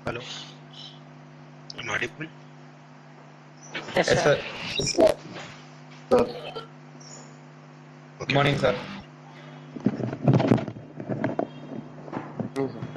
Hello, am I audible? Yes, Yes, sir. sir. Good Okay, morning, sir. Mhm.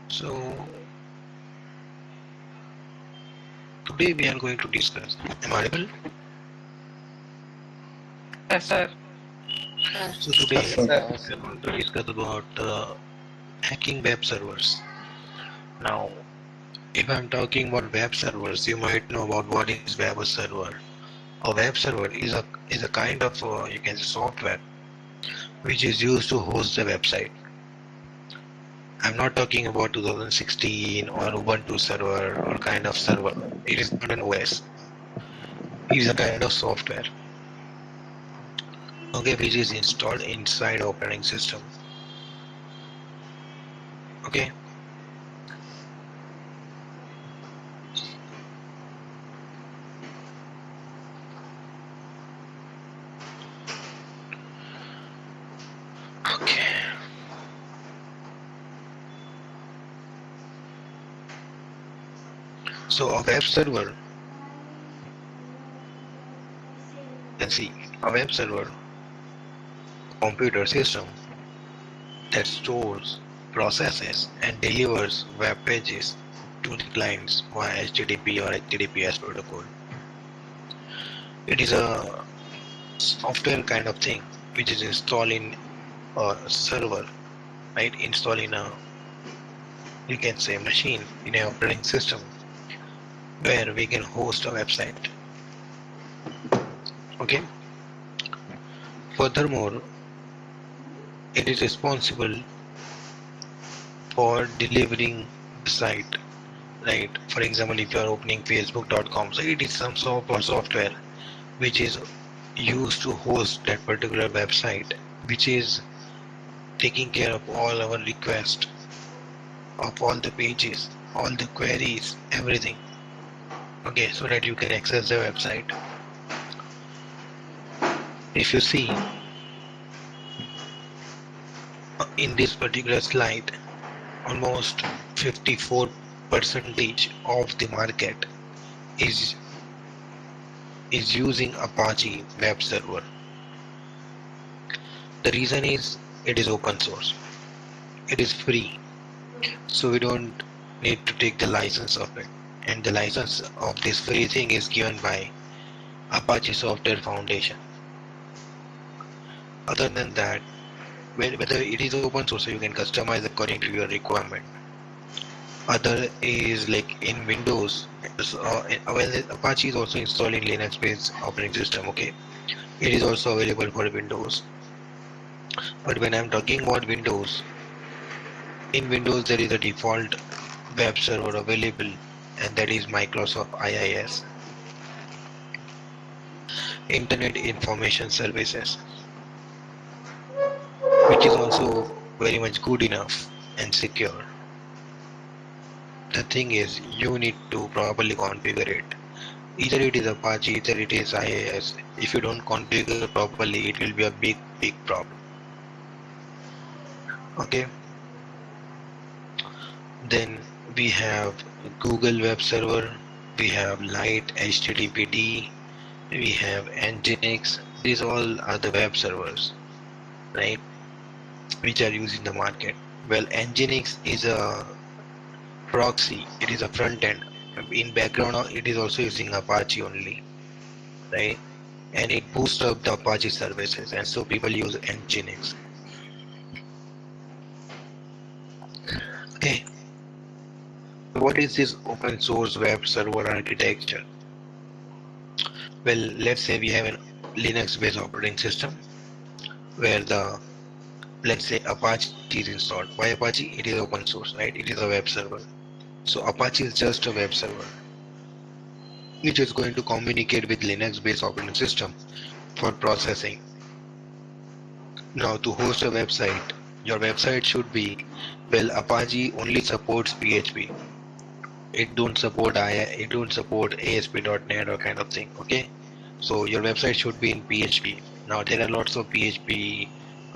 so today we are going to discuss. Am I audible? Yes, sir. So today Yes, sir. we are going to discuss about hacking web servers. Now, if I'm talking about web servers, you might know about what is web server. A web server is a kind of you can say software which is used to host the website. I'm not talking about 2016 or Ubuntu server or kind of server. It is not an OS. It is a kind of software, okay, which is installed inside operating system. Okay, okay. So a web server, you can see a web server, computer system that stores, processes, and delivers web pages to the clients via HTTP or HTTPS protocol. It is a software kind of thing which is installed in a server, right? Installed in a, you can say, machine in an operating system where we can host a website. Okay. Furthermore, it is responsible for delivering the site, right? For example, if you are opening facebook.com, so it is some sort of software which is used to host that particular website, which is taking care of all our requests, of all the pages, all the queries, everything. Okay, so that you can access the website. If you see in this particular slide, almost 54 percentage of the market is using Apache web server. The reason is it is open source. It is free. So we don't need to take the license of it. And the license of this free thing is given by Apache Software Foundation. Other than that, whether it is open source, so you can customize according to your requirement. Other is like in Windows. So, well, Apache is also installed in Linux-based operating system. Okay, it is also available for Windows. But when I'm talking about Windows, in Windows there is a default web server available, and that is Microsoft IIS, Internet Information Services, which is also very much good enough and secure. The thing is, you need to properly configure it. Either it is Apache, either it is IIS. If you don't configure properly, it will be a big problem. Okay. Then we have Google Web Server, we have Lite HTTPD, we have Nginx. These all are the web servers, right? Which are used in the market. Well, Nginx is a proxy. It is a front end. In background, it is also using Apache only, right? And it boosts up the Apache services, and so people use Nginx. Okay, what is this open source web server architecture? Well, let's say we have a Linux based operating system where the, let's say, Apache is installed. Why Apache? It is open source, right? It is a web server. So Apache is just a web server which is going to communicate with Linux based operating system for processing. Now to host a website, your website should be, well, Apache only supports PHP. It don't support it don't support ASP.NET or kind of thing. Okay, so your website should be in PHP. Now there are lots of PHP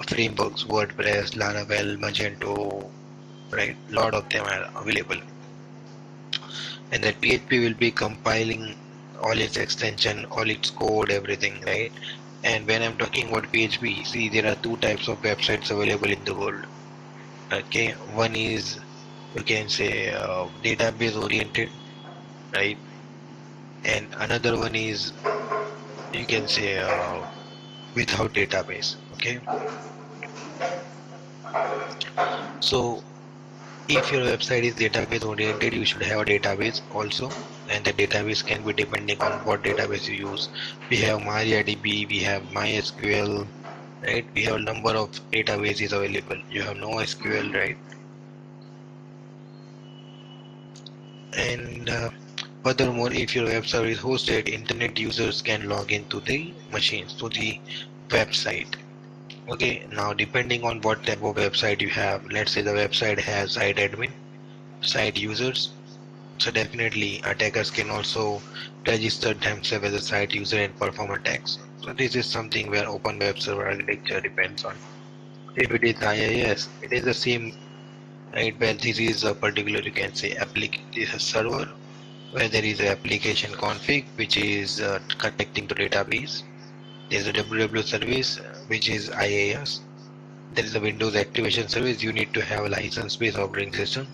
frameworks, WordPress, Laravel, Magento, right? Lot of them are available, and that PHP will be compiling all its extension, all its code, everything, right? And when I'm talking about PHP, see, there are two types of websites available in the world. Okay, one is, you can say, database oriented, right? And another one is, you can say, without database. Okay, so if your website is database oriented, you should have a database also, and the database can be depending on what database you use. We have MariaDB, we have MySQL, right? We have a number of databases available. You have NoSQL, right? And furthermore, if your web server is hosted, internet users can log into the machines, to the website. Okay, now depending on what type of website you have, let's say the website has site admin, site users. So definitely attackers can also register themselves as a site user and perform attacks. So this is something where open web server architecture depends on. If it is IIS, it is the same, right? Where this is a particular, you can say, this is a server where there is an application config which is connecting to database. There's a www service which is IIS. There is a Windows activation service. You need to have a license-based operating system.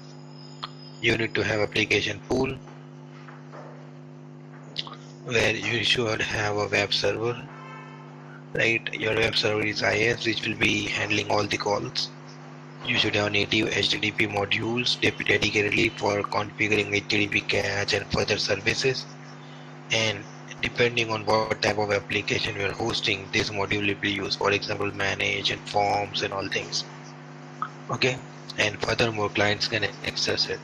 You need to have application pool where you should have a web server, right? Your web server is IIS, which will be handling all the calls. You should have native HTTP modules dedicatedly for configuring HTTP cache and further services. And depending on what type of application you are hosting, this module will be used. For example, manage and forms and all things. Okay, and furthermore, clients can access it.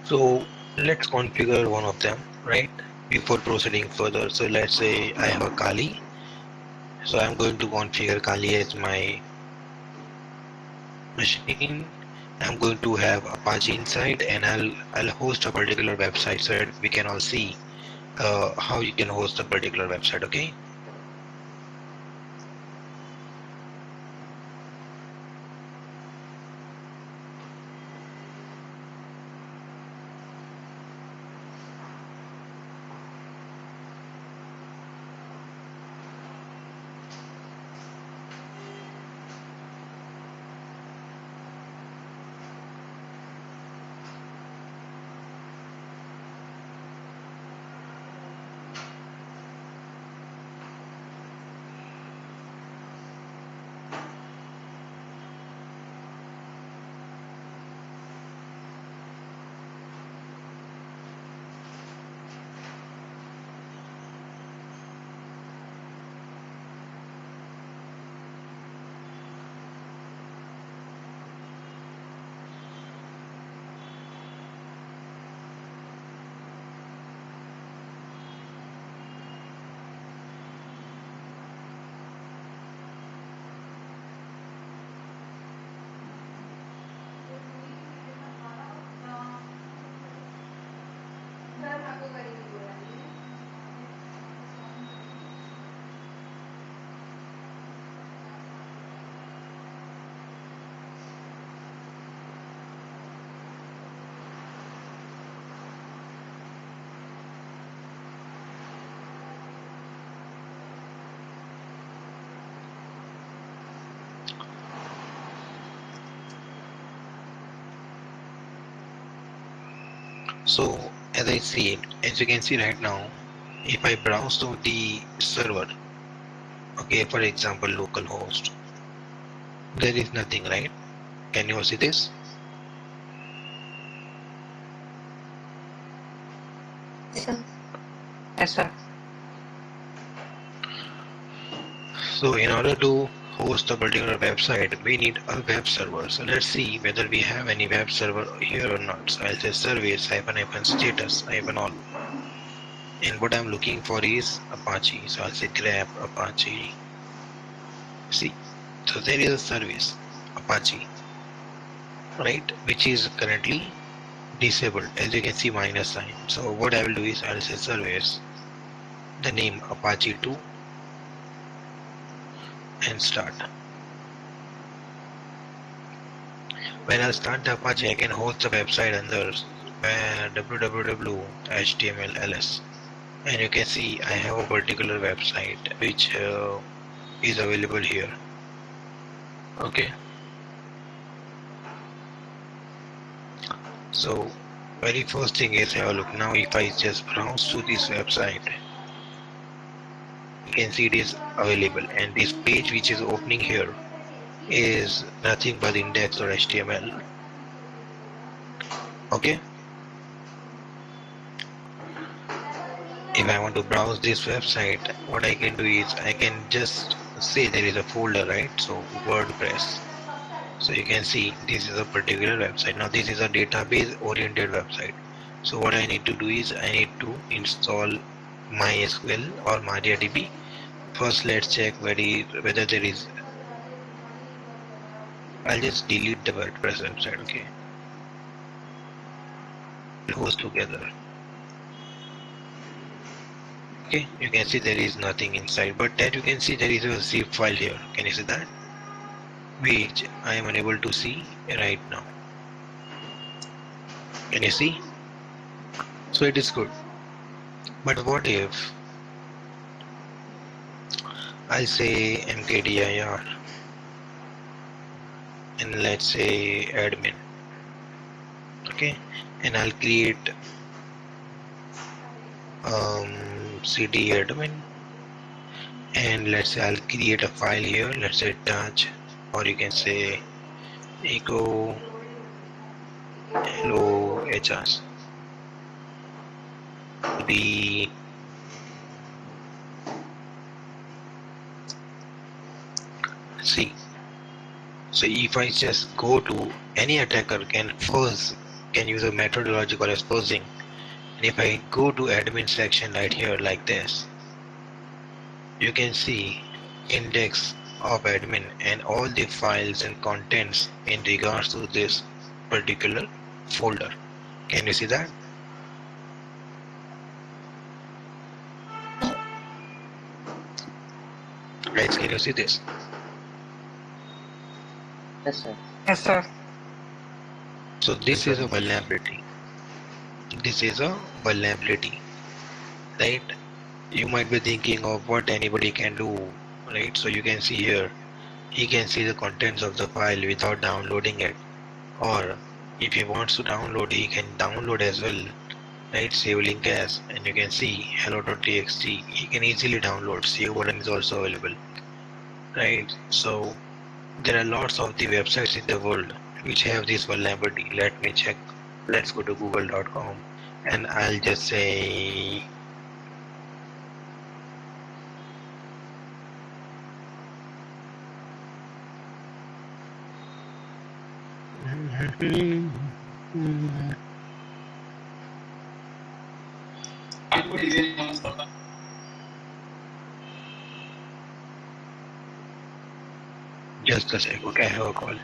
So let's configure one of them, right? Before proceeding further. So let's say I have a Kali. So I'm going to configure Kali as my machine. I'm going to have Apache inside, and I'll host a particular website so that we can all see how you can host a particular website. Okay. So as I see it, as you can see right now, if I browse to the server, okay, for example, localhost, there is nothing, right? Can you see this? Yes, sir. Yes, sir. So in order to host a particular website, we need a web server. So let's see whether we have any web server here or not. So I'll say service hyphen status hyphen all. And what I'm looking for is Apache. So I'll say grep Apache. See, so there is a service Apache, right, which is currently disabled. As you can see, minus sign. So what I will do is I'll say service, the name Apache 2, and start. When I start the Apache, I can host the website under www html and you can see I have a particular website which is available here. Okay, so very first thing is have a look. Now if I just browse to this website, you can see it is available, and this page which is opening here is nothing but index or HTML. Okay, if I want to browse this website, what I can do is I can just say there is a folder, right? So WordPress. So you can see this is a particular website. Now this is a database oriented website. So what I need to do is I need to install MySQL or MariaDB. First let's check whether there is. I'll just delete the WordPress website. Okay, host together. Okay, you can see there is nothing inside, but then you can see there is a zip file here. Can you see that? Which I am unable to see right now. Can you see? So it is good. But what if I say mkdir and let's say admin, okay, and I'll create cd admin, and let's say I'll create a file here. Let's say touch, or you can say echo hello hs. The see. So if I just go to any attacker can use a methodology called as fuzzing. And if I go to admin section right here like this, you can see index of admin and all the files and contents in regards to this particular folder. Can you see that? Guys, can you see this? Yes, sir. Yes, sir. So this is a vulnerability. This is a vulnerability, right? You might be thinking of what anybody can do, right? So you can see here, he can see the contents of the file without downloading it, or if he wants to download, he can download as well, right? Save link as, and you can see hello.txt, he can easily download. Save button is also available, right? So there are lots of the websites in the world which have this vulnerability. Let me check. Let's go to google.com and I'll just say just a sec. Okay, I have a call.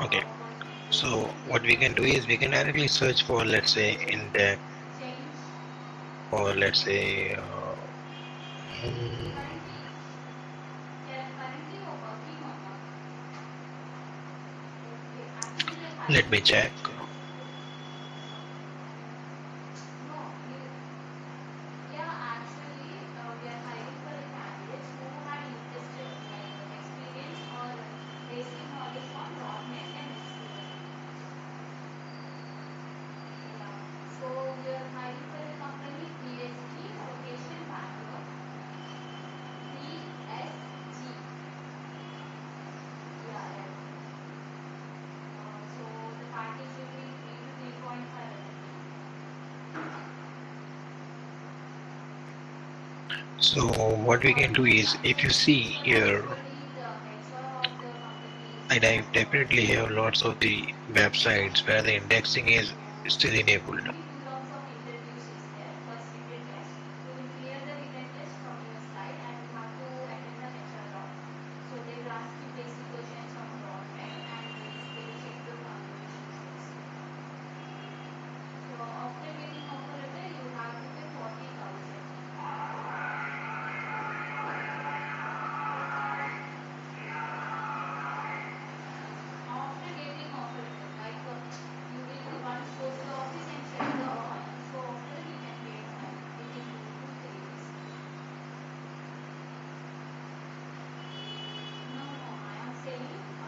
Okay, so what we can do is we can directly search for, let's say, index, or let's say hmm, let me check. So what we can do is, if you see here, I definitely have lots of the websites where the indexing is still enabled.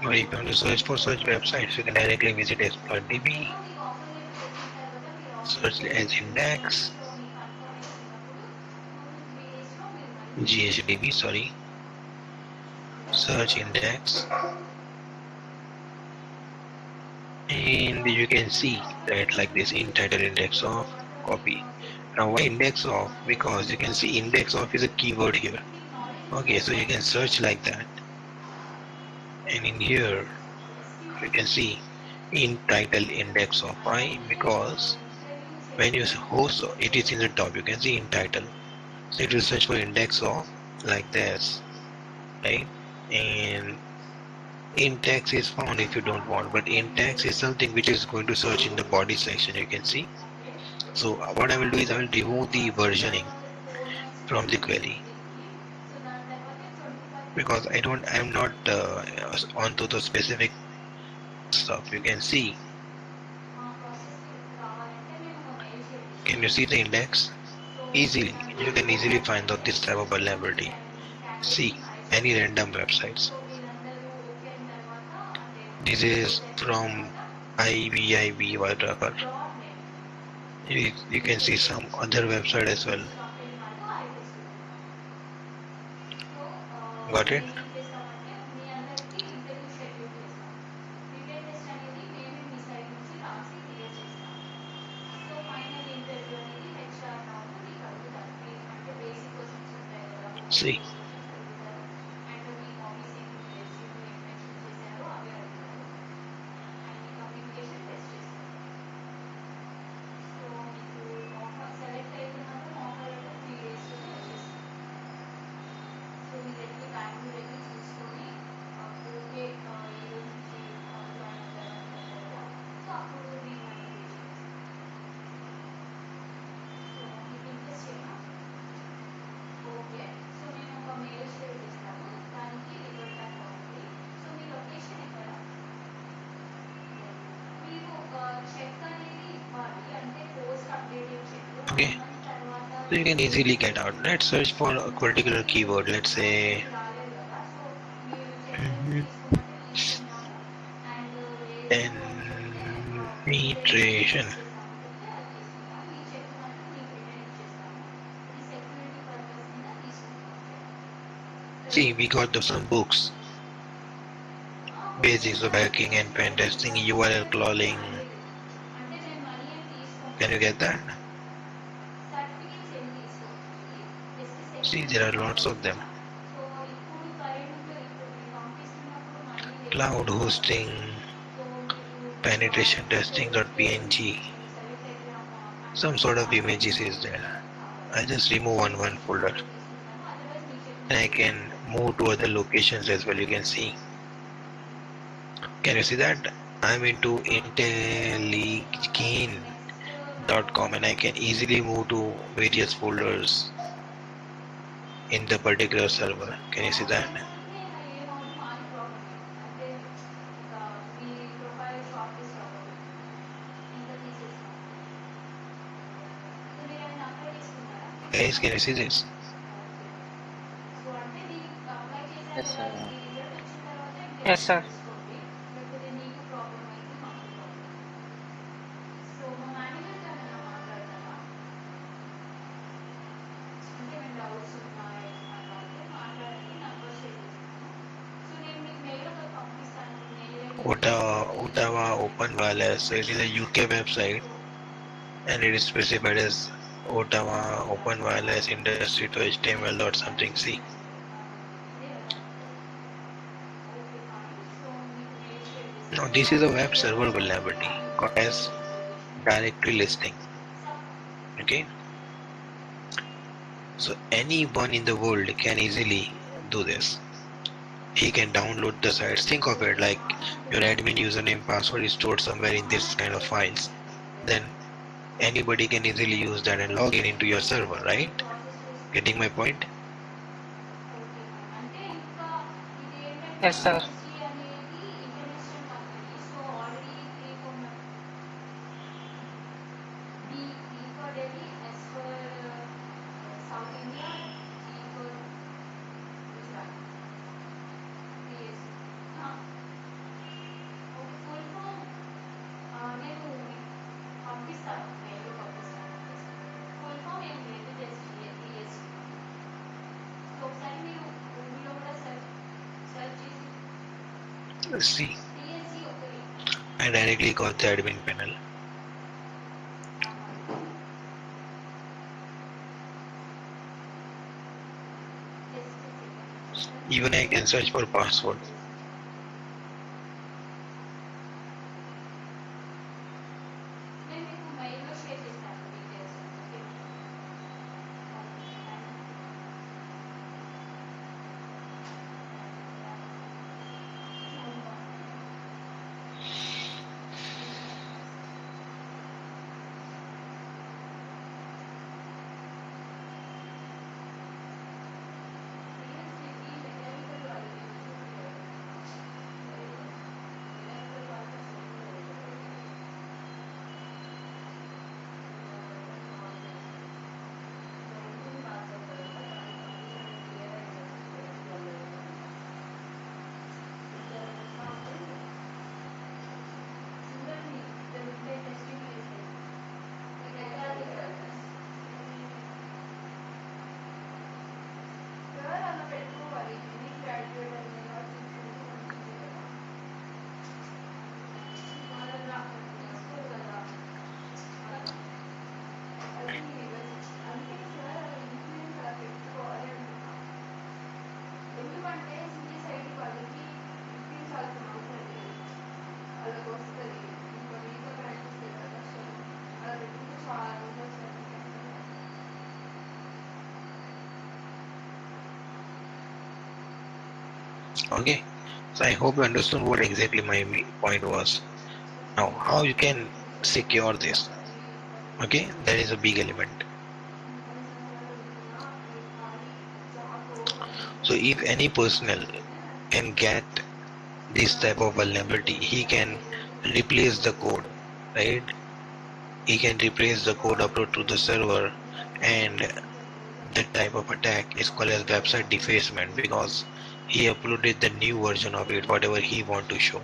Or if you want to search for such websites, you can directly visit ExploitDB, search as index, GHDB, sorry, search index, and you can see that like this, in title index of, copy. Now why index of? Because you can see index of is a keyword here. Okay, so you can search like that, and in here you can see in title index of. Why? Because when you host, it is in the top, you can see in title, so it will search for index of like this, right? And in text is found if you don't want, but in text is something which is going to search in the body section, you can see. So what I will do is I will remove the versioning from the query, because I'm not onto the specific stuff. You can see, can you see the index? Easily, you can easily find out this type of vulnerability. See, any random websites. This is from IVIV tracker. You can see some other website as well. Got it? See, okay. So you can easily get out. Let's search for a particular keyword. Let's say penetration. See, we got some books, basics of hacking and pen testing, URL crawling. Can you get that? See, there are lots of them. Cloud hosting, penetration testing.png. Some sort of images is there. I just remove one folder, and I can move to other locations as well. You can see Can you see that? I'm into intelligene.com and I can easily move to various folders in the particular server. Can you see that? Guys, can you see this? Yes, sir. Yes, sir. Ottawa Open Wireless. It is a UK website and it is specified as Ottawa Open Wireless Industry to HTML dot something C. Now this is a web server vulnerability called as directory listing. Okay, so anyone in the world can easily do this. He can download the sites. Think of it like your admin username password is stored somewhere in this kind of files. Then anybody can easily use that and log in into your server, right? Getting my point? Yes, sir. See, I directly got the admin panel. Even I can search for password. Okay, so I hope you understood what exactly my point was. Now, how you can secure this? Okay, that is a big element. So if any personnel can get this type of vulnerability, he can replace the code, right? He can replace the code upload to the server, and that type of attack is called as website defacement because he uploaded the new version of it, whatever he want to show.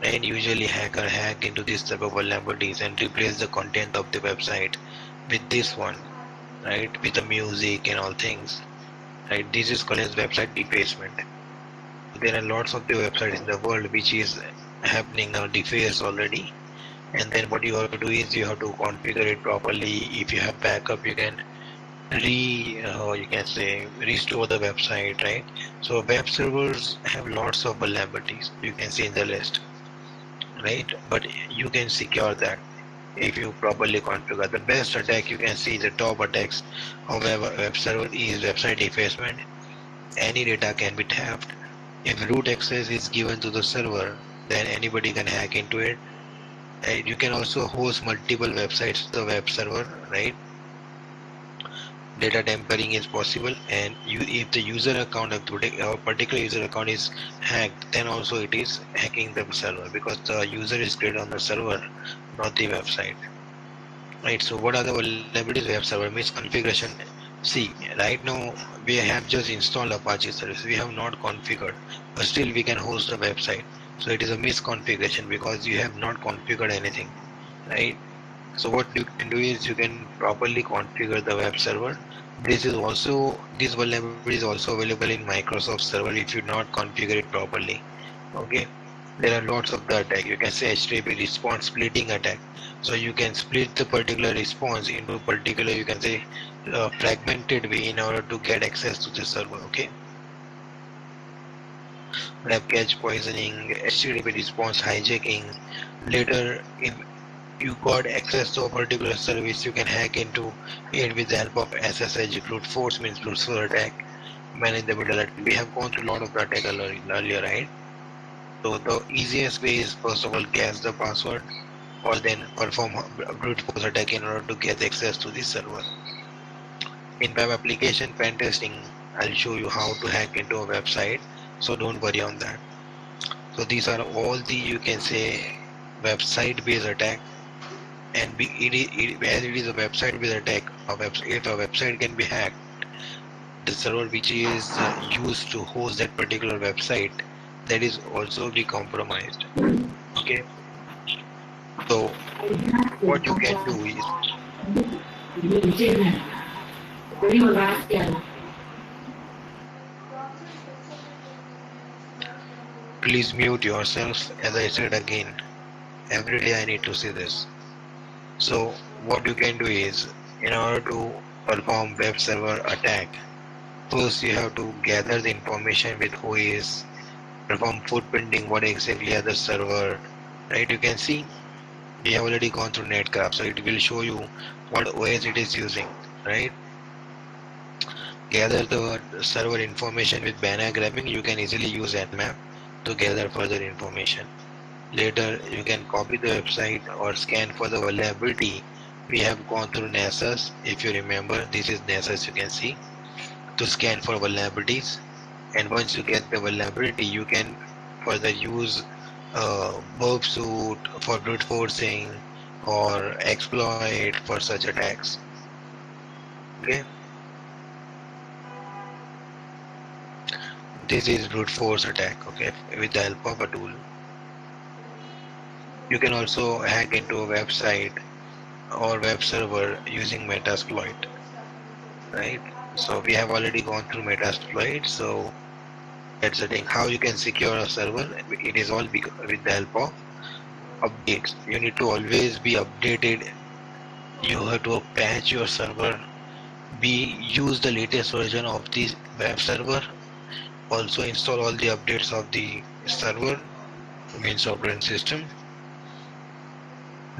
And usually hacker hack into this type of vulnerabilities and replace the content of the website with this one, right? With the music and all things, right? This is called as website defacement. There are lots of the websites in the world which is happening or defaced already. And then what you have to do is you have to configure it properly. If you have backup, you can you can say restore the website, right? So web servers have lots of vulnerabilities. You can see in the list, right? But you can secure that if you properly configure. The best attack you can see the top attacks of web server is website defacement. Any data can be tapped. If root access is given to the server, then anybody can hack into it. And you can also host multiple websites to the web server, right? Data tampering is possible, and if the user account of a particular user account is hacked, then also it is hacking the server, because the user is created on the server, not the website, right? So what are the vulnerabilities? Web server misconfiguration. See, right now we have just installed Apache service, we have not configured, but still we can host a website. So it is a misconfiguration because you have not configured anything, right? So what you can do is you can properly configure the web server. This vulnerability is also available in Microsoft Server if you not configure it properly. Okay, there are lots of the attack. You can say HTTP response splitting attack. So you can split the particular response into particular, you can say, fragmented way in order to get access to the server. Okay, web cache poisoning, HTTP response hijacking. Later, if you got access to a particular service, you can hack into it with the help of SSH. Brute force means brute force attack, man in the middle attack. We have gone through a lot of the attack earlier, right? So the easiest way is, first of all, guess the password, or then perform a brute force attack in order to get access to the server. In web application pen testing, I'll show you how to hack into a website, so don't worry on that. So these are all the, you can say, website based attack. And as it is a website based attack, if a website can be hacked, the server which is used to host that particular website, that is also be compromised. Okay, so what you can do is, please mute yourself. As I said again, every day I need to say this. So what you can do is, in order to perform web server attack, first you have to gather the information with who is, perform footprinting, what exactly are the server, right? You can see we have already gone through Netcraft, so it will show you what OS it is using, right? Gather the server information with banner grabbing. You can easily use Nmap to gather further information. Later, you can copy the website or scan for the vulnerability. We have gone through Nessus. If you remember, this is Nessus, you can see, to scan for vulnerabilities. And once you get the vulnerability, you can further use burp suit for brute forcing or exploit for such attacks. Okay, this is brute force attack. Okay, with the help of a tool. You can also hack into a website or web server using Metasploit, right? So we have already gone through Metasploit. So that's the thing. How you can secure a server? It is all with the help of updates. You need to always be updated. You have to patch your server. Use the latest version of the web server. Also install all the updates of the server, means operating system.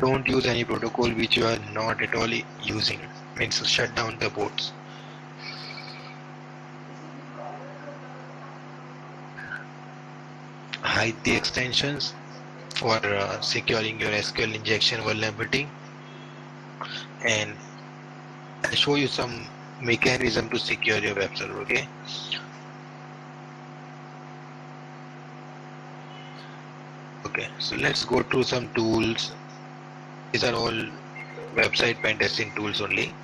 Don't use any protocol which you are not at all using. Means shut down the ports. Hide the extensions for securing your SQL injection vulnerability, and I'll show you some mechanism to secure your web server. Okay, so let's go through some tools. These are all website pen testing tools only.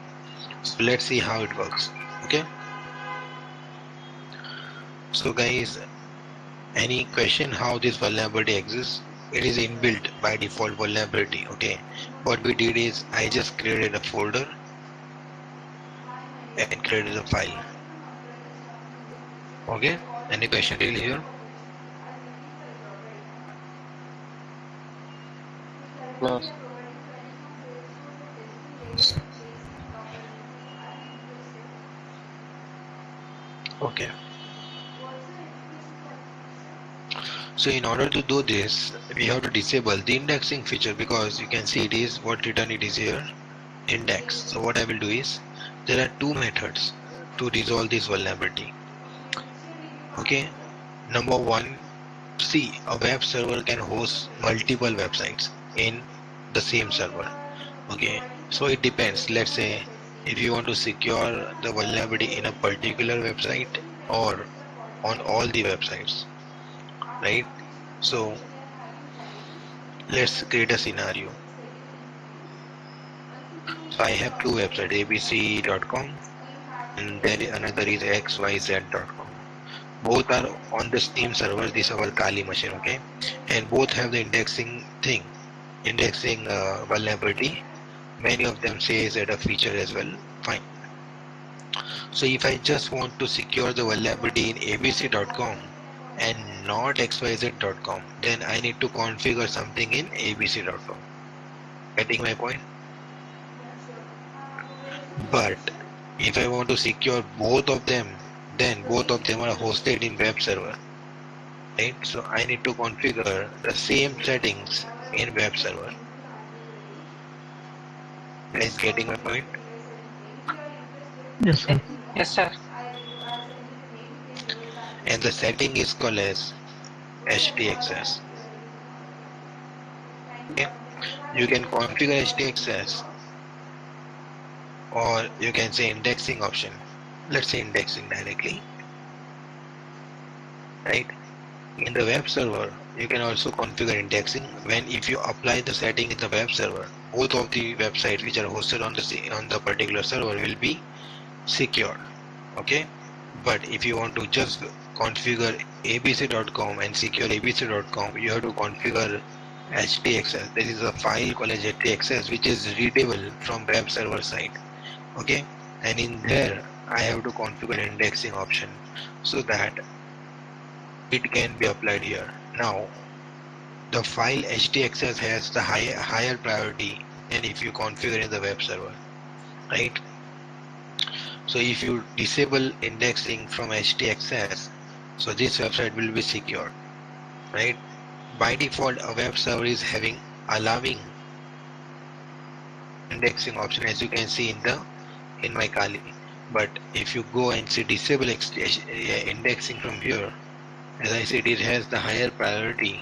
So let's see how it works. Okay, so guys, any question how this vulnerability exists? It is inbuilt by default vulnerability. Okay, what we did is I just created a folder and created a file. Okay, any question really here? No. Okay, so in order to do this, we have to disable the indexing feature, because you can see it is what return it is here, index. So what I will do is, there are two methods to resolve this vulnerability. Okay, number one, See, a web server can host multiple websites in the same server. Okay, so it depends. Let's say if you want to secure the vulnerability in a particular website or on all the websites, right? So let's create a scenario. So I have two websites, abc.com and then another is xyz.com. Both are on the same server. This is our Kali machine, okay? And both have the indexing thing, indexing vulnerability. Many of them says that a feature as well. Fine. So if I just want to secure the vulnerability in abc.com and not xyz.com, then I need to configure something in abc.com. Getting my point? But if I want to secure both of them, then both of them are hosted in web server, right? So I need to configure the same settings in web server. Guys, getting my point? Yes, sir. Yes, sir. And the setting is called as htaccess. Okay, you can configure htaccess, or you can say indexing option. Let's say indexing directly, right? In the web server, you can also configure indexing. When if you apply the setting in the web server, both of the websites which are hosted on the particular server will be secure. Okay, but if you want to just configure abc.com and secure abc.com, you have to configure htaccess. There is a file called as htaccess which is readable from web server side. Okay, and in there I have to configure indexing option so that it can be applied here. Now the file htaccess has the higher priority than if you configure in the web server, right? So if you disable indexing from htaccess, so this website will be secured, right? By default, a web server is having allowing indexing option, as you can see in my Kali. But if you go and see disable indexing from here, as I said, it has the higher priority,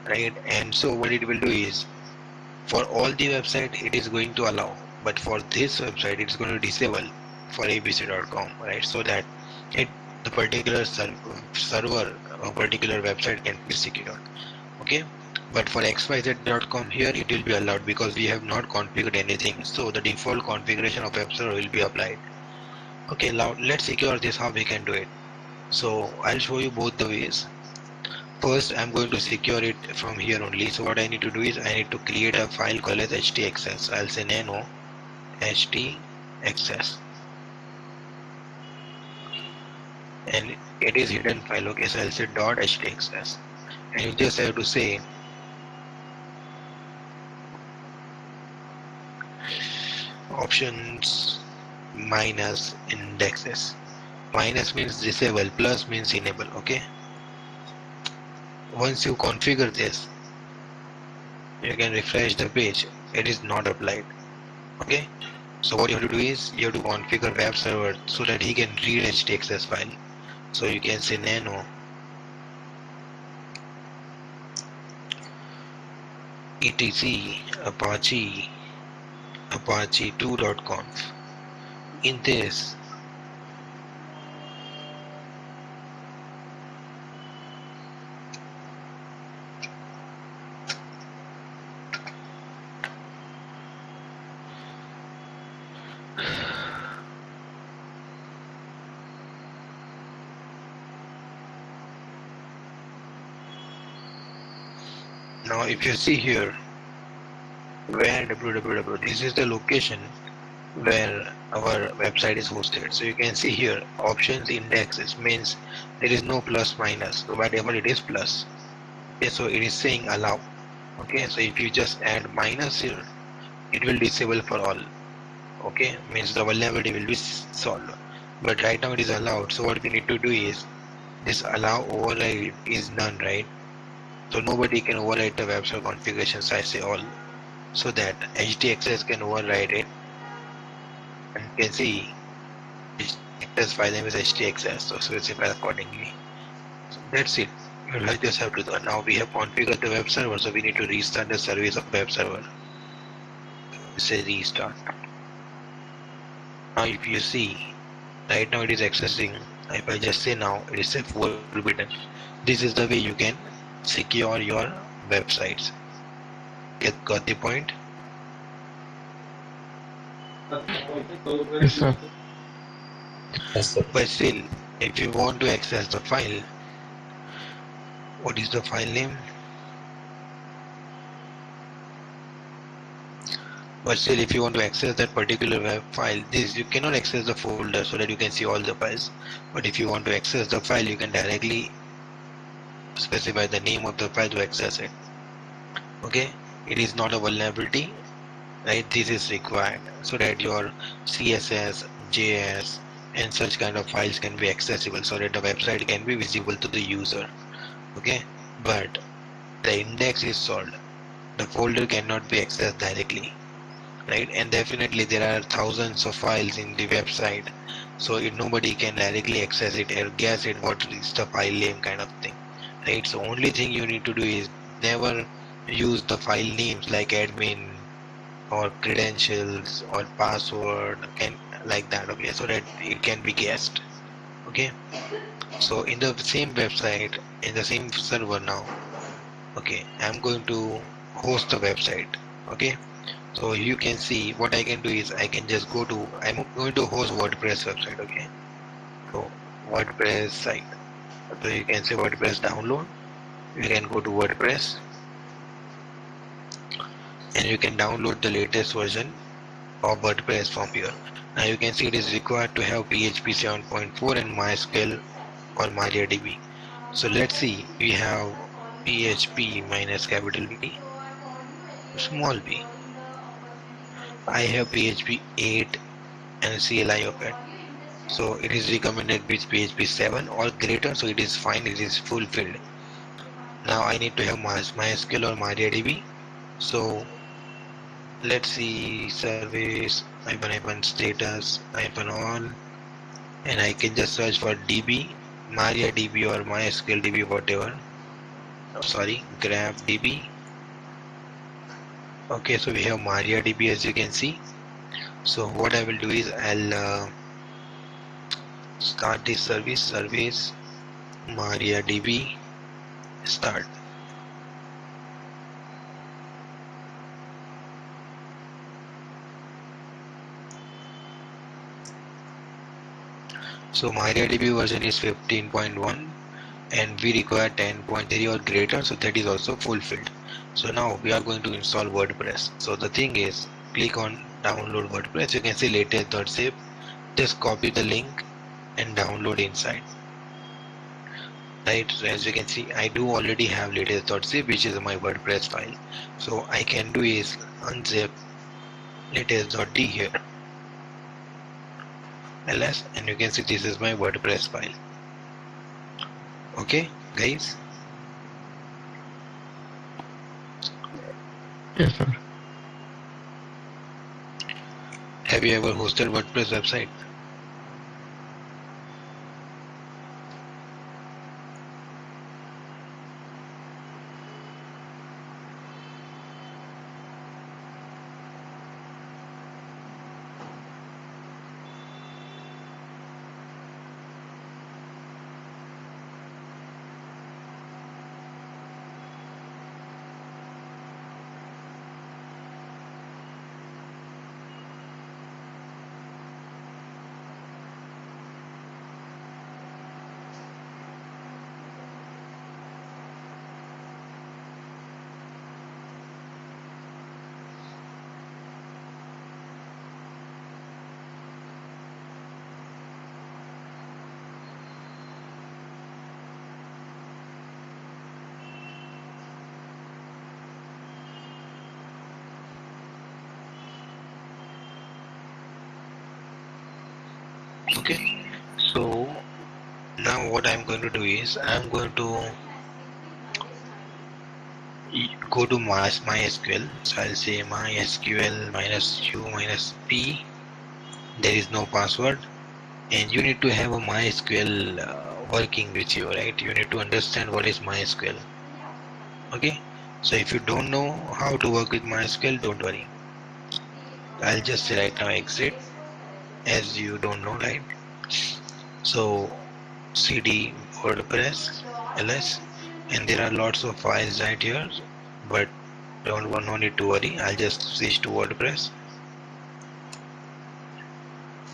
right? And so what it will do is, for all the website it is going to allow, but for this website it's going to disable for abc.com, right? So that it the particular server or particular website can be secured. Okay, but for xyz.com here it will be allowed because we have not configured anything, so the default configuration of web server will be applied. Okay, now let's secure this, how we can do it. So I'll show you both the ways. First, I'm going to secure it from here only. So what I need to do is I need to create a file called as htaccess. I'll say nano htaccess, and it is hidden file. Okay, so I'll say dot htaccess, and you just have to say options minus indexes. Minus means disable, plus means enable. Okay, once you configure this, you can refresh the page. It is not applied. Okay, so what you have to do is you have to configure web server so that he can read htaccess file. So you can say nano etc apache 2.conf. In this, now if you see here where www, this is the location where our website is hosted. So you can see here options indexes means there is no plus minus, so whatever it is plus. Okay, so it is saying allow. Okay, so if you just add minus here, it will disable for all. Okay, means the vulnerability will be solved, but right now it is allowed. So what we need to do is this allow override is none, right? So nobody can override the website configuration, so I say all, so that htaccess can override it, and you can see htaccess file name is htaccess, so specify accordingly. So that's it. Like just have to. Now we have configured the web server, so we need to restart the service of web server. Say restart. Now if you see, right now it is accessing. If I just say now, it is a full button. This is the way you can secure your websites. Got the point? Yes, sir. Yes, sir. But still, if you want to access the file, what is the file name? But still, if you want to access that particular web file, this you cannot access the folder so that you can see all the files. But if you want to access the file, you can directly specify the name of the file to access it. Okay, it is not a vulnerability, right? This is required so that your CSS, JS, and such kind of files can be accessible so that the website can be visible to the user. Okay, but the index is solved. The folder cannot be accessed directly, right? And definitely there are thousands of files in the website, so nobody can directly access it or guess it what is the file name kind of thing, right? So only thing you need to do is never use the file names like admin or credentials or password can like that, okay, so that it can be guessed. Okay, so in the same website, in the same server now, okay, I'm going to host the website. Okay, so you can see what I can do is I can just go to, I'm going to host WordPress website. Okay, so WordPress site, so you can say WordPress download. You can go to WordPress and you can download the latest version of WordPress from here. Now you can see it is required to have PHP 7.4 and MySQL or MariaDB. So let's see, we have PHP minus capital P, small p. I have PHP 8 and CLI of it. So it is recommended with PHP 7 or greater, so it is fine, it is fulfilled. Now I need to have MySQL or MariaDB. So let's see, service hyphen status hyphen all, and I can just search for DB, MariaDB or MySQL DB, whatever. Oh, sorry, GraphDB. Okay, so we have MariaDB as you can see. So what I will do is I'll start this service MariaDB start. So MariaDB version is 15.1 and we require 10.3 or greater, so that is also fulfilled. So now we are going to install WordPress. So the thing is, click on download WordPress. You can see latest.zip. Just copy the link and download inside. Right, so as you can see, I do already have latest.zip, which is my WordPress file. So I can do is unzip latest.d here, ls, and you can see this is my WordPress file. Okay, guys. Yes, sir. Have you ever hosted WordPress website? Okay, so now what I'm going to do is I'm going to go to MySQL. So I'll say MySQL minus u minus p. There is no password, and you need to have a MySQL working with you, right? You need to understand what is MySQL. Okay, so if you don't know how to work with MySQL, don't worry. I'll just say right now exit, as you don't know, right? So cd WordPress ls, and there are lots of files right here, but no need to worry. I'll just switch to WordPress,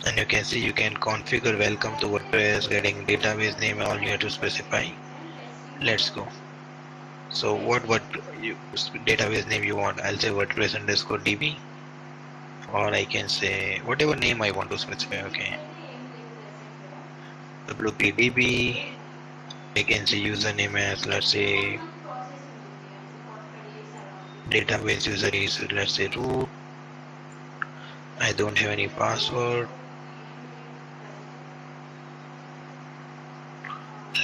and you can see you can configure welcome to WordPress, getting database name, all you have to specify. Let's go. So what database name you want? I'll say WordPress underscore db, or I can say whatever name I want to specify. Okay, wpdb. I can say username as, let's say, database user is, let's say, root. I don't have any password.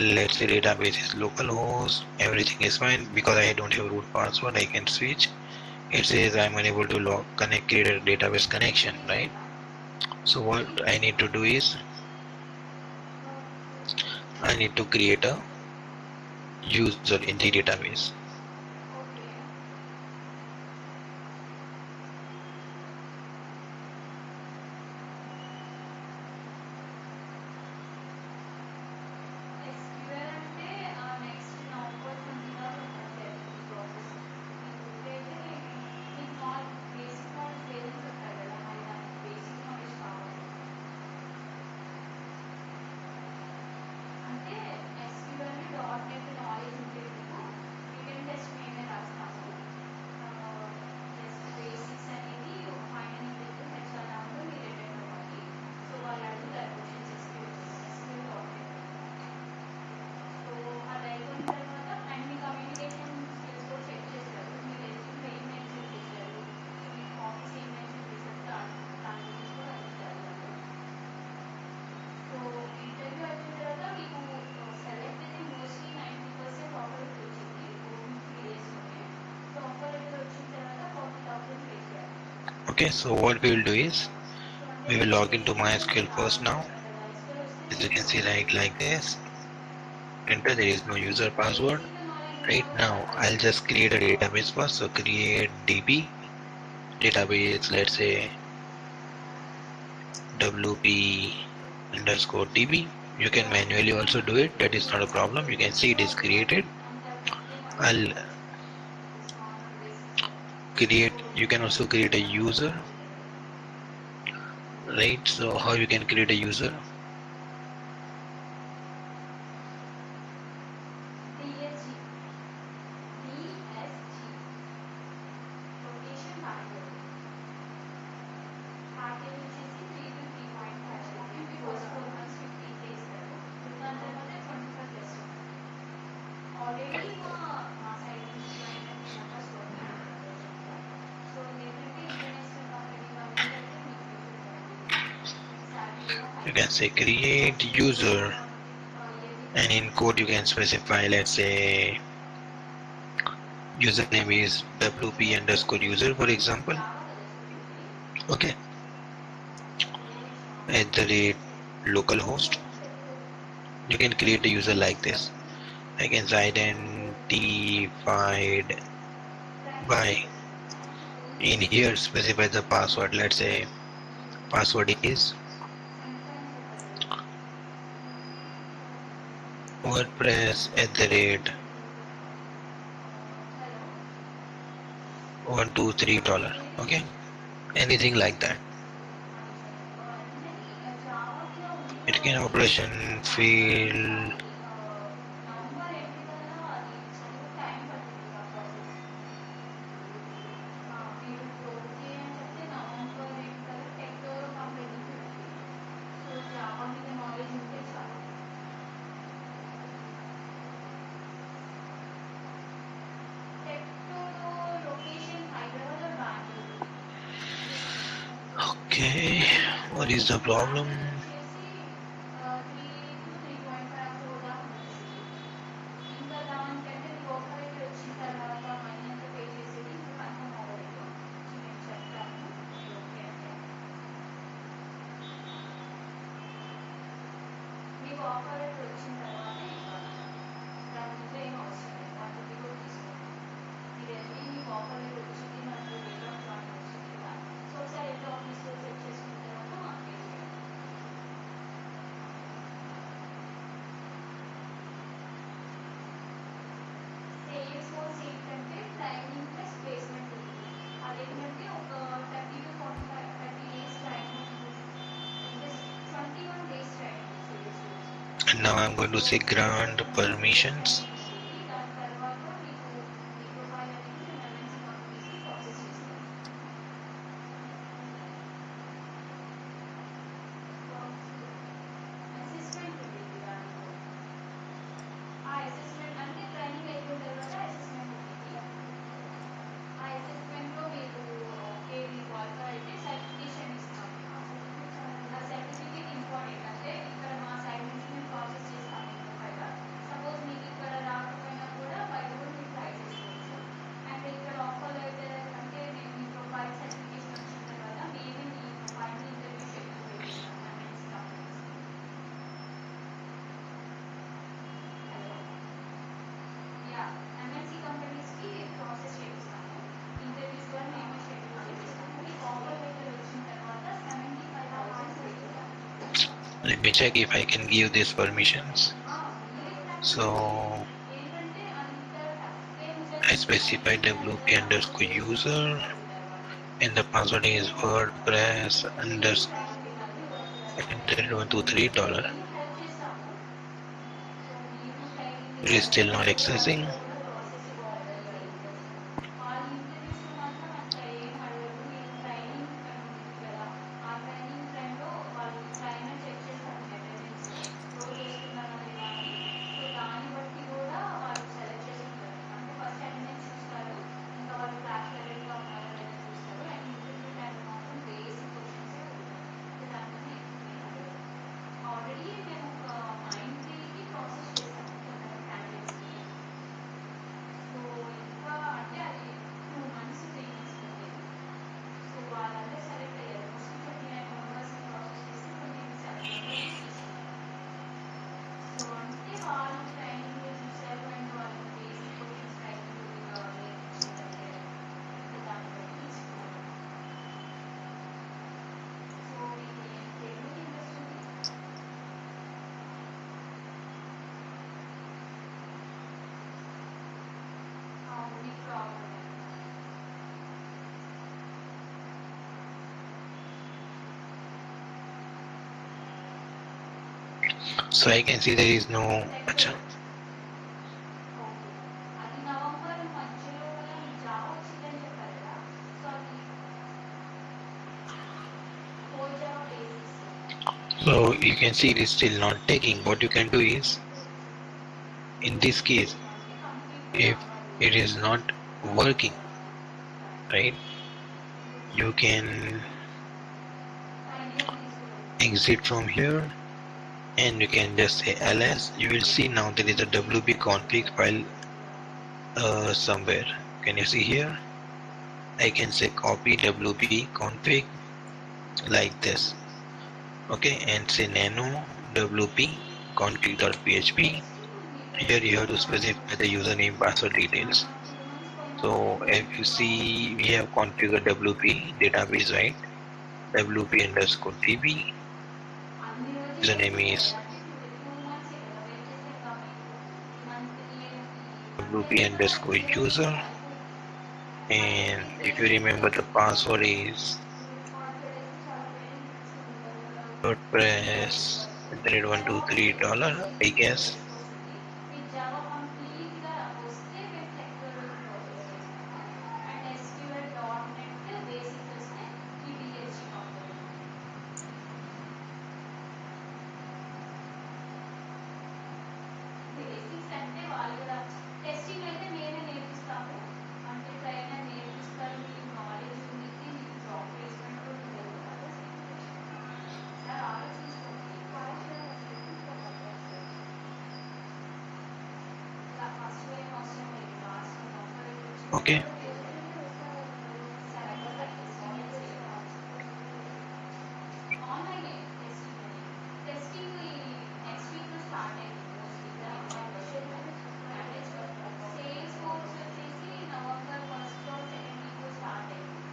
Let's say database is localhost. Everything is fine because I don't have root password. I can switch. It says I'm unable to create a database connection, right? So what I need to do is I need to create a user in the database. Okay, so what we will do is we will log into MySQL first now. As you can see, right, like this. Enter, there is no user password. Right now, I'll just create a database first. So create DB database, let's say WP underscore DB. You can manually also do it. That is not a problem. You can see it is created. I'll create, you can also create a user, right? So how you can create a user? You can say create user, and in code you can specify, let's say username is wp underscore user, for example. Okay, at the rate localhost. You can create a user like this. I can say identified by, in here specify the password. Let's say password is WordPress at the rate $123. Okay, anything like that. It can operation field. Okay, what is the problem? And now I'm going to say grant permissions. దాని తర్వాత మీకు మీ profile అనేది మేము MNC కంపెనీస్కి process చేస్తాం. Assessment ఉంటుంది దాంట్లో. ఆ అసెస్మెంట్ అంటే ట్రైనింగ్ అయిపోయిన తర్వాత అసెస్మెంట్ ఉంటుంది. ఆ అసెస్మెంట్లో మీరు ఓకే మీ క్వాలిఫై అయితే సర్టిఫికేషన్ ఇస్తాం. ఆ సర్టిఫికేట్ ఇంపార్టెంట్. అంటే ఇక్కడ మా సైడ్ నుంచి మేము ప్రాసెస్ చేస్తాం మీ ప్రొఫైల్. సపోజ్ మీకు ఇక్కడ రాకపోయినా కూడా బయట కూడా మీరు ట్రై చేసుకోవచ్చు. అండ్ ఇక్కడ ఆఫర్ అయితే అంటే మేము మీ ప్రొఫైల్ సర్టిఫికేషన్ వచ్చిన తర్వాత మేమే మీ ప్రొఫైల్ని ఇంటర్వ్యూ షెడ్యూల్ చేపిస్తాం ఎంఎన్సీ కంపెనీస్కి. హలో, యా, ఎంఎన్సీ కంపెనీస్కి ప్రాసెస్ చేపిస్తాము. ఇంటర్వ్యూస్ కూడా మేమే షెడ్యూల్ చేపిస్తాము. మీకు ఆఫర్ లెటర్ వచ్చిన తర్వాత 75,000 ఇస్తాము. Let me check if I can give these permissions. So ఏంటంటే అంత I specify WP underscore user and the password is WordPress underscore $123. It is still not accessing. వాళ్ళు ఇంటర్వ్యూస్లో మాత్రం అంత ఏం అడగరు. మీరు ట్రైనింగ్ ఉంటుంది కదా, ఆ ట్రైనింగ్ టైంలో వాళ్ళు ట్రైనర్ చెక్ చేస్తారు మీ అటెండెన్స్ని, రోజు వస్తున్నారా లేదా అని. సో దాన్ని బట్టి కూడా వాళ్ళు సెలెక్ట్ చేసుకుంటారు. అంటే ఫస్ట్ అటెండెన్స్ చూస్తారు, ఇంకా వాళ్ళు క్లాస్ రెడీగా ఉన్నారా లేదా చూస్తారు. అండ్ ఇంటర్వ్యూ టైంలో మాత్రం బేసిక్ క్వశ్చన్సే ఉంటాయి. అంటే దానికన్నా ఎక్కువ ఏం అడగరు. ఆల్రెడీ మేము ఒక 90కి ప్రాసెస్ చేసాము కొంతమంది క్యాండిడేట్స్కి. సో ఇంకా అంటే అది 2 months 3 months పెట్టేది. సో వాళ్ళందరూ సెలెక్ట్ అయ్యారు. మోస్ట్లీ 29 మెంబర్స్ని ప్రాసెస్ చేసి 27 మెంబర్స్ని తీసుకున్నారు. సో అంటే వాళ్ళు ట్రైనింగ్ చూసారు అండ్ వాళ్ళు బేసిక్ క్వశ్చన్స్ ట్రైనింగ్ నేర్పించిందంటే ఇంకా దాన్ని బట్టి తీసుకున్నారు. సో మీకు దేనికి ఇంట్రెస్ట్ ఉంది? అవును, మీకు ప్రాబ్లం లేదు. So I can see there is no. Acha. Okay, అది నవంబర్ మధ్యలో వల్ల మీకు జాబ్ వచ్చిందని చెప్పారు కదా. సో అది 4 job basics. So you can see it is still not taking. What you can do is, in this case, if it is not working, right, you can exit from here and you can just say ls. You will see now there is a wp config file somewhere. Can you see here? I can say copy wp config like this, okay, and say nano wp config.php. Here you have to specify the username, password details. So if you see, we have configured wp database, right? wp underscore db. Username is wp underscore user, and if you remember the password is WordPress $123, I guess. మీకు Java కంప్లీట్గా వస్తే మేము technical process చేస్తాము. And SQL .NET basic వస్తే ఈ డిహెచ్ఈ company. Basics అంటే వాళ్ళు కూడా టెస్టింగ్ అయితే మేమే నేర్పిస్తాము. అంటే ట్రైనర్ నేర్పిస్తారు. మీకు నాలెడ్జ్ ఉంది, మీకు జాబ్ ప్లేస్మెంట్ కూడా ఉంటుంది. సార్ ఆలోచించుకోండి. ఫస్ట్ ఏం అవసరం లేదు, లాస్ట్ ఆఫర్ వచ్చింది. Okay. ఆన్లైన్ టెస్టింగ్ అని. టెస్టింగ్ ఈ నెక్స్ట్ వీక్లో స్టార్ట్ అయింది మోస్ట్లీ సేల్స్ ఫోర్స్ వచ్చేసి నవంబర్ 1st or 2nd వీక్లో స్టార్ట్ అయింది.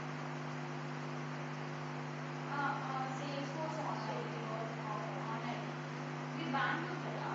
Sales force online. మీరు బెంగళూరు కదా?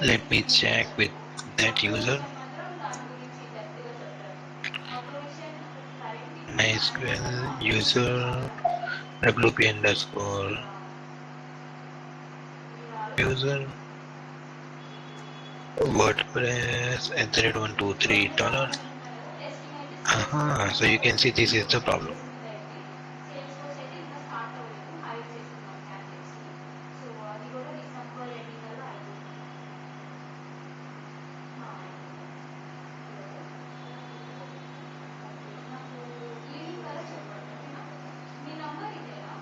Let me check with that user. మాత్రం దాని గురించి డెప్త్గా చెప్తారు. Operation current MySQL user wp underscore user WordPress @123 $. So you can see this is the problem. Salesforce అయితే ఇంకా స్టార్ట్ అవ్వలేదు, హైర్ చేస్తున్నాం క్యాండిడేట్స్ని. సో అది కూడా డిసెంబర్ ఎండింగ్ కల్లా అయిపోతుంది. నాకు ఈవినింగ్ కల్లా చెప్పండి, ఓకేనా? మీ నంబర్ ఇదేనా?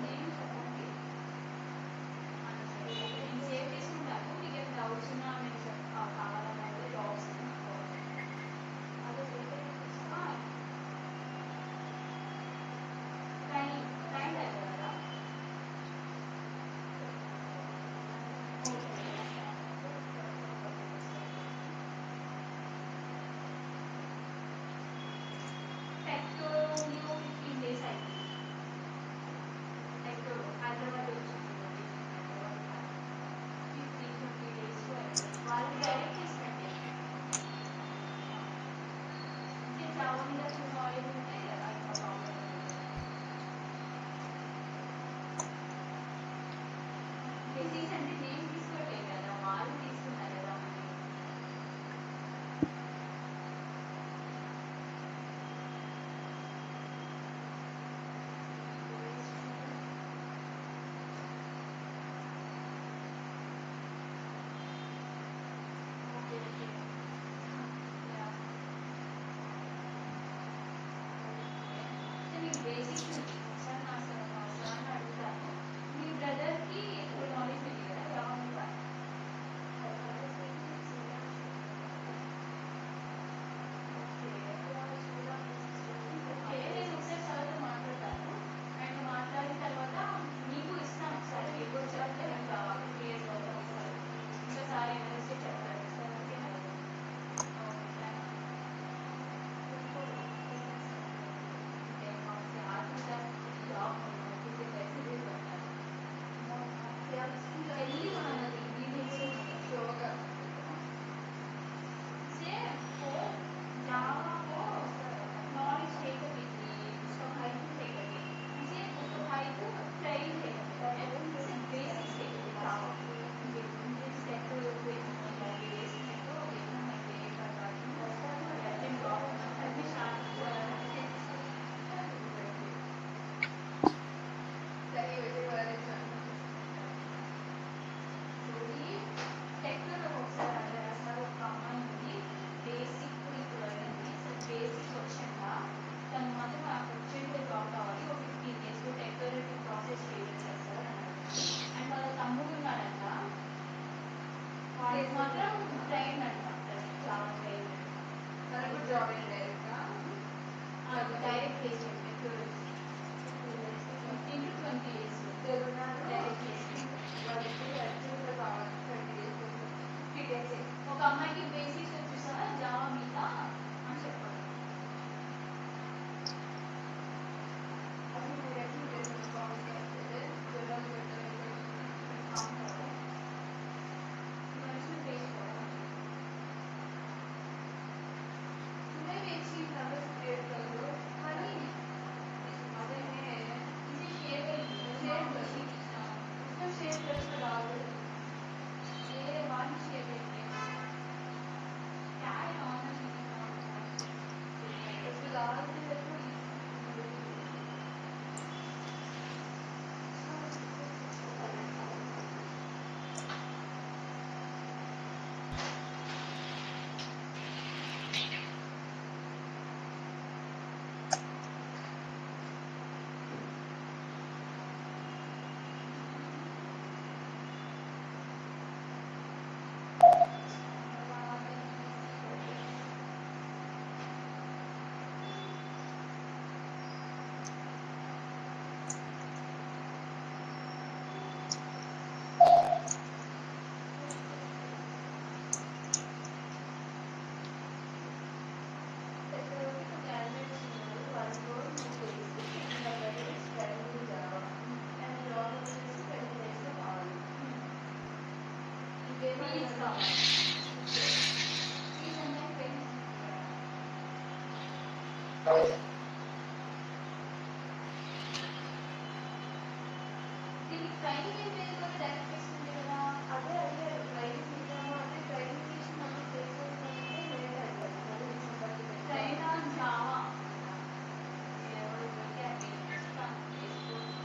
నేను చెప్పండి. నేను సేవ్ చేసుకుంటాను. మీకు ఏమైనా డౌట్స్ ఉన్నా నేను కావాలన్నా కూడా జాబ్స్ ట్రైన్ అయ్యారు కదా. టెక్టోలో 15 days అయింది. టెక్టోలో హైదరాబాద్ వచ్చింది. 50 days వాళ్ళకి డైరెక్ట్ చేసినట్టే. అంటే జావా మీద ఫుల్ నాలెడ్జ్ ఉంటే అది ప్రాబ్లం. డిసీజ్ అంటే నేమ్ తీసుకుంటే దీనికి ట్రైనింగ్ ఏం చేయకపోతే డైరెక్ట్ ఇస్తుంది కదా. అదే అడిగారు ట్రైనింగ్ ఇద్దాము అంటే ట్రైనింగ్ ఇచ్చి మళ్ళీ చేసుకోవాలంటే లేట్ అడిగారు మళ్ళీ డిసెంబర్కి ట్రైన్ ఆన్ జావా ఎవరు ఊరికే అవి ఇస్తాను చేసుకోవచ్చు.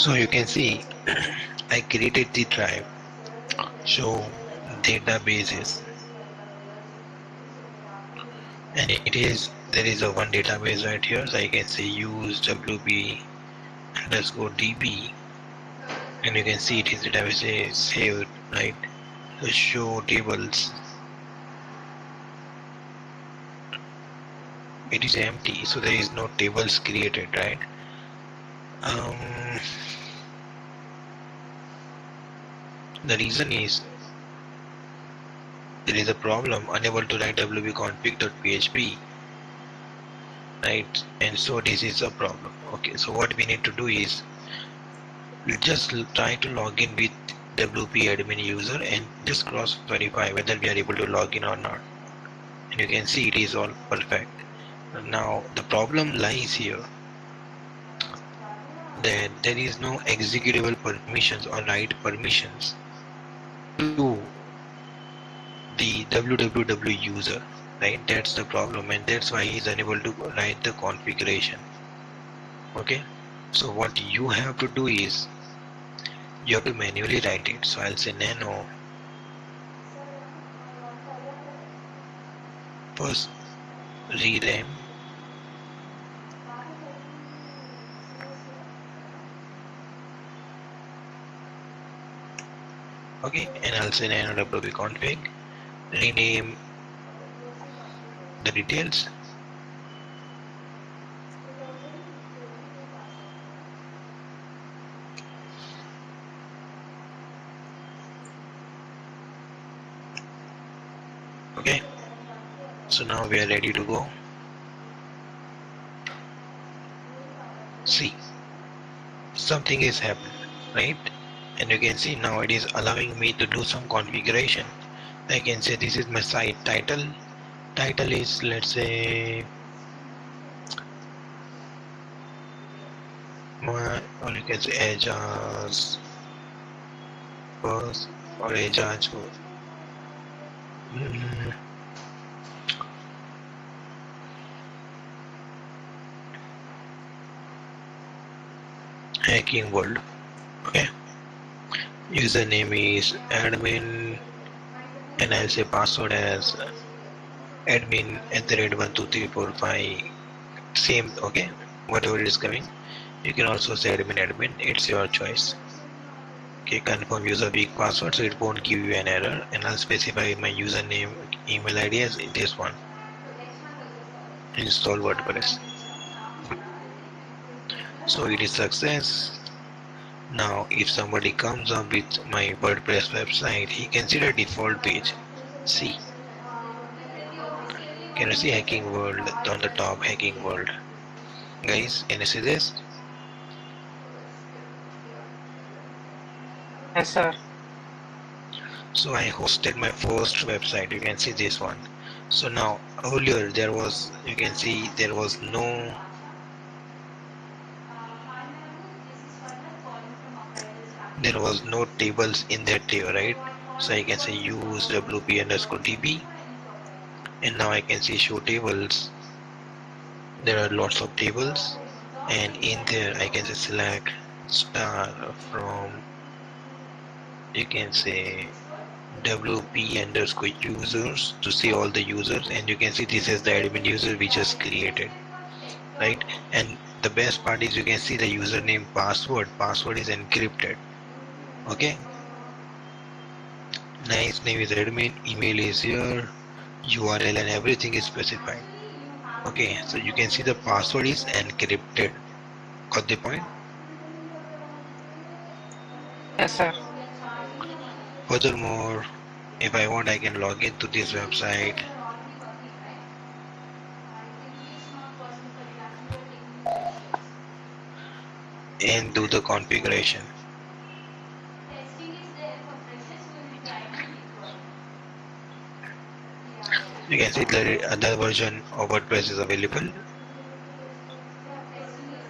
So you can see I created the drive, show databases, and there is a one database right here. So I can say use wp_db, and you can see it is database is saved, right? So show tables, it is empty, so there is no tables created, right? The reason is there is a problem, unable to write wp-config.php, right? And so this is a problem. Okay, so what we need to do is just try to log in with wp admin user and just cross verify whether we are able to log in or not. And you can see it is all perfect. Now the problem lies here that there is no executable permissions or write permissions to the www user, right? That's the problem, and that's why he's unable to write the configuration. Okay, so what you have to do is you have to manually write it. So I'll say nano first rename, okay, and I'll say nano wp config, rename the details, okay. So now we are ready to go. See, something is happened, right? And you can see now it is allowing me to do some configuration. I can say this is my site title. Title is, let's say, or you can say Ajax first or Ajax hacking world. Okay, username is admin and I'll say password as admin at the rate 12345. Same, okay, whatever it is coming. You can also say admin, it's your choice. Okay, confirm user weak password so it won't give you an error, and I'll specify my username email ID as this one. Install WordPress. So it is success. Now if somebody comes up with my WordPress website, he can see the default page. See, can you see hacking world on the top? Hacking world, guys, can you see this? Yes, sir. So I hosted my first website, you can see this one. So now earlier there was, you can see there was no tables in that table, right? So I can say use wp underscore db, and now I can see show tables. There are lots of tables, and in there I can say select star from, you can say wp underscore users to see all the users, and you can see this is the admin user we just created, right? And the best part is you can see the username password is encrypted. Okay, nice, name is admin, email is here, url and everything is specified. Okay, so you can see the password is encrypted. Got the point? Yes, sir. Furthermore, if I want, I can log into this website and do the configuration. Testing is there for freshers who will try and deploy. Yeah, You can see the other version of WordPress is available. testing is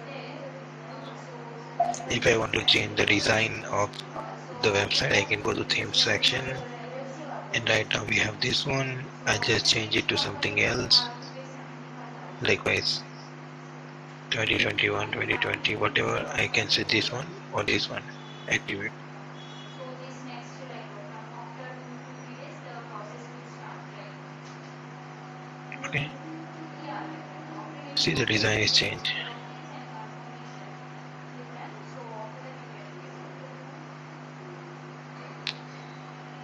there. If I want to change the design of the website, I can go to theme section, and right now we have this one. I'll just change it to something else. Likewise, 2021, 2020, whatever, I can say this one or this one. Activate. So this next like after 2 to 3 days the process will start like Okay. yeah after getting See, the design is confirmation changed. and confirmation with them. So after that you can get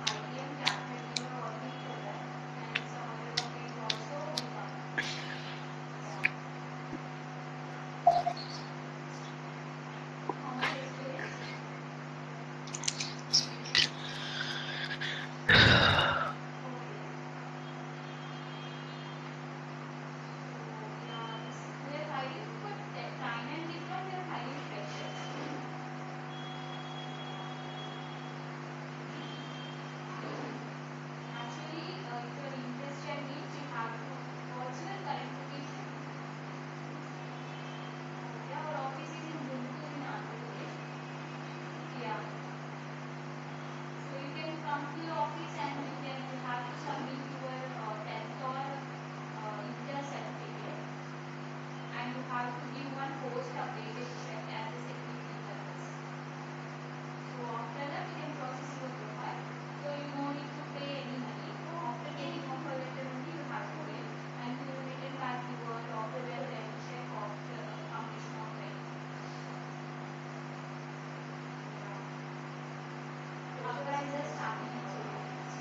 IBM Captain we are working for them and some other companies also will come. Yeah. How much experience? Okay. Yeah, we are hiring for train and deploy. We are hiring freshers. Actually, if you are interested, means you have to. What's your current location? Okay, our office is in Guntur in Andhra Pradesh. Yeah. So you can come to the office and you have to submit your 10th or inter certificate, and you have to give one post updated check as a security purpose. So after that we can process your profile. So you no need to pay any money. After getting offer letter only you have to pay, and you will return back your offer letter and check after completion of training. Appraisal starting in 2 months.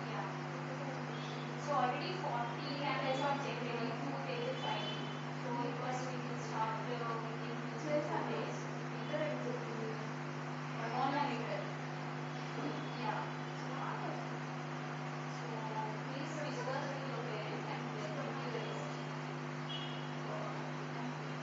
Yeah. So already 40 candidates are ready to take the training. So first we will start within 2 days. Online interview. Yeah. So please discuss with your parents and let them give the decision. Thank you.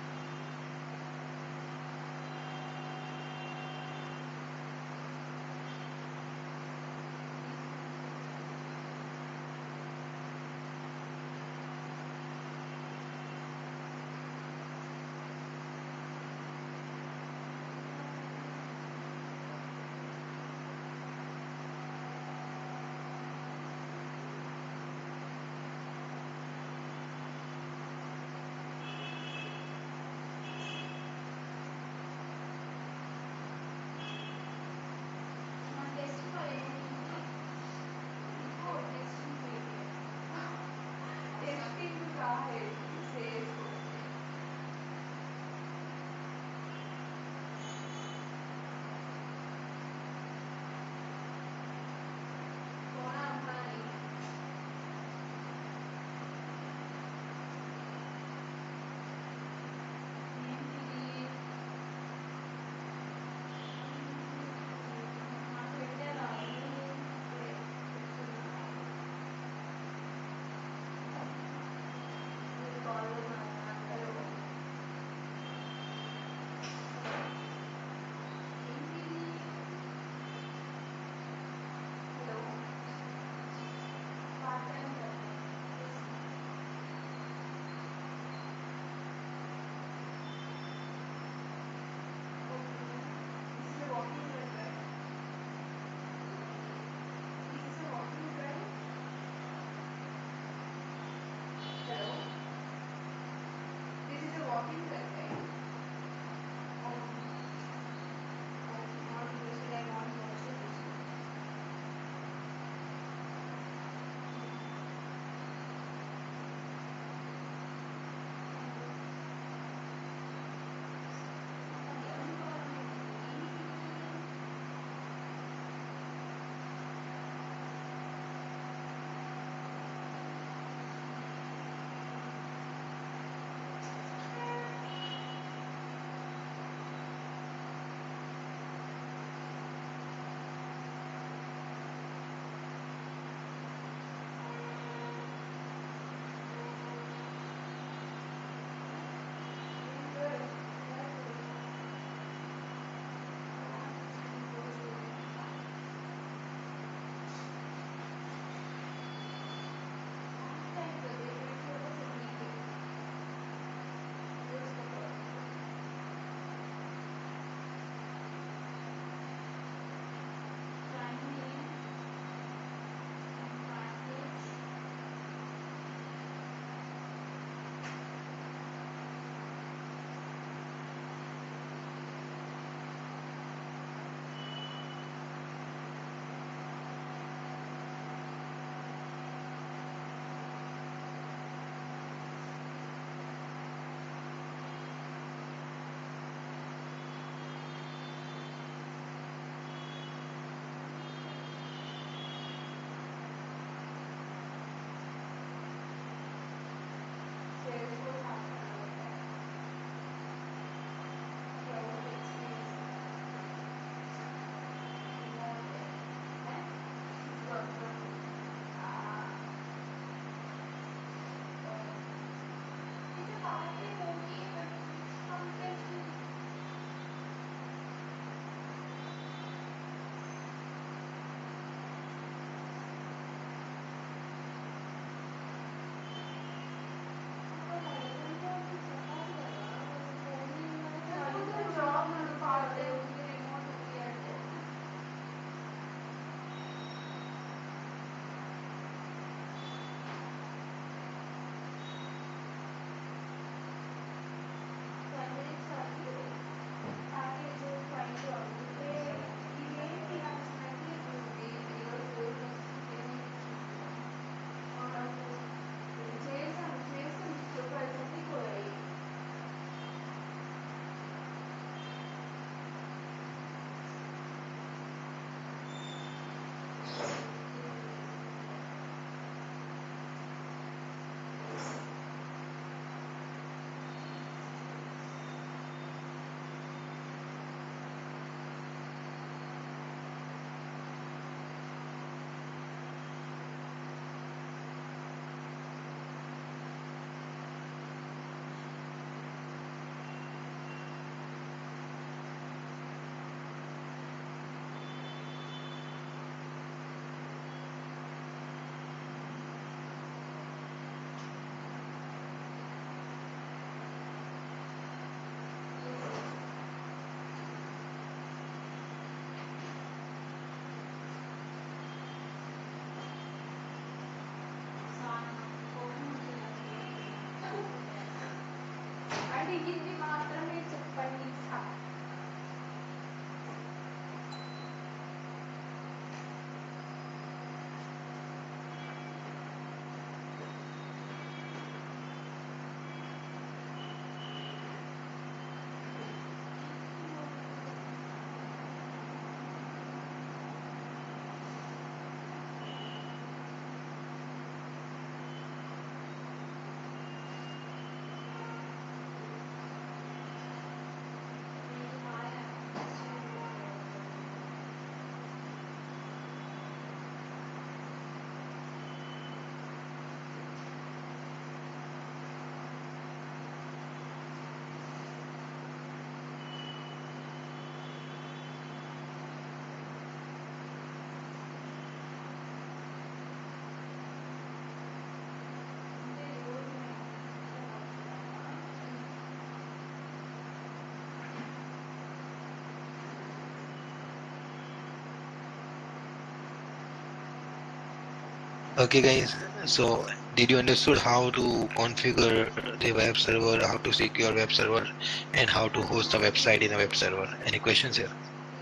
Okay, guys. So, did you understood how to configure the web server, how to secure web server, and how to host a website in a web server? Any questions here?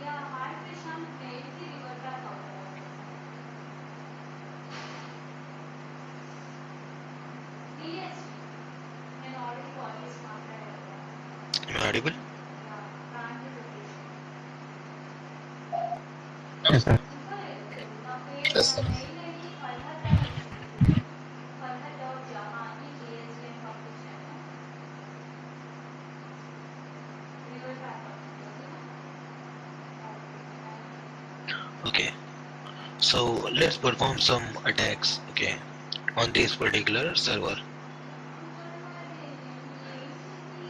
Yeah, hi Prashant, mailకి revert back అవుతారా sir? DHT నేను already call చేసి మాట్లాడాను కదా. Am I audible? Yeah, branch location Yes, sir. ఇంకా లేదు. నా Yes, నా sir. Mail ID Farhad అని వచ్చింది చూడు. ఫర్హద్ డాట్ జహా అని జిఎస్టీ అని పంపించాను. రివర్ట్ బ్యాక్ అవుతుంది ఓకేనా? Okay. So, let's perform some attacks. Okay, on this particular server.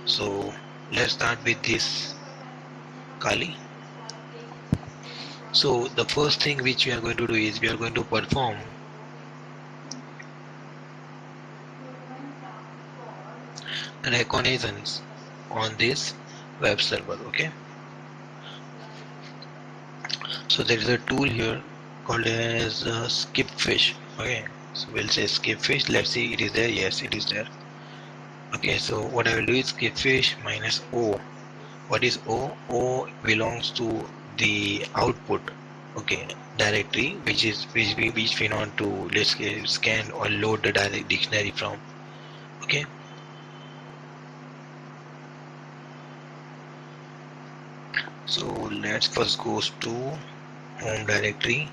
So, let's start with this Kali. So, the first thing which we are going to do is we are going to perform reconnaissance on this web server. Okay, so there is a tool here called as skipfish. Okay, so we'll say skipfish. Let's see, it is there. Yes, it is there. Okay, so what I will do is skipfish minus O. What is O? O belongs to the output, okay, directory, which we want to, let's say, scan or load the direct dictionary from. Okay, so let's first go to home directory,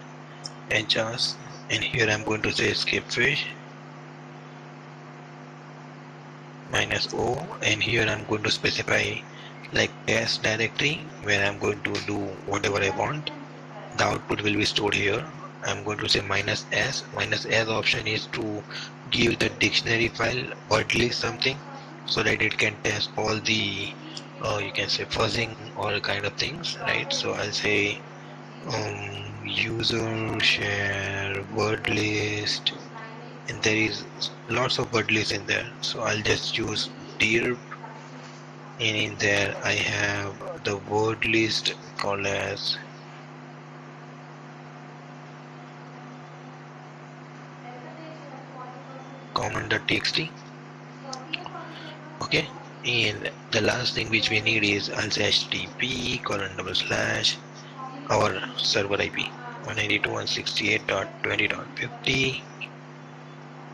adjust, and here I'm going to say skipfish minus O, and here I'm going to specify like test directory where I'm going to do whatever I want. The output will be stored here. I'm going to say minus s. Minus s option is to give the dictionary file word list something so that it can test all the you can say fuzzing or kind of things, right? So I'll say user share word list, and there is lots of word lists in there. So I'll just use dir, and in there I have the word list called as common.txt. Okay, and the last thing which we need is I'll say http our server IP 192.168.20.50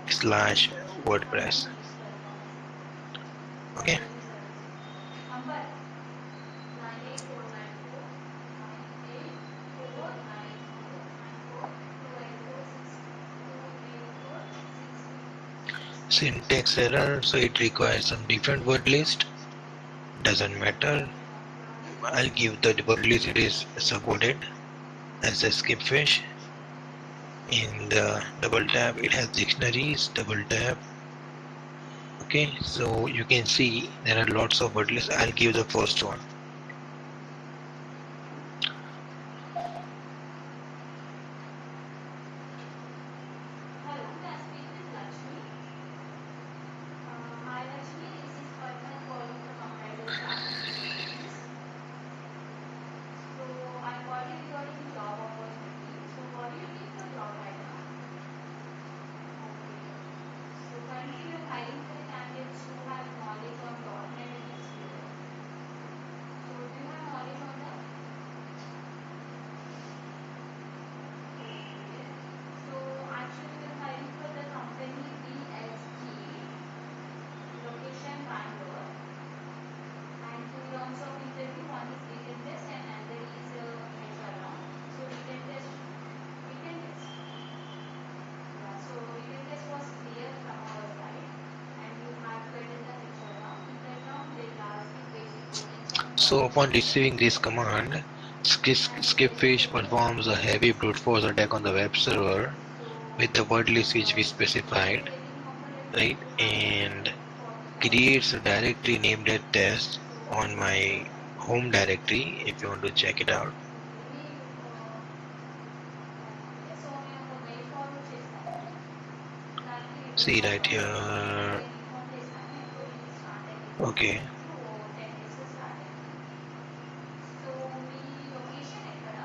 slash WordPress. Okay, Number 98494982849284628462. syntax error, so it requires some different word list. Doesn't matter. I'll give the word list it is supported as a skipfish. In the double tab, it has dictionaries. Double tab. Okay, so you can see there are lots of word lists. I'll give the first one. Hello, may I speak with Lakshmi? Hi Lakshmi, this is Farhan calling from Appraisal Staffing Solutions. So I called you regarding the job opportunity. So what do you need for job right now? Okay. So currently we are hiring for the candidates who have knowledge on .NET and SQL. So do you have knowledge on that? Okay. So actually we are hiring for the company BSG, location Bangalore. And 2 rounds of interview, one is written test and another is HR round. So written test. Yeah, so written test was clear from our side and you have to attend the HR round. In that round, they will ask you basic questions on So upon .NET. receiving this command, Skipfish performs a heavy brute force attack on the web server So with the word list which we after specified, getting offer letter, right? you have to And attend 45 creates minutes a interview. directory named as test So on my home directory if you want to check it out. So నేను ఒక mail forward చేస్తాను దానికి revert See back right అవ్వండి here. నేను inform చేస్తాను ఇప్పుడు మీకు start అయింది జాబ్ Okay. ఇంటర్వ్యూ 10 డేస్లో స్టార్ట్ అయింది సో మీ లొకేషన్ ఎక్కడ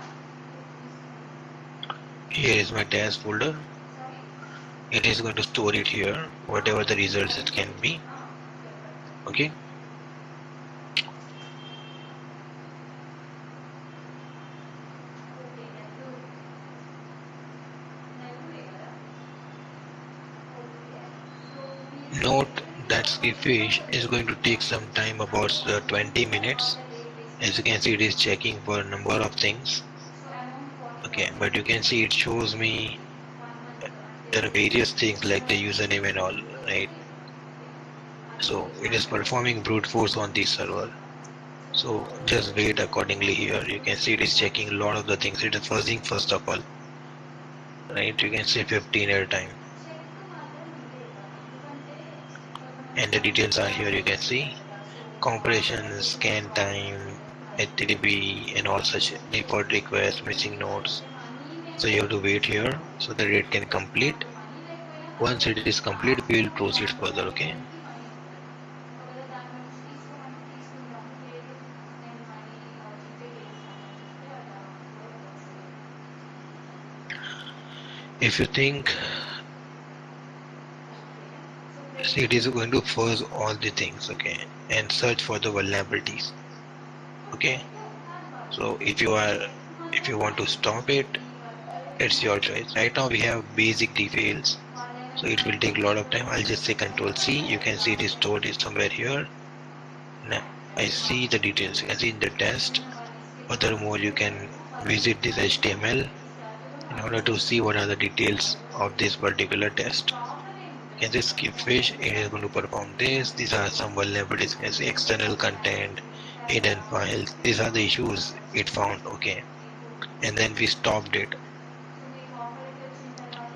Here is my test folder. Sorry it is going to store it here, whatever the results it can be. Okay. Okay Nellore నెల్లూరే కదా ఓకే సో మీరు Note that Skipfish is going to take some time, about 20 minutes. As you can see, it is checking for a number of things. So amount 40 Okay, but you can see it shows me 1 month అంటే there are various things like the username and all, right? So it is performing brute force on the server. So just wait accordingly here. You can see it is checking a lot of the things. It is fuzzing first of all, right? You can see 15 at a time, check మాత్రం ఉంటే ఇవ్వాలి ఎందుకంటే and the details are here. You can see compression, scan time, HTTP, and all such default requests, missing nodes. So you have to wait here so that it can complete. Once it is complete, we will proceed further. Okay. ఒకవేళ దాని నుంచి తీసుకోమంటే తీసుకుంటాము లేదు నేను money GPay చేస్తానని చెప్తే అలా కూడా వస్తుంది If you think, see, it is going to fuzz all the things, okay, and search for the vulnerabilities. Okay. So if you want to stop it, it's your choice. Right now we have basic details, so it will take a lot of time. I'll just say Control C. You can see it is stored is somewhere here. Now I see the details. You can see in the test. Furthermore, you can visit this HTML in order to see what are the details of this particular test. You can say Skipfish, it is going to perform this. These are some vulnerabilities. You can see external content, hidden files. These are the issues it found. Okay, and then we stopped it.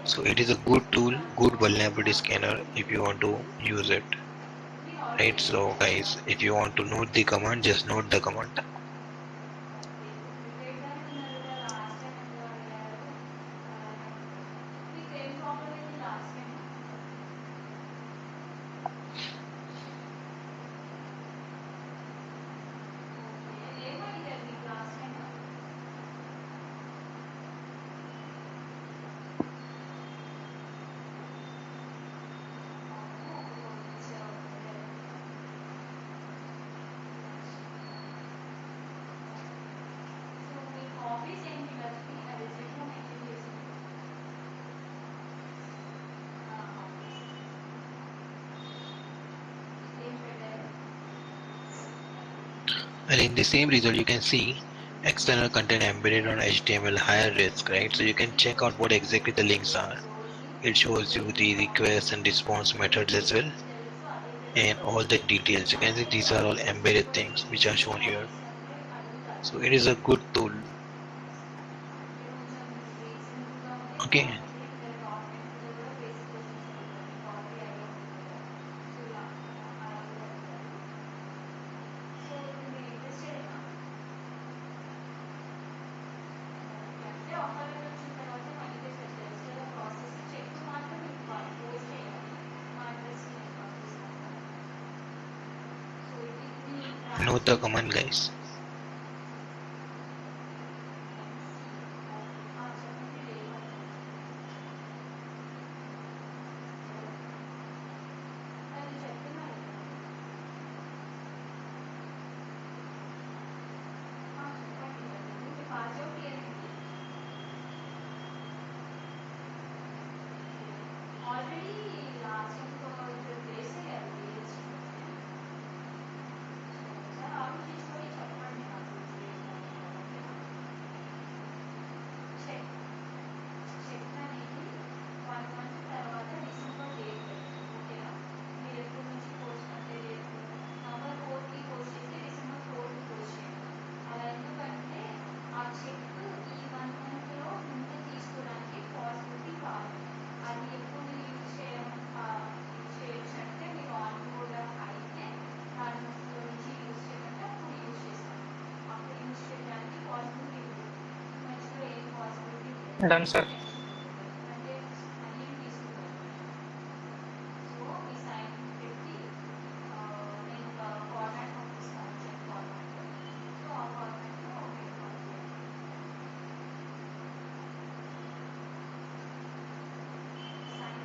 So it is a good tool, good vulnerability scanner if you want to use it. Right, so guys, if you want to note the command, just note the command. మీకు ఏం problem అయింది last time okay ఏమడిగారు మీకు last time so మీ hobbies ఏంటి లక్ష్మి అది రెజ్యూమ్లో mention చేసింది hobbies ఏం పెట్టారు And in the same result, you can see external content embedded on HTML higher risk, right? So you can check out what exactly the links are. It shows you the request and response methods as well, and all the details. You can see these are all embedded things which are shown here. So it is a good tool. Okay. అంటే offer letter వచ్చిన తర్వాత money pay set చేయాలి కదా process check మాత్రం మీకు వాళ్ళు post చేయాలి మా అడ్రస్కి నేను పంపిస్తాను సో ఇది Note the command, guys. చెప్పండి లేదు అది చెప్తున్నారు చెప్పండి మీరు పాస్ అవుట్ ఇయరండి ఆల్రెడీ లాస్ట్ ఇంకో ఇద్దరు ప్లేస్ అయ్యారు సార్ ఆలోచించుకొని చెప్పండి నాకు చెక్ చెక్ అనేది 1 మంత్ తర్వాత డిసెంబర్ డేట్ పెట్టండి ఓకేనా మీరు ఎప్పటి నుంచి పోస్ట్ అంటే రేపు నవంబర్ 4కి పోస్ట్ చేస్తే డిసెంబర్ 4కి పోస్ట్ చేయండి అలా ఎందుకంటే ఆ చెక్ ఈ 1 మంత్లో ముందు తీసుకోవడానికి పాసిబిలిటీ కాదు అది ఎప్పుడు యూజ్ చేయొచ్చు అంటే మీరు ఆన్ బోర్డ్ అయితే దానిలో నుంచి యూజ్ చేయమంటే అప్పుడు యూజ్ చేస్తాను అప్పుడు యూజ్ చేయడానికి పాసిబిలిటీ ఉంది మధ్యలో ఏం పాసిబిలిటీ లేదు Done, sir. అంటే మనీ తీసుకుంటాను సో మీ సైన్ పెట్టి నేను ఒక ఫార్మాట్ పంపిస్తాను చెక్ ఫార్మాట్ సో ఆ ఫార్మాట్లో మీరు పంపించండి sign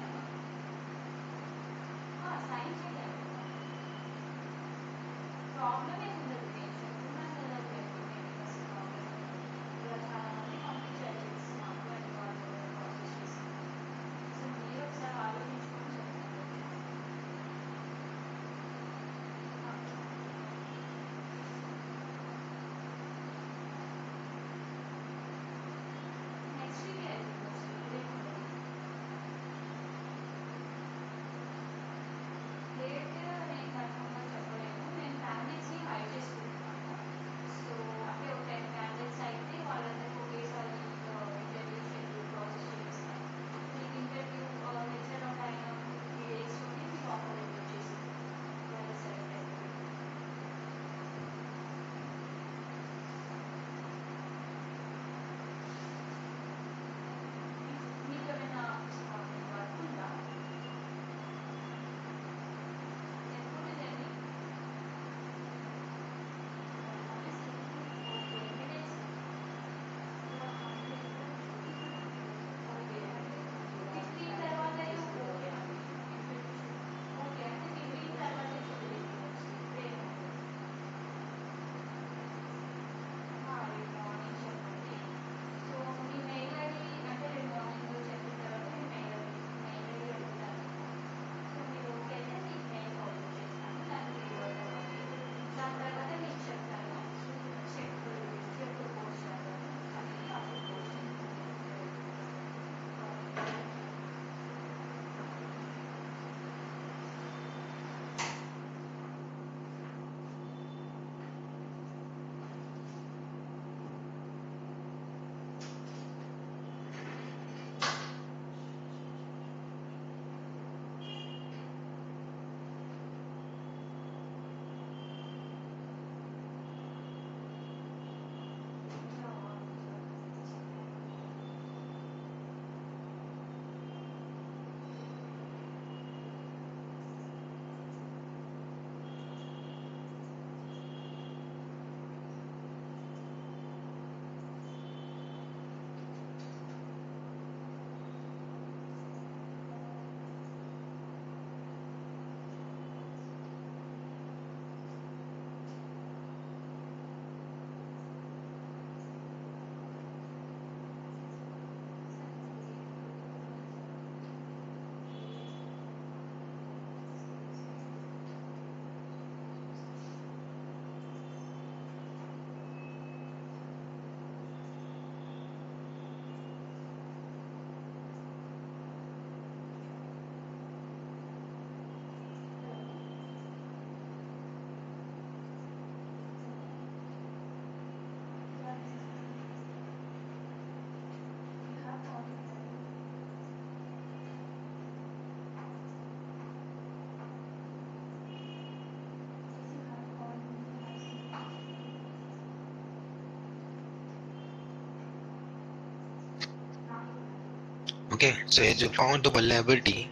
Okay, so as you found the vulnerability,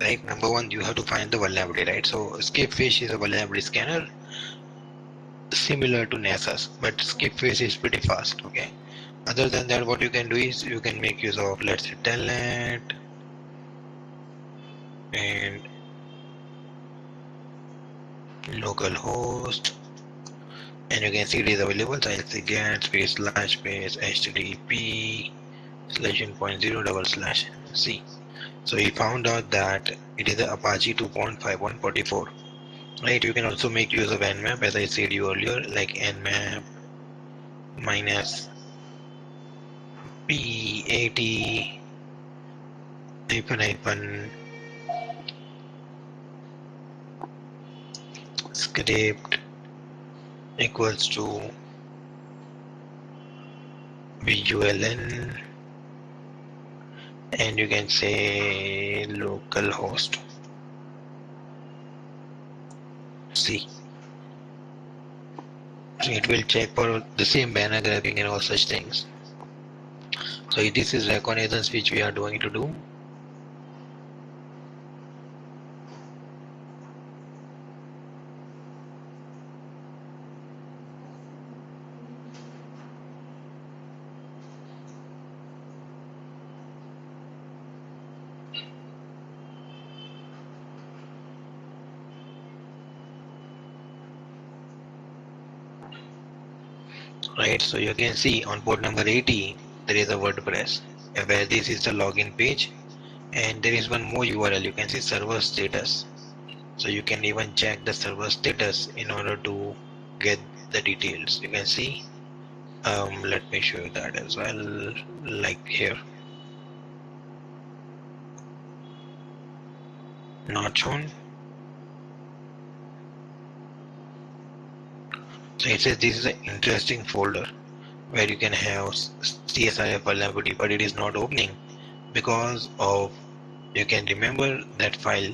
right? Number one, you have to find the vulnerability, right? So Skipfish is a vulnerability scanner similar to NASA's, but Skipfish is pretty fast. Okay. Other than that, what you can do is you can make use of, let's say, Telnet and localhost, and you can see it is available. So I'll say get space slash space http /0/c. So he found out that it is a Apache 2.5144. Right, you can also make use of nmap as I said you earlier, like nmap minus p80 hyphen script equals to vuln, and you can say localhost c. So it will check for the same banner grabbing and all such things. So this is reconnaissance which we are going to do. Right, so you can see on port number 80 there is a WordPress where this is the login page, and there is one more URL. You can see server status, so you can even check the server status in order to get the details. You can see, let me show you that as well, like here, not shown. So it says this is an interesting folder where you can have CSRF vulnerability, but it is not opening because of, you can remember that file,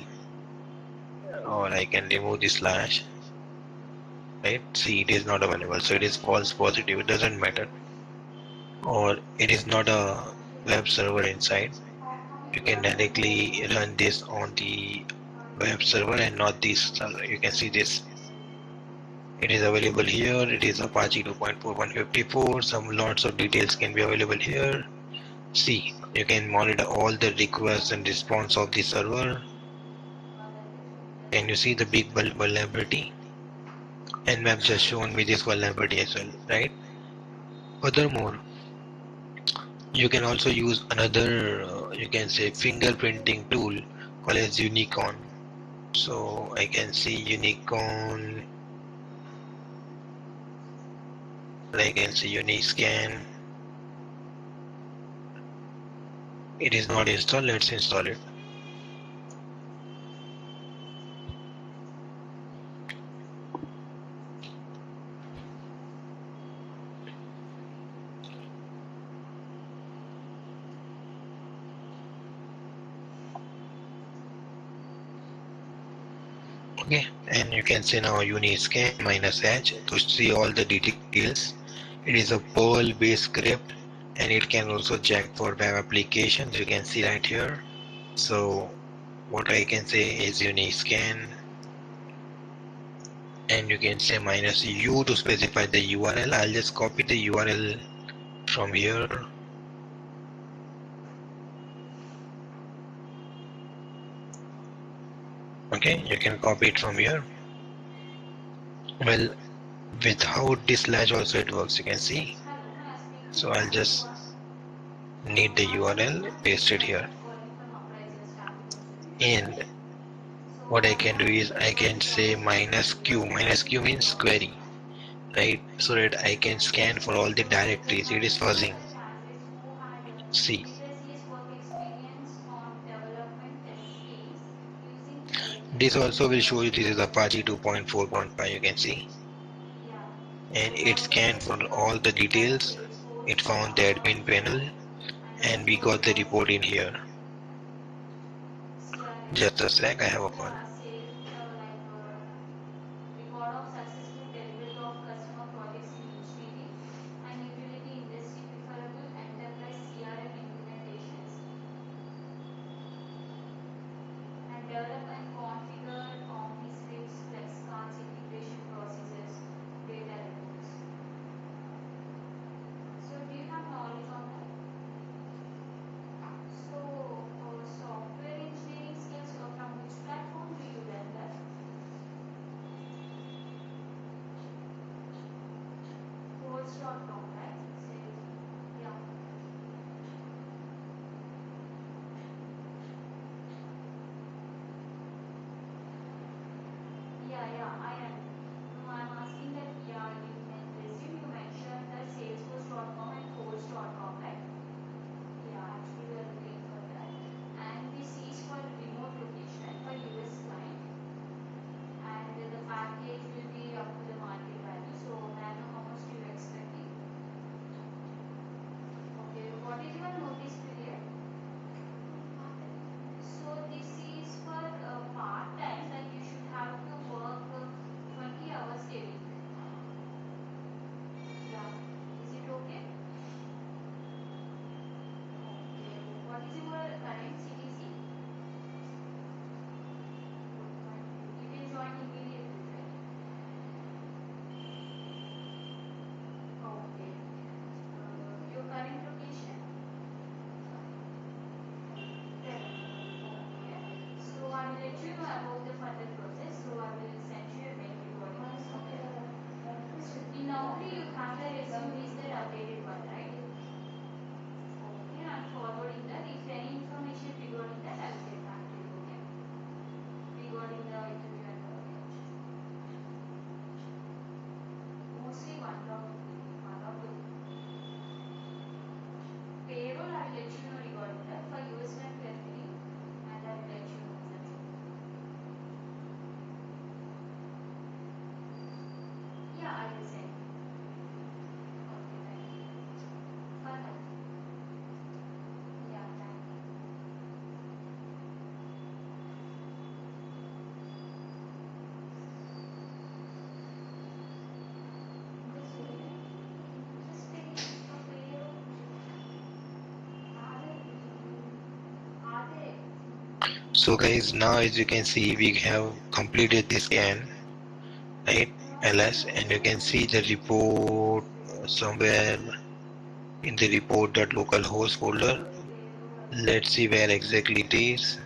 or I can remove the slash, right? See, it is not available, so it is false positive, it doesn't matter, or it is not a web server inside. You can directly run this on the web server and not this server. You can see this, it is available here. It is Apache 2.4154. Some lots of details can be available here. See, you can monitor all the requests and response of the server. Can you see the big vulnerability? Nmap just shown me this vulnerability as well, right? Furthermore, you can also use another, you can say, fingerprinting tool called as Unicorn. So I can see Unicorn, I can see Uniscan. It is not installed, let's install it. Okay, and you can say now Uniscan -h to see all the details. It is a Perl based script, and it can also check for web applications. You can see right here. So what I can say is Uniscan, and you can say -u to specify the URL. I'll just copy the URL from here. Okay, you can copy it from here. Well, without this slash also it works, you can see. So I'll just need the URL, paste it here, and what I can do is I can say -q. -q means query, right? So that I can scan for all the directories. It is fuzzing. See, previous work experience on development test case using this also will show you this is Apache 2.4.5. You can see, yeah. and So it what scanned is for all the using details. Salesforce It found the admin panel, and and we got the Salesforce report in here. CRM. Just a sec, I have a call. Yeah, sales record of successful delivery of customer projects in utility and utility industry preferable enterprise CRM implementations. So guys, now as you can see, we have completed this scan, right? LS, and you can see the report somewhere in the report.localhost folder. Let's see where exactly it is.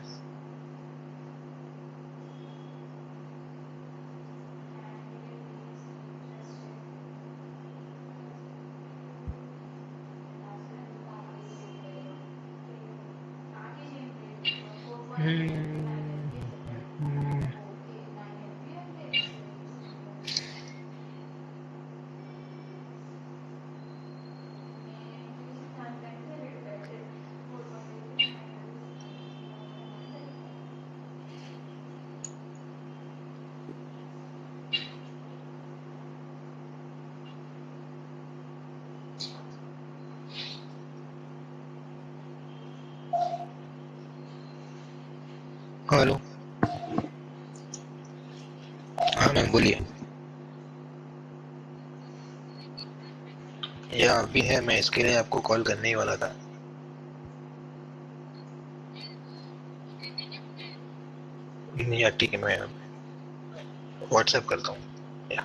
Hello, हाँ ma'am बोलिए। या अभी है, मैं इसके लिए आपको call करने ही वाला था। या ठीक है, मैं व्हाट्सएप करता हूँ। या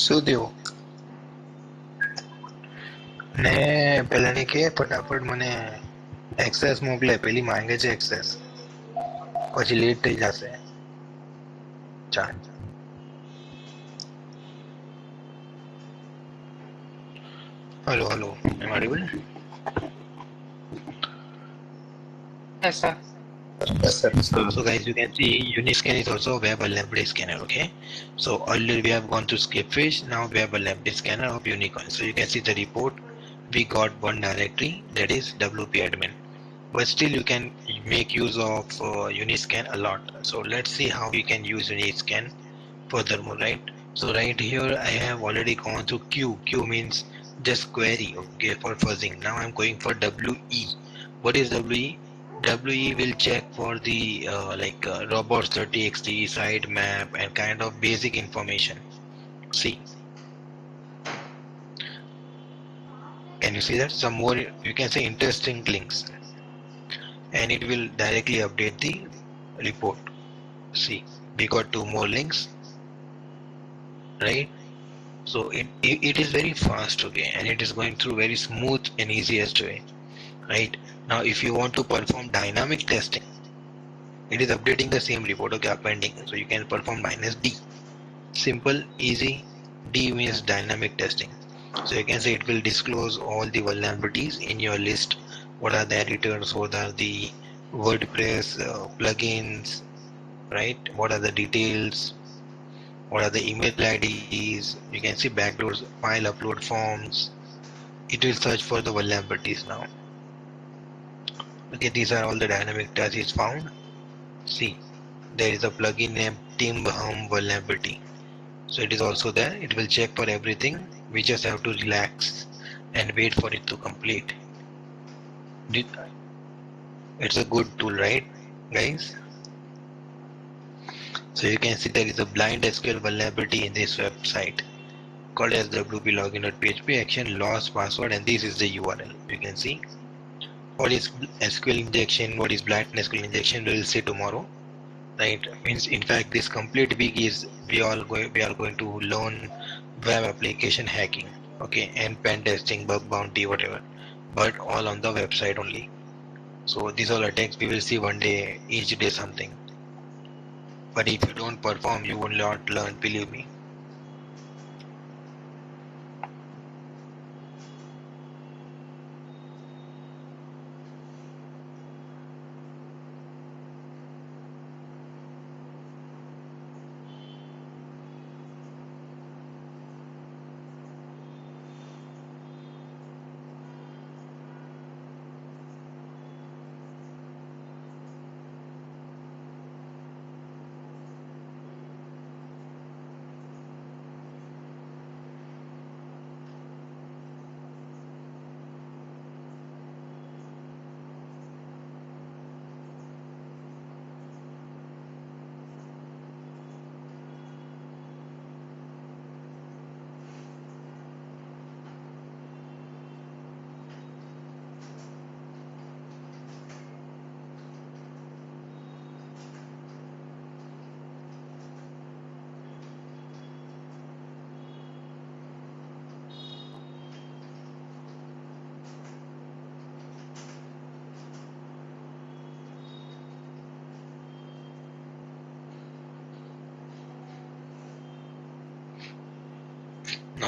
શું થયું? ને પેલાની કે ફટાફટ મને એક્સેસ મોકલે, પેલી માંગે છે એક્સેસ, પછી લેટ થઈ જશે. ચાલ. Hello, hello. Am I audible? Yes, sir. Yes, sir. So guys, you can see Uniscan is also a web vulnerability scanner. Okay. So earlier we have gone to Skipfish. Now we have a vulnerability scanner of Unicorn. So you can see the report. We got one directory, that is WP admin. But still you can make use of Uniscan a lot. So let's see how we can use Uniscan furthermore, right? So right here I have already gone to Q. Q means just query, okay, for fuzzing. Now I'm going for WE. What is WE? WE will check for the robots.txt, site map, and kind of basic information. See, can you see that? Some more, you can say, interesting links, and it will directly update the report. See, we got two more links, right? So it is very fast, okay, and it is going through very smooth and easiest way, right? Now if you want to perform dynamic testing, it is updating the same report, okay, appending, so you can perform -d. Simple, easy. D means dynamic testing. So you can say it will disclose all the vulnerabilities in your list. What are the editors? What are the WordPress plugins? Right? What are the details? What are the email IDs? You can see backdoors, file upload forms. It will search for the vulnerabilities now. Okay, these are all the dynamic tests is found. See, there is a plugin named TimHum vulnerability. So it is also there. It will check for everything. We just have to relax and wait for it to complete. It's a good tool, right, guys? So you can see there is a blind SQL vulnerability in this website called as wplogin.php action lost password, and this is the URL. You can see what is SQL injection, what is blind SQL injection. We will see tomorrow, right? Means in fact this complete week is we are going to learn web application hacking, okay, and pen testing, bug bounty, whatever, but all on the website only. So these all attacks we will see one day, each day something. But if you don't perform, you will not learn, believe me.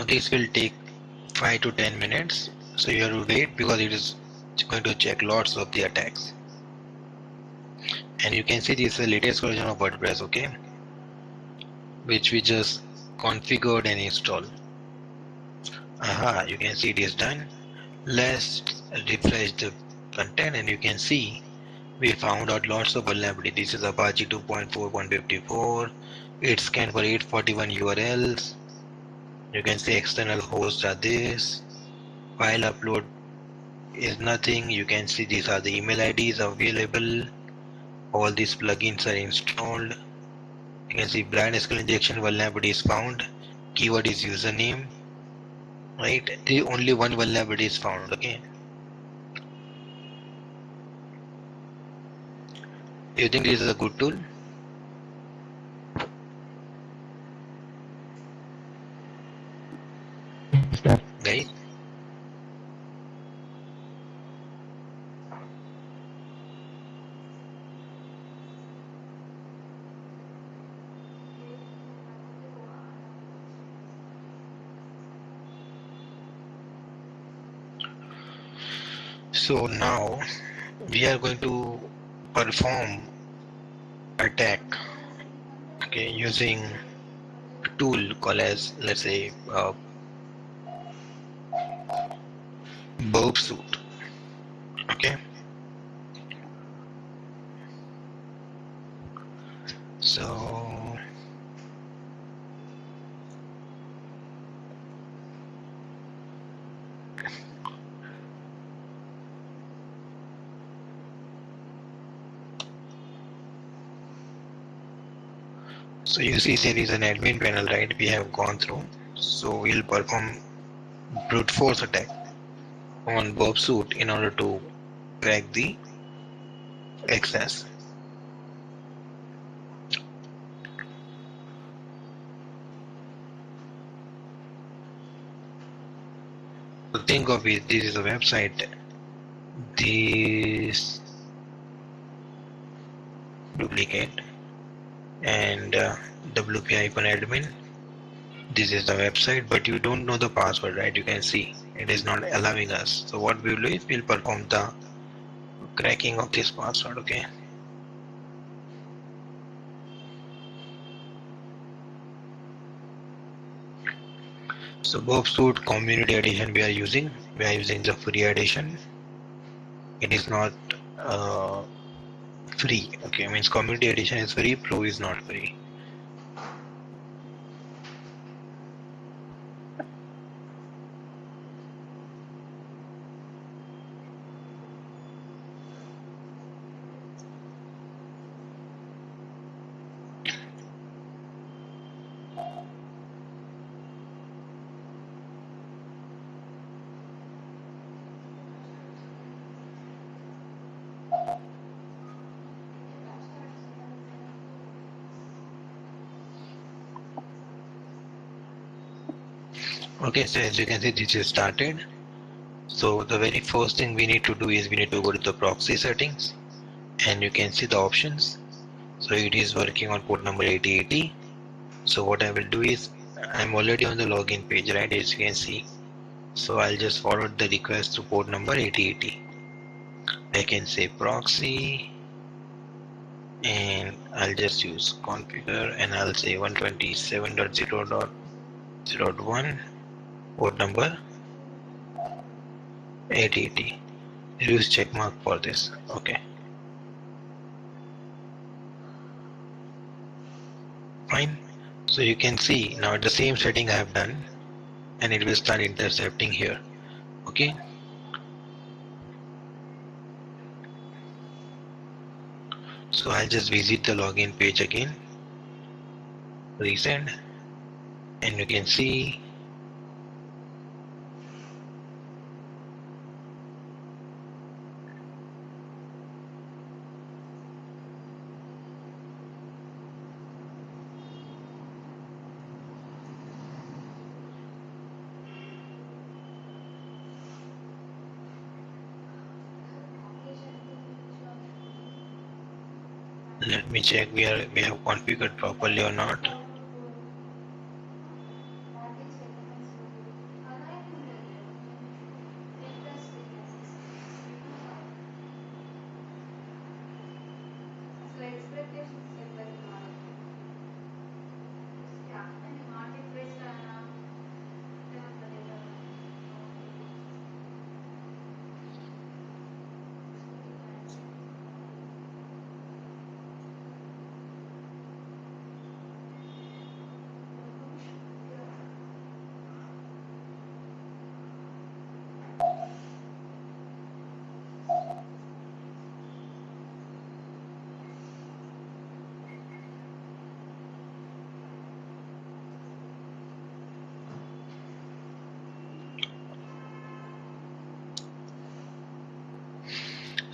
this will take 5 to 10 minutes. So you have to wait because it is going to check lots of the attacks. And you can see this is the latest version of WordPress, okay, which we just configured and installed. Aha, you can see it is done. Let's refresh the content and you can see we found out lots of vulnerability. This is Apache 2.4.54. It scanned for 841 URLs. You can see external hosts are this. File upload is nothing. You can see these are the email IDs available. All these plugins are installed. You can see blind SQL injection vulnerability is found. Keyword is username. Right? Only one vulnerability is found. Okay. You think this is a good tool? Guys? So now we are going to perform attack, okay, using a tool called as, let's say, Burp Suite. Okay. So you see there is an admin panel, right? We have gone through. So we'll perform brute force attack on Burp Suite in order to crack the access. So think of it, this is a website. This duplicate and WP-admin. This is the website, but you don't know the password, right? You can see it is not allowing us. So what we will do is we'll perform the cracking of this password. Okay. So Burp Suite Community Edition we are using the free edition. It is not free. Okay, means Community Edition is free, Pro is not free. Okay, so as you can see, this is started. So the very first thing we need to do is we need to go to the proxy settings and you can see the options. So it is working on port number 8080. So what I will do is I'm already on the login page, right, as you can see. So I'll just forward the request to port number 8080. I can say proxy and I'll just use configure and I'll say 127.0.0.1 port number 8080. Use check mark for this. Okay. Fine. So you can see now the same setting I have done and it will start intercepting here. Okay. So I'll just visit the login page again, resend, and you can see let me check we have configured properly or not.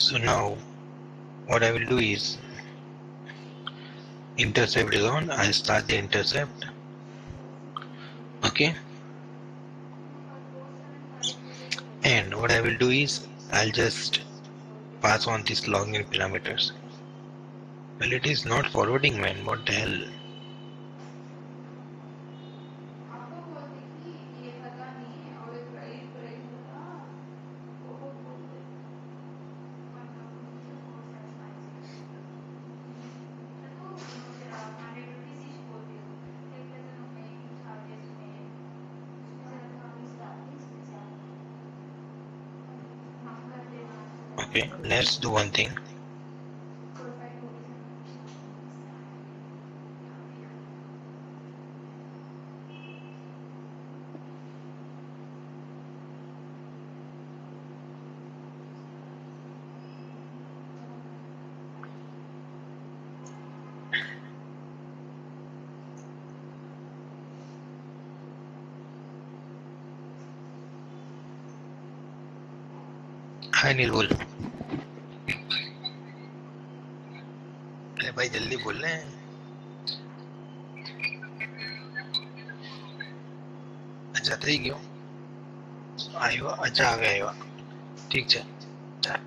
So now what I will do is intercept is on. I'll start the intercept. Okay. And what I will do is I'll just pass on this login parameters. Well, it is not forwarding, man. What the hell? आपको बोलते कि ये पता नहीं है और एक right right बोला वो बोलते तो मुझे 100 रुपीज ईच बोलती हूँ एक डजन मेकिंग चार्जेस में उसमें से हम स्टार्टिंग इसमें से हम कर देना Okay, let's do one thing. Profile होगी हाय नील बोल। अरे भाई जल्दी बोल रहे हैं। अच्छा થઈ ગયો આવ્યો अच्छा आ गया ठीक है चल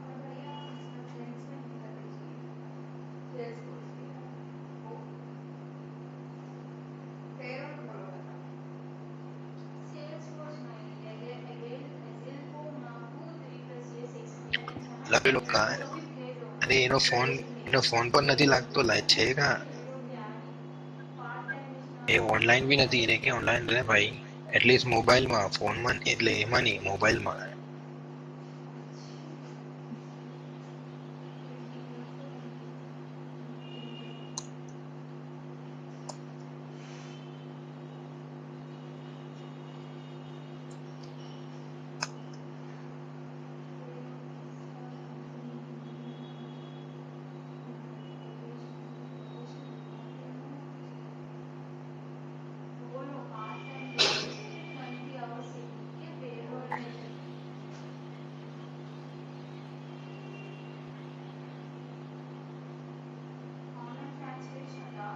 और भैया इसमें फ्रेंड्स में नहीं कर दीजिए सेल्स फोर्स के वो पेरोल बोलो కదా సేల్స్ ఫోర్స్ नहीं अगेन एजेल को నాకు 3 years एक्सपीरियंस है ना लगे लोग कहाँ वो है अभी भेजो अरे इनो फोन पर નથી લાગતો લાઈટ છે કા पार्ट टाइम એ ઓનલાઈન બી નથી રે કે ઓનલાઈન રે ભાઈ એટલીસ્ટ મોબાઈલમાં ફોનમાં એટલે એમાં નહીં મોબાઈલમાં बोलो पार्ट टाइम बेसिस पे 20 आवर्स के पेरोल में ऑनलाइन ट्रांसलेशन था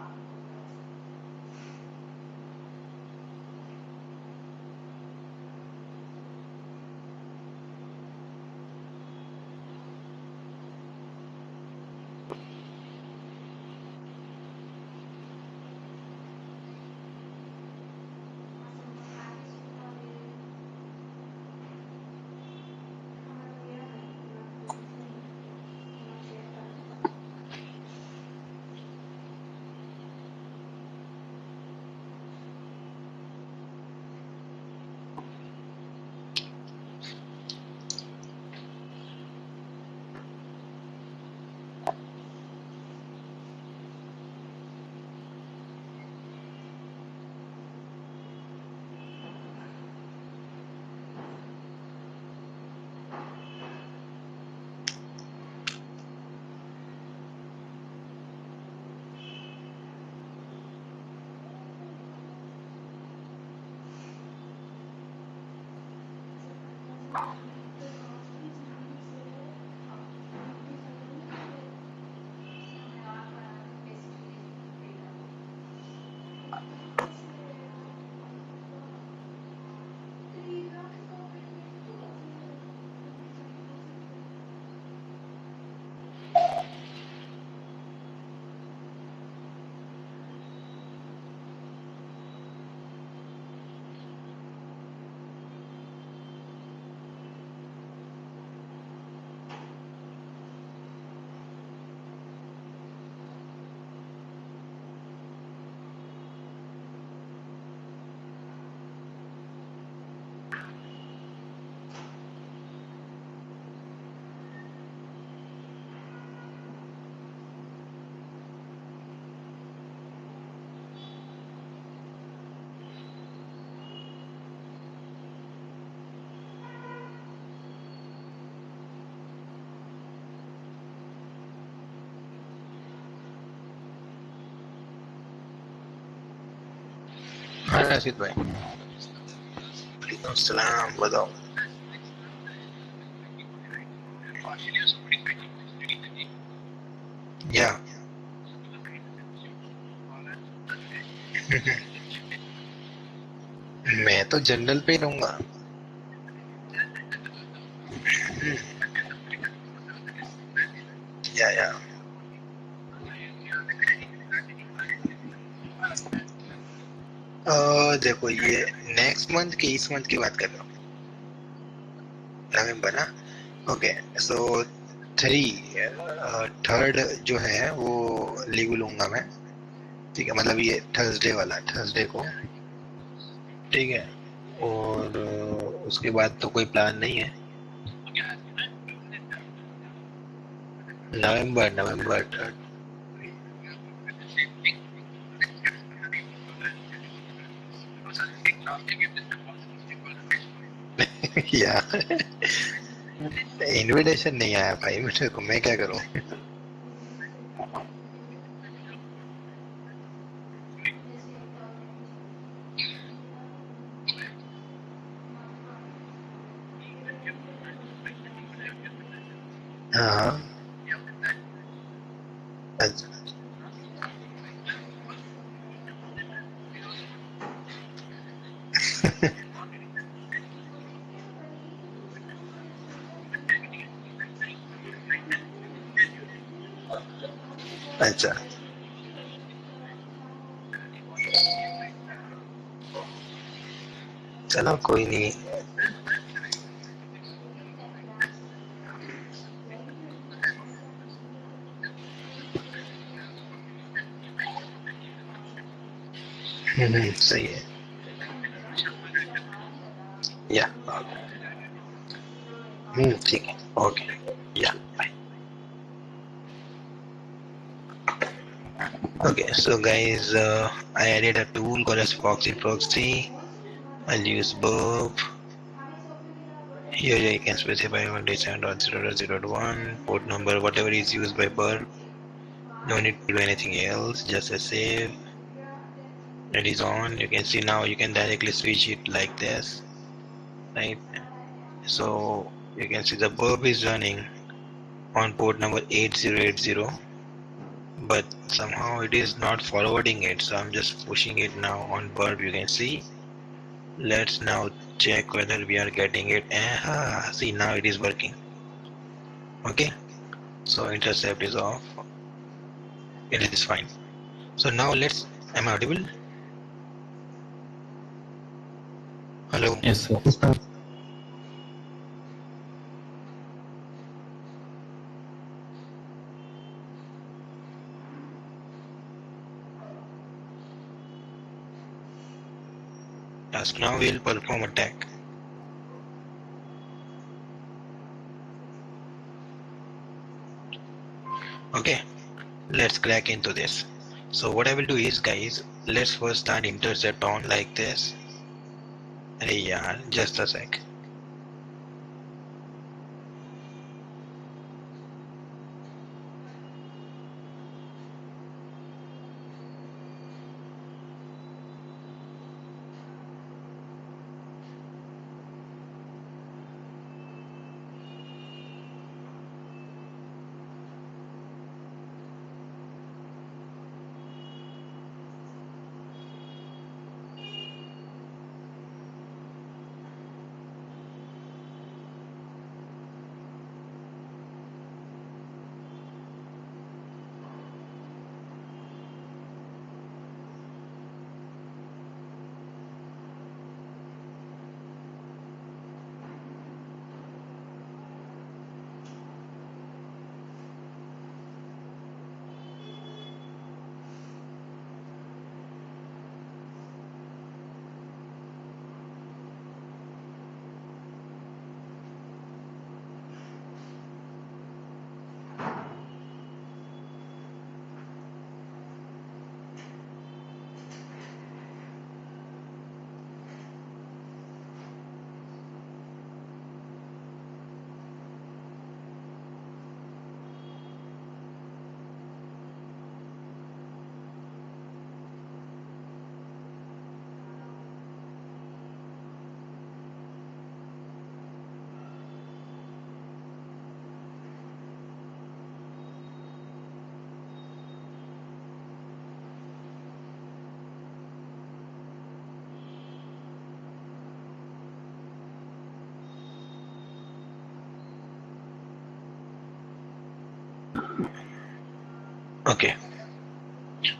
हमारा भैया नहीं इवन फ्रेंड्स में नहीं इवन शेयर करना राशिद भाई। वालेकुम सलाम, बताओ। या मैं तो जनरल पे ही रहूंगा। या देखो, ये नेक्स्ट मंथ की, इस मंथ की बात कर रहा हूँ, नवंबर ना। ओके, सो थ्री थर्ड जो है वो लीव लूंगा मैं। ठीक है, मतलब ये थर्सडे वाला, थर्सडे को। ठीक है, और उसके बाद तो कोई प्लान नहीं है। नवंबर, नवंबर थर्ड। या इनविटेशन नहीं आया भाई मेरे को, मैं क्या करूं। हाँ। अच्छा। अच्छा, चलो कोई नहीं। सही है। या ठीक है, ओके। या bye. Okay, so guys, I added a tool called as Foxy Proxy. I'll use burp. Here you can specify 1.7.0.0.1 port number, whatever is used by burp. No need to do anything else, just a save. It is on. You can see now you can directly switch it like this, right? So you can see the burp is running on port number 8080, but somehow it is not forwarding it. So I'm just pushing it now on burp. You can see. Let's now check whether we are getting it. See, now it is working. Okay, so intercept is off. It is fine. So now let's. Am I audible? Hello. Yes, sir. Yes, now we'll perform attack. Okay, let's crack into this. So what I will do is, guys, let's first start intercept on like this. Hey, yeah, just a sec. Okay,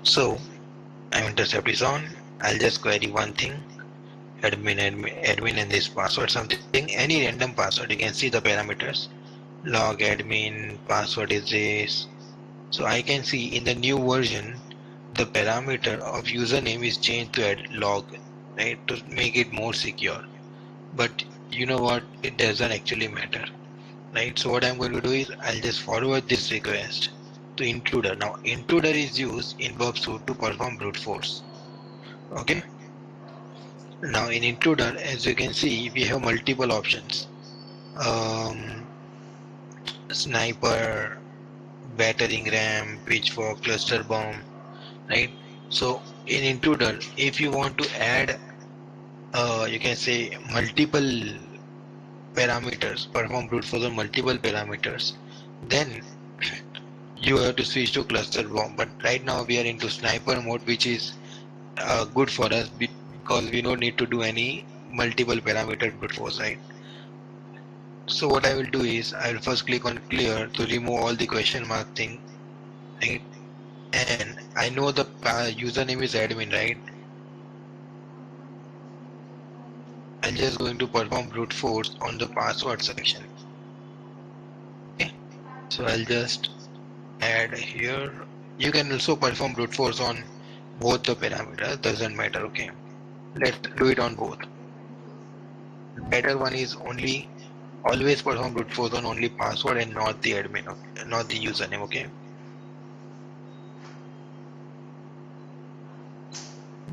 so intercept is on. I'll just query one thing, admin and this password, something, any random password. You can see the parameters, log admin, password is this. So I can see in the new version, the parameter of username is changed to add log, right, to make it more secure. But you know what? It doesn't actually matter, right? So what I'm going to do is I'll just forward this request to intruder. Now intruder is used in Burp Suite to perform brute force. Okay. Now in intruder, as you can see, we have multiple options. Um, Sniper, battering ram, pitchfork, cluster bomb, right? So in intruder, if you want to add, you can say multiple parameters, perform brute force on multiple parameters, then you have to switch to cluster bomb. But right now we are into sniper mode, which is good for us because we don't need to do any multiple parameter brute force, right? So what I will do is I will first click on clear to remove all the question mark thing, right? And I know the username is admin, right? I'm just going to perform brute force on the password section. Okay, so I'll just add here. You can also perform brute force on both the parameters, doesn't matter. Okay, let's do it on both. Better one is only always perform brute force on only password and not the admin, okay? Not the username. Okay,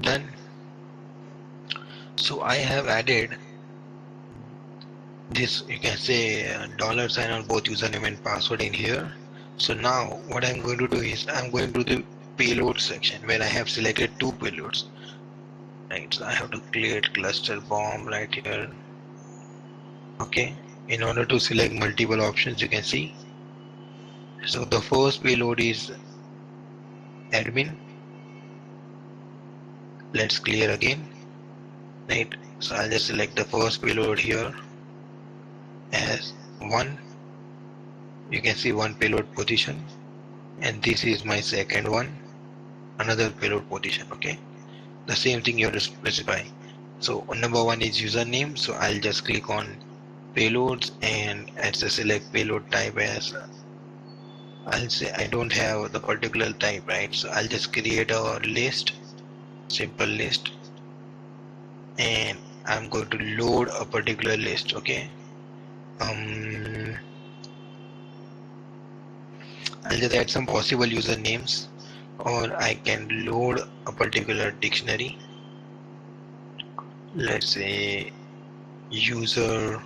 done. So I have added this, you can say dollar sign on both username and password in here. So now what I'm going to do is I'm going to the payload section where I have selected two payloads, right? So I have to create cluster bomb right here. Okay, in order to select multiple options, you can see. So the first payload is admin. Let's clear again, right? So I'll just select the first payload here as one. You can see one payload position, and this is my second one, another payload position. Okay, the same thing you have to specify. So number one is username, so I'll just click on payloads and I'll just select payload type as, I'll say I don't have the particular type, right? So I'll just create a list, simple list, and I'm going to load a particular list. Okay, I'll just add some possible usernames, or I can load a particular dictionary. Let's say user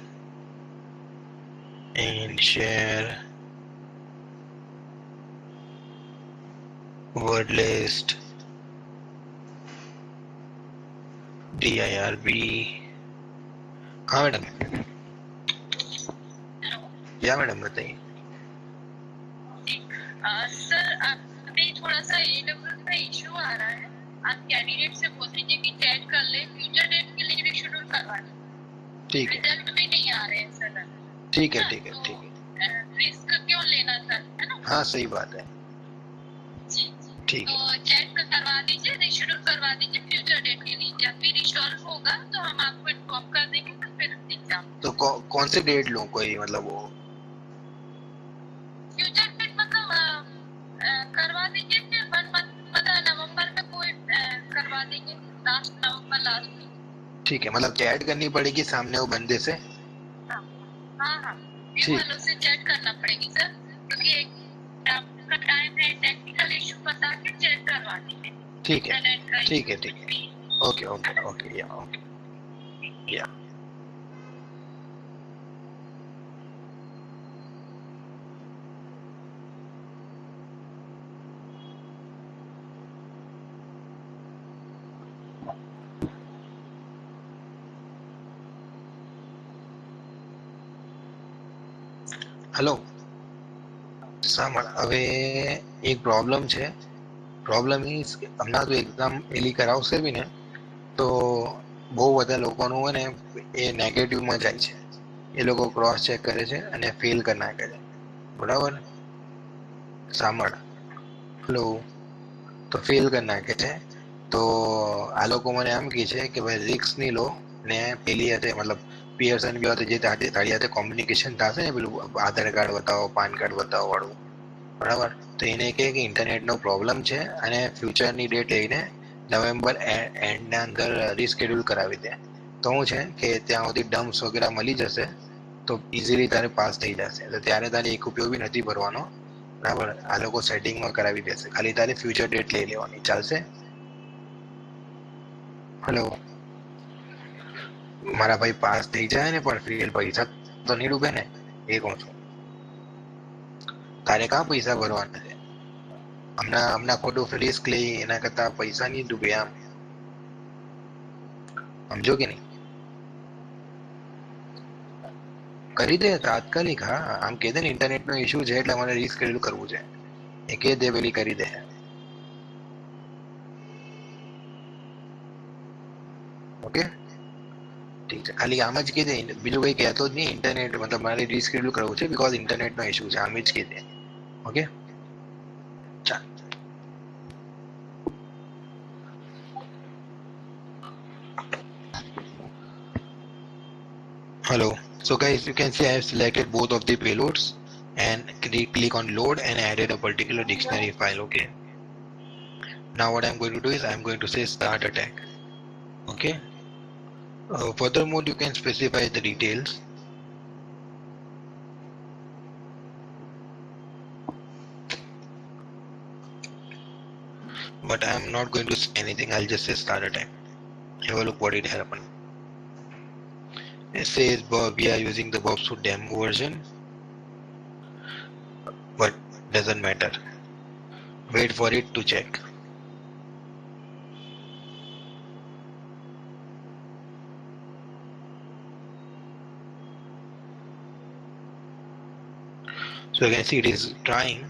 and share word list DIRB. हाँ madam, या madam बताइए. Sir अभी थोड़ा सा AWS में issue आ रहा है. आप कैंडिडेट से बोल दीजिए कि चैट कर ले, फ्यूचर डेट के लिए रिशेड्यूल करवा दें. ठीक है, रिजल्ट भी नहीं आ रहे हैं सर. ठीक है, ठीक है, ठीक है. रिस्क क्यों लेना सर, है ना? हाँ सही बात है. जी, ठीक है. तो चैट करवा दीजिए, रिशेड्यूल करवा दीजिए फ्यूचर डेट के लिए. जब भी रिजॉल्व होगा तो हम आपको इन्फॉर्म कर देंगे. तो फिर एग्जाम तो कौन से डेट लूँ, कोई मतलब वो फ्यूचर डेट मतलब करवा दीजिए. फिर 1 मंथ मतलब नवंबर में कोई करवा देंगे, लास्ट नवंबर लास्ट में. ठीक है, मतलब चैट करनी पड़ेगी सामने वो बंदे से. हाँ हाँ, ठीक. वालों से चैट करना पड़ेगी सर, क्योंकि आपका टाइम है. टेक्निकल इशू बता के चेक करवा दीजिए. ठीक है, ठीक है, ठीक है. ओके ओके ओके, या ओके, या. હેલો, સાંભળ, હવે એક પ્રોબ્લેમ છે. પ્રોબ્લેમ ઇઝ કે હમણાં તો એક્ઝામ એલી કરાવશે બી ને, તો બહુ બધા લોકોનું હોય ને એ નેગેટિવમાં જાય છે. એ લોકો ક્રોસ ચેક કરે છે અને ફેલ કરી નાખે છે, બરાબર. સાંભળ, હેલો, તો ફેલ કરી નાખે છે. તો આ લોકો મને એમ કહે છે કે ભાઈ રિક્સ નહીં લો ને પેલી હાથે મતલબ પિયર્સન બી જે તારી હાથે કોમ્યુનિકેશન થશે ને પેલું આધાર કાર્ડ બતાવો, પાન કાર્ડ બતાવો વાળું, બરાબર, તો એને કહે કે ઇન્ટરનેટનો પ્રોબ્લેમ છે અને ફ્યુચરની ડેટ લઈને નવેમ્બર એન્ડના અંદર રીસ્કેડ્યુલ કરાવી દે. તો શું છે કે ત્યાં સુધી ડમ્પ્સ વગેરે મળી જશે તો ઇઝીલી તારે પાસ થઈ જશે. તો ત્યારે તારે એક રૂપિયો બી નથી ભરવાનો, બરાબર. આ લોકો સેટિંગમાં કરાવી દેશે, ખાલી તારે ફ્યુચર ડેટ લઈ લેવાની, ચાલશે? હેલો, મારા ભાઈ પાસ થઈ જાય ને પણ ફ્રી પૈસા તો નહીં ડૂબે ને, એ કહું છું. તારે કાં પૈસા ભરવાના છે? હમણાં ખોટું રિસ્ક લઈ એના કરતા પૈસા નહીં ડૂબે, આમ સમજો કે નહીં? કરી દે તાત્કાલિક. હા, આમ કહે દે ને ઇન્ટરનેટનો ઇશ્યુ છે એટલે મારે રીસ્કેડ્યુલ કરવું છે, એ કહે દે, પેલી કરી દે. ઓકે, ઠીક છે. ખાલી આમ જ કહી દે, બીજું કંઈ કહેતો જ નહીં. ઇન્ટરનેટ મતલબ મારે રીસ્કેડ્યુલ કરવું છે બીકોઝ ઇન્ટરનેટનો ઇશ્યુ છે, આમ જ કહી દે. ઓકે, ચાલ. Hello. So guys, you can see I have selected both of the payloads and click on load and added a particular dictionary file. Okay. Now what I'm going to do is I'm going to say start attack. Okay. Furthermore, you can specify the details. But I'm not going to say anything. I'll just say start attack. Have a look what it happened. It says we are using the Bobsuit demo version, but doesn't matter. Wait for it to check. So you can see it is trying.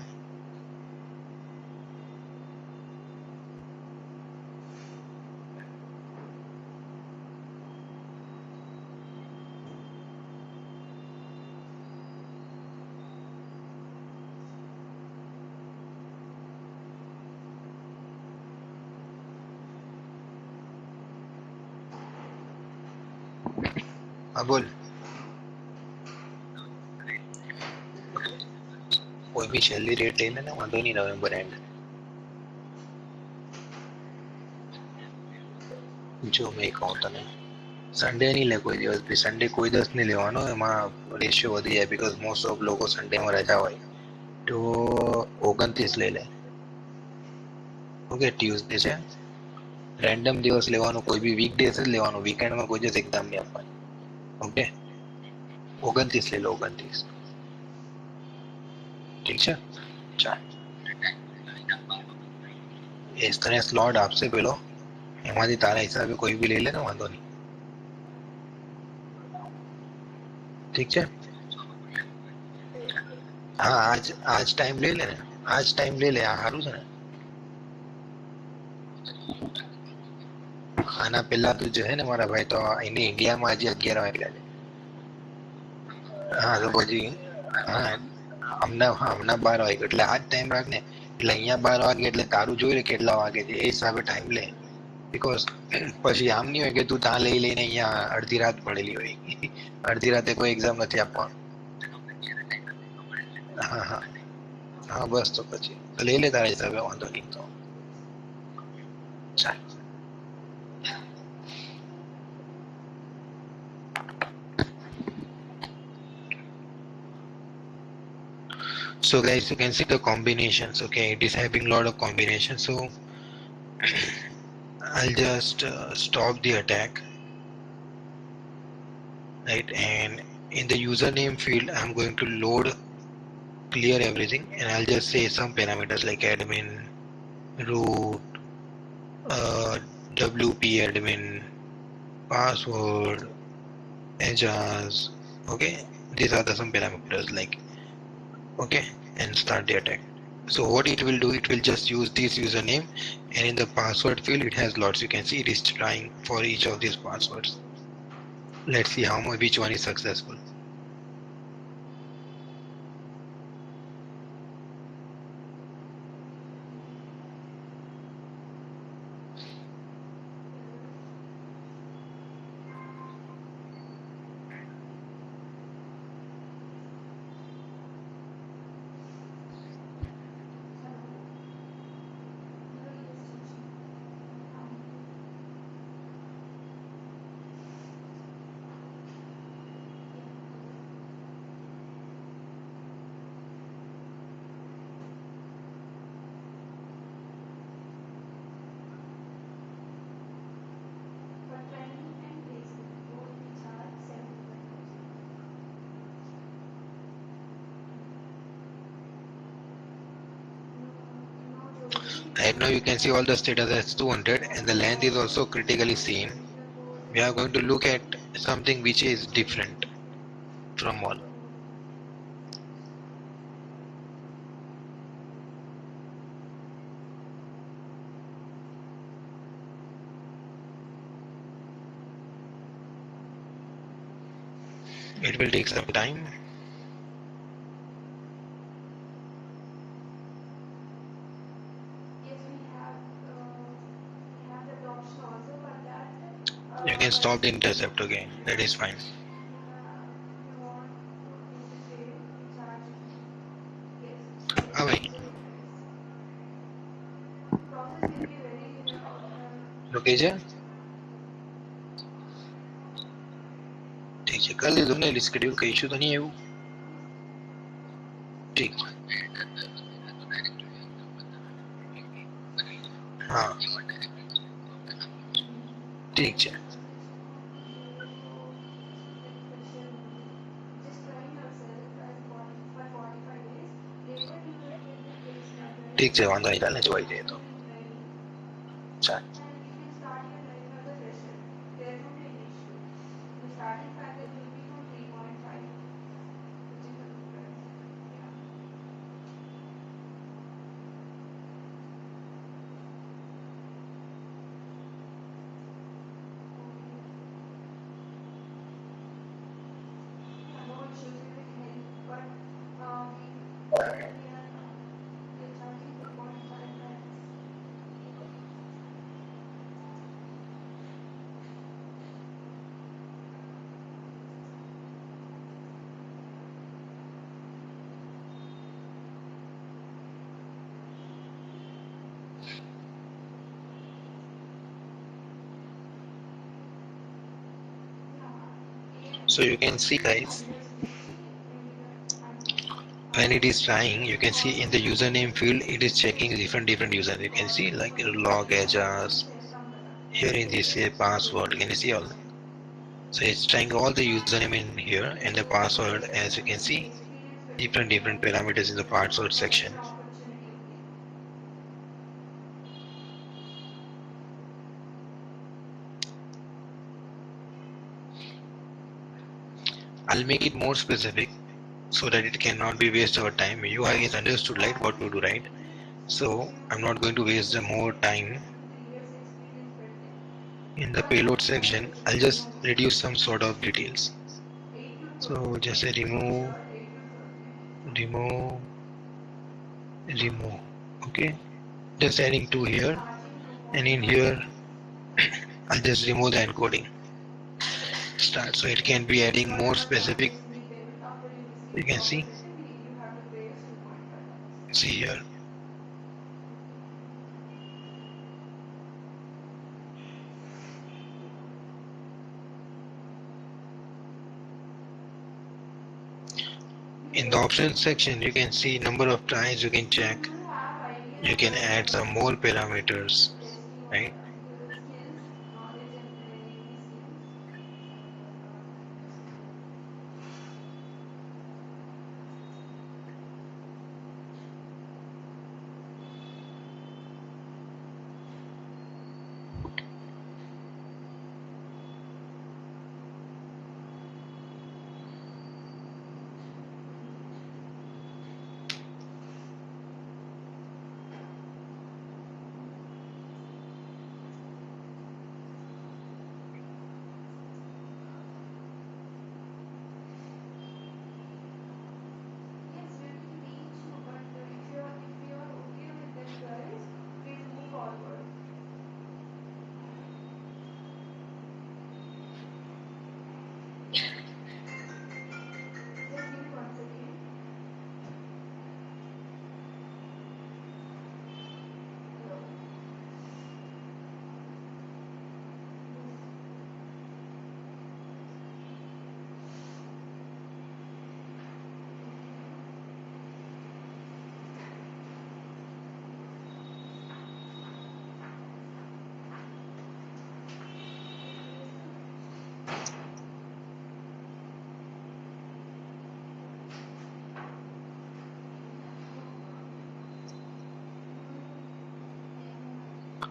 બોલ, કોઈ બી છેલ્લી rate લઈને ને વાંધો નહીં, November and. જો મેં કહું તને સન્ડે નહીં લે કોઈ દિવસ બી. સન્ડે કોઈ દિવસ નહીં લેવાનો, એમાં રેશિયો વધી જાય બીકોઝ મોસ્ટ ઓફ લોકો સન્ડેમાં રજા હોય. તો 29 લઈ લે. ઓકે, ટ્યુઝડે છે, રેન્ડમ દિવસ લેવાનો, કોઈ બી વીક ડેઝ જ લેવાનો, વીકેન્ડમાં કોઈ દિવસ એક્ઝામ નહીં આપવાની. ઓકે, 29 લઈ લો, 29. ઠીક છે, ચાલ. એ તને સ્લોટ આપશે પેલો, એમાંથી તારા હિસાબે કોઈ બી લઈ લે ને, વાંધો નહીં. ઠીક છે, હા, આજ ટાઈમ લઈ લે ને, આજ ટાઈમ લઈ લે, આ સારું છે ને. આના પહેલા તું જો હે ને મારા ભાઈ, તો એને ઇન્ડિયામાં આજે 11 વાગ્યા છે. હા, તો પછી હા, હમણાં 12 વાગે, એટલે આ જ ટાઈમ રાખ ને. એટલે અહીંયા 12 વાગે એટલે તારું જોઈ લે કેટલા વાગે છે, એ હિસાબે ટાઈમ લે. બીકોઝ પછી આમ નહીં હોય કે તું ત્યાં લઈ લઈને અહીંયા અડધી રાત પડેલી હોય. અડધી રાતે કોઈ એક્ઝામ નથી આપવાનું. હા હા હા, બસ તો પછી લઈ લે તારા હિસાબે, વાંધો નહીં. તો ચાલ. So guys, you can see the combinations. Okay, it is having a lot of combinations. So I'll just stop the attack, right? And in the username field, I'm going to load, clear everything, and I'll just say some parameters like admin, root, WP admin, password, Ajaz. Okay, these are some parameters like. Okay, and start the attack. So what it will do, it will just use this username, and in the password field it has lots. You can see it is trying for each of these passwords. Let's see which one is successful. Right now you can see all the status as 200 and the length is also critically same. We are going to look at something which is different from all. It will take some time. Yes, we have that option also, but that You can stop the intercept again. That is fine. you want to integrate the charging. Yes. Away. Process will be very रुके जा ठीक है कर ले दो ना schedule का issue तो नहीं है वो ठीक हाँ ठीक है ठीक है वांदा नहीं डालने जो आई दे तो चल and you can start your learning of the session. There won't be an issue. The starting package will be from 3.5, which is the difference. Yeah. Yeah, no issues. We will help, but we are charging 2.5 times. so you can see guys when it is trying you can see in the username field it is checking different users you can see like log edges here in this password you can see all so it's trying all the username in here and the password as you can see different parameters in the password section. I'll make it more specific so that it cannot be waste our time. You guys understood right what to do, right? So I'm not going to waste the more time in the payload section. I'll just reduce some sort of details. So just say remove, okay? Just adding 2 here and in here I'll just remove the encoding. Start so it can be adding more specific. You can see here. In the options section, you can see number of tries you can check. You can add some more parameters, right?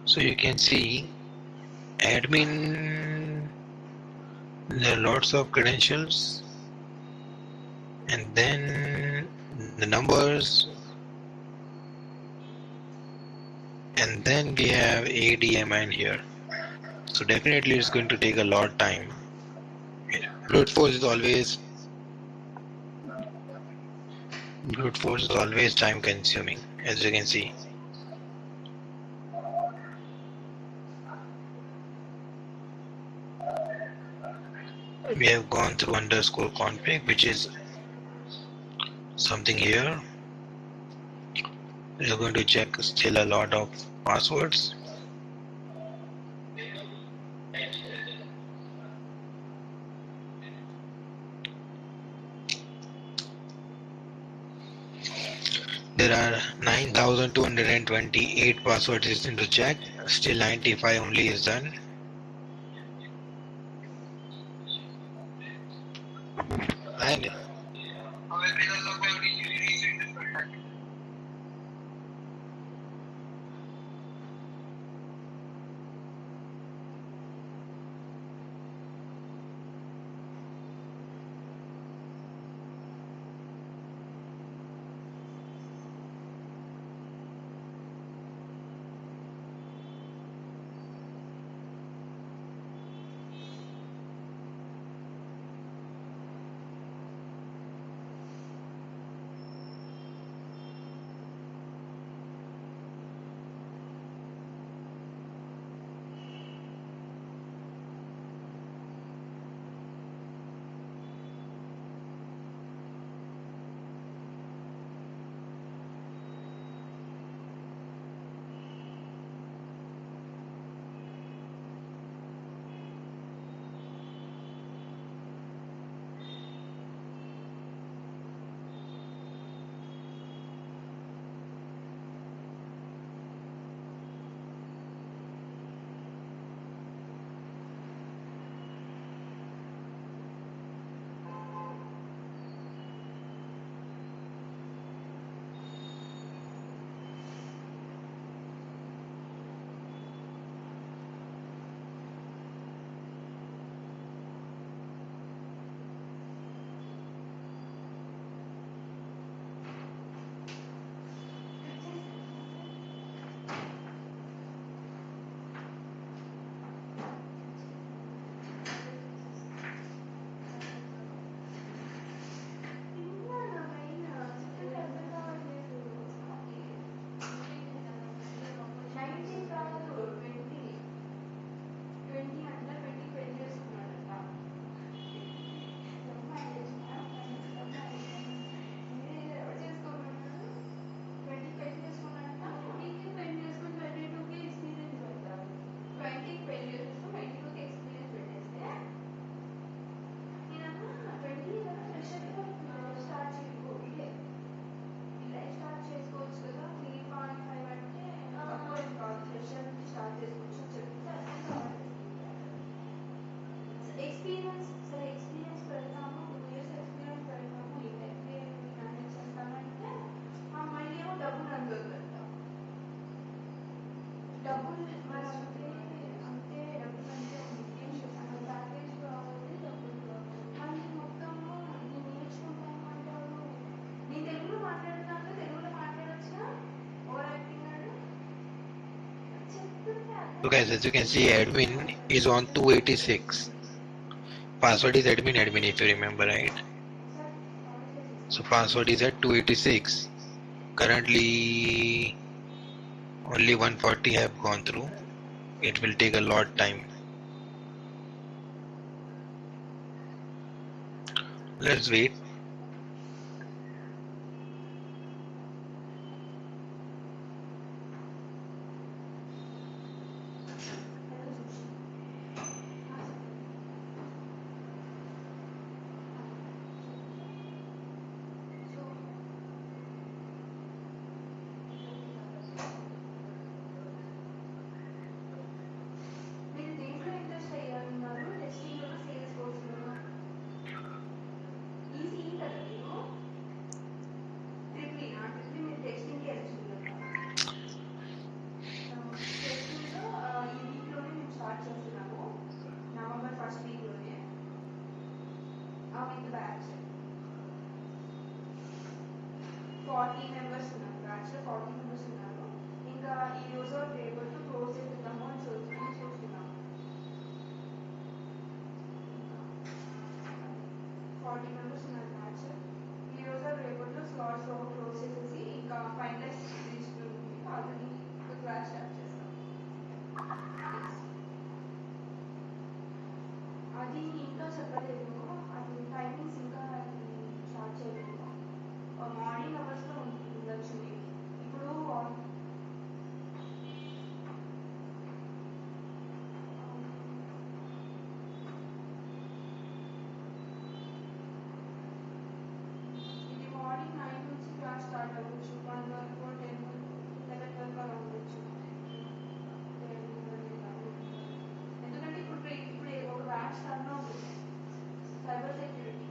So you can see admin, there are lots of credentials, and then the numbers, and then we have ADMN here. So definitely it's going to take a lot of time. Brute force is always time consuming, as you can see. We have gone through underscore config, which is something here. We're going to check still a lot of passwords. There are 9,228 passwords is into check. Still 95 only is done. And so guys, as you can see, admin is on 286. Password is admin if you remember, right? So password is at 286. Currently only 140 have gone through. It will take a lot time. Let's wait. the batch. 40 members ఉన్నారు, batch లో 40 members ఉన్నారు. ఇంకా ఈ రోజు రేపటి to close చేద్దాము అని చూస్తున్నాం. 40 members ఉన్నారు బ్యాచ్. ఈ రోజు రేపటిలో స్లాట్స్ క్లోజ్ చేసేసి ఇంకా ఫైనలైజ్ తీసుకుంటుంది. ఆల్రెడీ క్లాస్ స్టార్ట్ చేస్తాం. అది ఇంకా చెప్పలేదు, అది టైమింగ్స్ ఇంకా స్టార్ట్ చేయలేదు. మార్నింగ్ అవర్స్లో ఉండొచ్చు మీకు. ఇప్పుడు ఇది మార్నింగ్ 9 నుంచి క్లాస్ స్టార్ట్ అవ్వచ్చు, 1 వరకు 10 వరకు 11 వరకు అలా ఉండొచ్చు. ఎందుకంటే ఇప్పుడు ఒక బ్యాచ్ రన్ అవుతుంది సైబర్ సెక్యూరిటీ,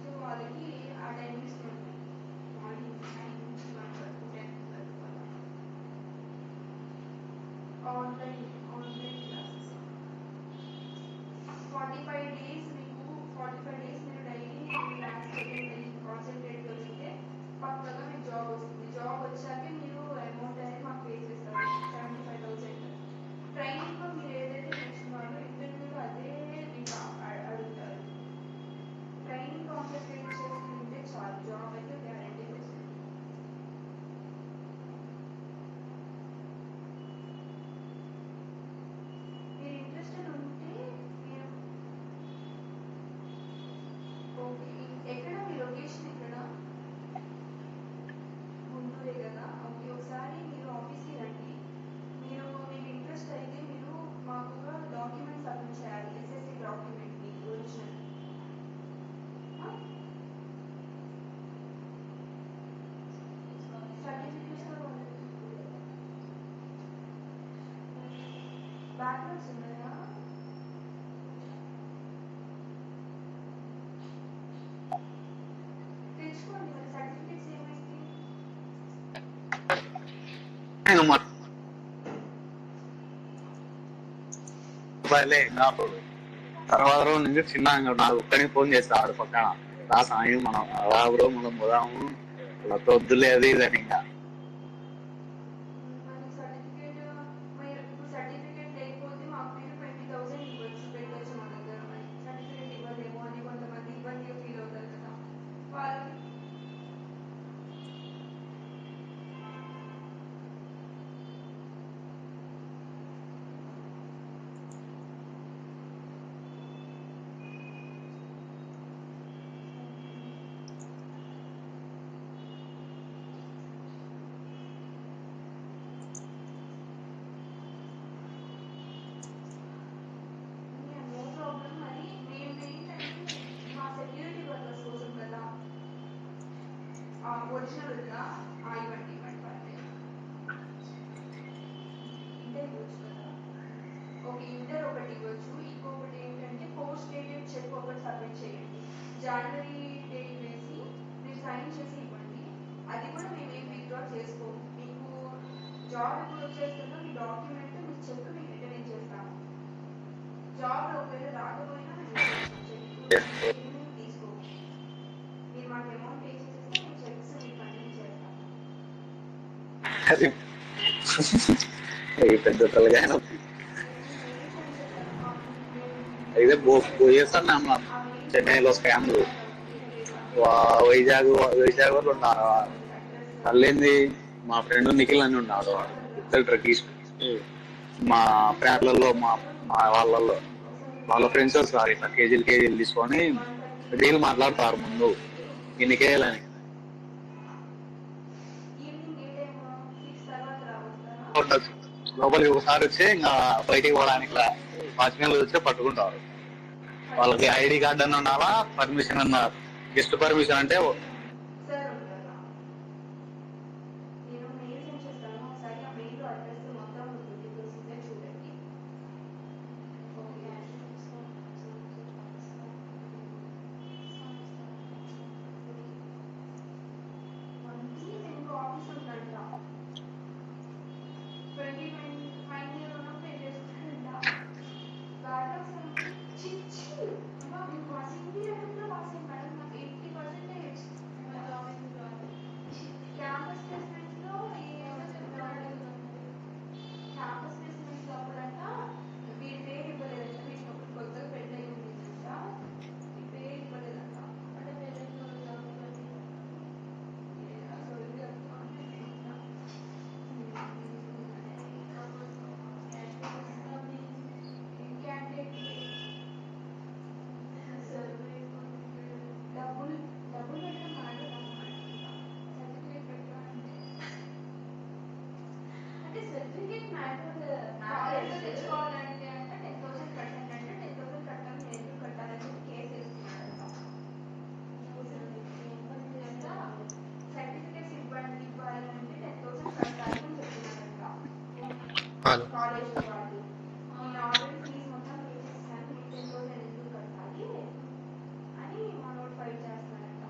సో వాళ్ళకి ఆ టైమింగ్స్ ఉంటాయి. మార్నింగ్ 9 నుంచి 1 వరకు 10 వరకు అలా ఆన్లైన్ క్లాసెస్. 45 days మీకు 45 days మీరు డైలీ క్లాస్ చేయండి, కాన్సన్ట్రేట్గా చేస్తే పక్కగా మీకు జాబ్ వస్తుంది. జాబ్ వచ్చాకే మీరు అమౌంట్ అనేది మాకు పే చేస్తారు, 75,000. ట్రైనింగ్లో మీరు ఏదైతే నేర్చుకున్నారో ఇంటర్వ్యూలో అదే మీకు అడుగుతారు. ట్రైనింగ్ కాన్సన్ట్రేట్ చేసుకుంటే చాలు, జాబ్ అయితే గ్యారెంటీ వస్తుంది. మీరు ఇంట్రెస్టెడ్ ఉంటే మీరు ఓకే. ఎక్కడ మీ లొకేషన్ ఎక్కడ? గుంటూరే కదా. ఓకే, ఒకసారి మీరు ఆఫీస్కి రండి. మీకు ఇంట్రెస్ట్ అయితే మీరు మాకు ఒక డాక్యుమెంట్ సబ్మిట్ చేయాలి, ఎస్ఎస్సి డాక్యుమెంట్ మీ ఒరిజినల్. సర్టిఫికేట్స్లో బ్యాక్లాగ్స్ ఉన్నాయా? తెచ్చుకోండి మరి. సర్టిఫికేట్స్ ఏమైంది? తర్వాత రోజు నుంచి చిన్న నాకు ఒక్కడికి ఫోన్ చేస్తాడు పక్కన, రా సాయం మనం బ్రో మనం పోదాము, అలా వద్దులేదు ఇదని. ఇంకా సర్టిఫికేట్ మీరు ఇప్పుడు సర్టిఫికేట్ లేకపోతే మాకు మీరు 20,000 ఇవ్వచ్చు, పెట్టచ్చు మా దగ్గర. మరి సర్టిఫికేట్ ఇవ్వలేమో అని కొంతమంది ఇబ్బందిగా ఫీల్ అవుతారు కదా వాళ్ళు. No problem. మరి మేము ఏంటంటే మా సెక్యూరిటీ వర్కర్స్ కోసం కదా. ఒరిజినల్ ఉందా? ఇవ్వండి పర్లేదు. ఇంటర్ ఇవ్వచ్చు కదా. ఓకే, ఇంటర్ ఒకటి ఇవ్వచ్చు. ఇంకొకటి ఏంటంటే పోస్ట్ డేటెడ్ చెక్ ఒకటి సబ్మిట్ చేయండి. జనవరి డేట్ వేసి మీరు సైన్ చేసి ఇవ్వండి. అది కూడా మేము ఏం విత్డ్రా చేసుకోము. మీకు జాబ్ ఎప్పుడు వచ్చేస్తుందో మీ డాక్యుమెంట్ మీ చెక్ మీకు రిటర్న్ చేస్తాము. జాబ్ ఒకవేళ రాకపోయినా మేము తీసుకోము. మీరు మాకు అమౌంట్ పే చేసేస్తే మేము చెక్స్ మీకు కంటిన్యూ చేస్తాము. పెద్ద తలగా అయితే పోయేస్తాను చెన్నైలో స్కామ్లు. వైజాగ్ వాళ్ళు ఉన్నారు, అల్లేంది మా ఫ్రెండ్ నిఖిల్ అని ఉన్నాడు, ఇద్దరు ట్రకీస్. మా ఫ్యాన్లలో మా వాళ్ళ ఫ్రెండ్స్ వస్తారు, ఇట్లా కేజీలు తీసుకొని డీల్ మాట్లాడతారు ముందు ఇన్ని కేయాలని. లోపలికి ఒకసారి వచ్చి ఇంకా బయటికి పోవడానికి వాచ్మెన్ వచ్చి పట్టుకుంటారు. వాళ్ళకి ఐడి కార్డు అని ఉండాలా, పర్మిషన్ అన్నారు. గెస్ట్ పర్మిషన్ అంటే నేను మెయిల్ సెండ్ చేస్తాను, ఒకసారి ఆ మెయిల్ అడ్రస్ మొత్తం డీటెయిల్స్ ఉంటాయి చూడండి. ఓకే, ఇంకో ఆఫీస్ ఉందంట. 2025 ఉన్నప్పుడు ఏం చేస్తున్నారంట, బ్యాక్లాగ్స్ చిచ్చి అమ్మా మీకు హలో. కాలేజ్ వాళ్ళు నేను ఆల్రెడీ ఫీజు మొత్తం పే చేసేసాను, మీకు 10,000 ఎందుకు కట్టాలి అని మనోడు fight చేస్తున్నాడంట.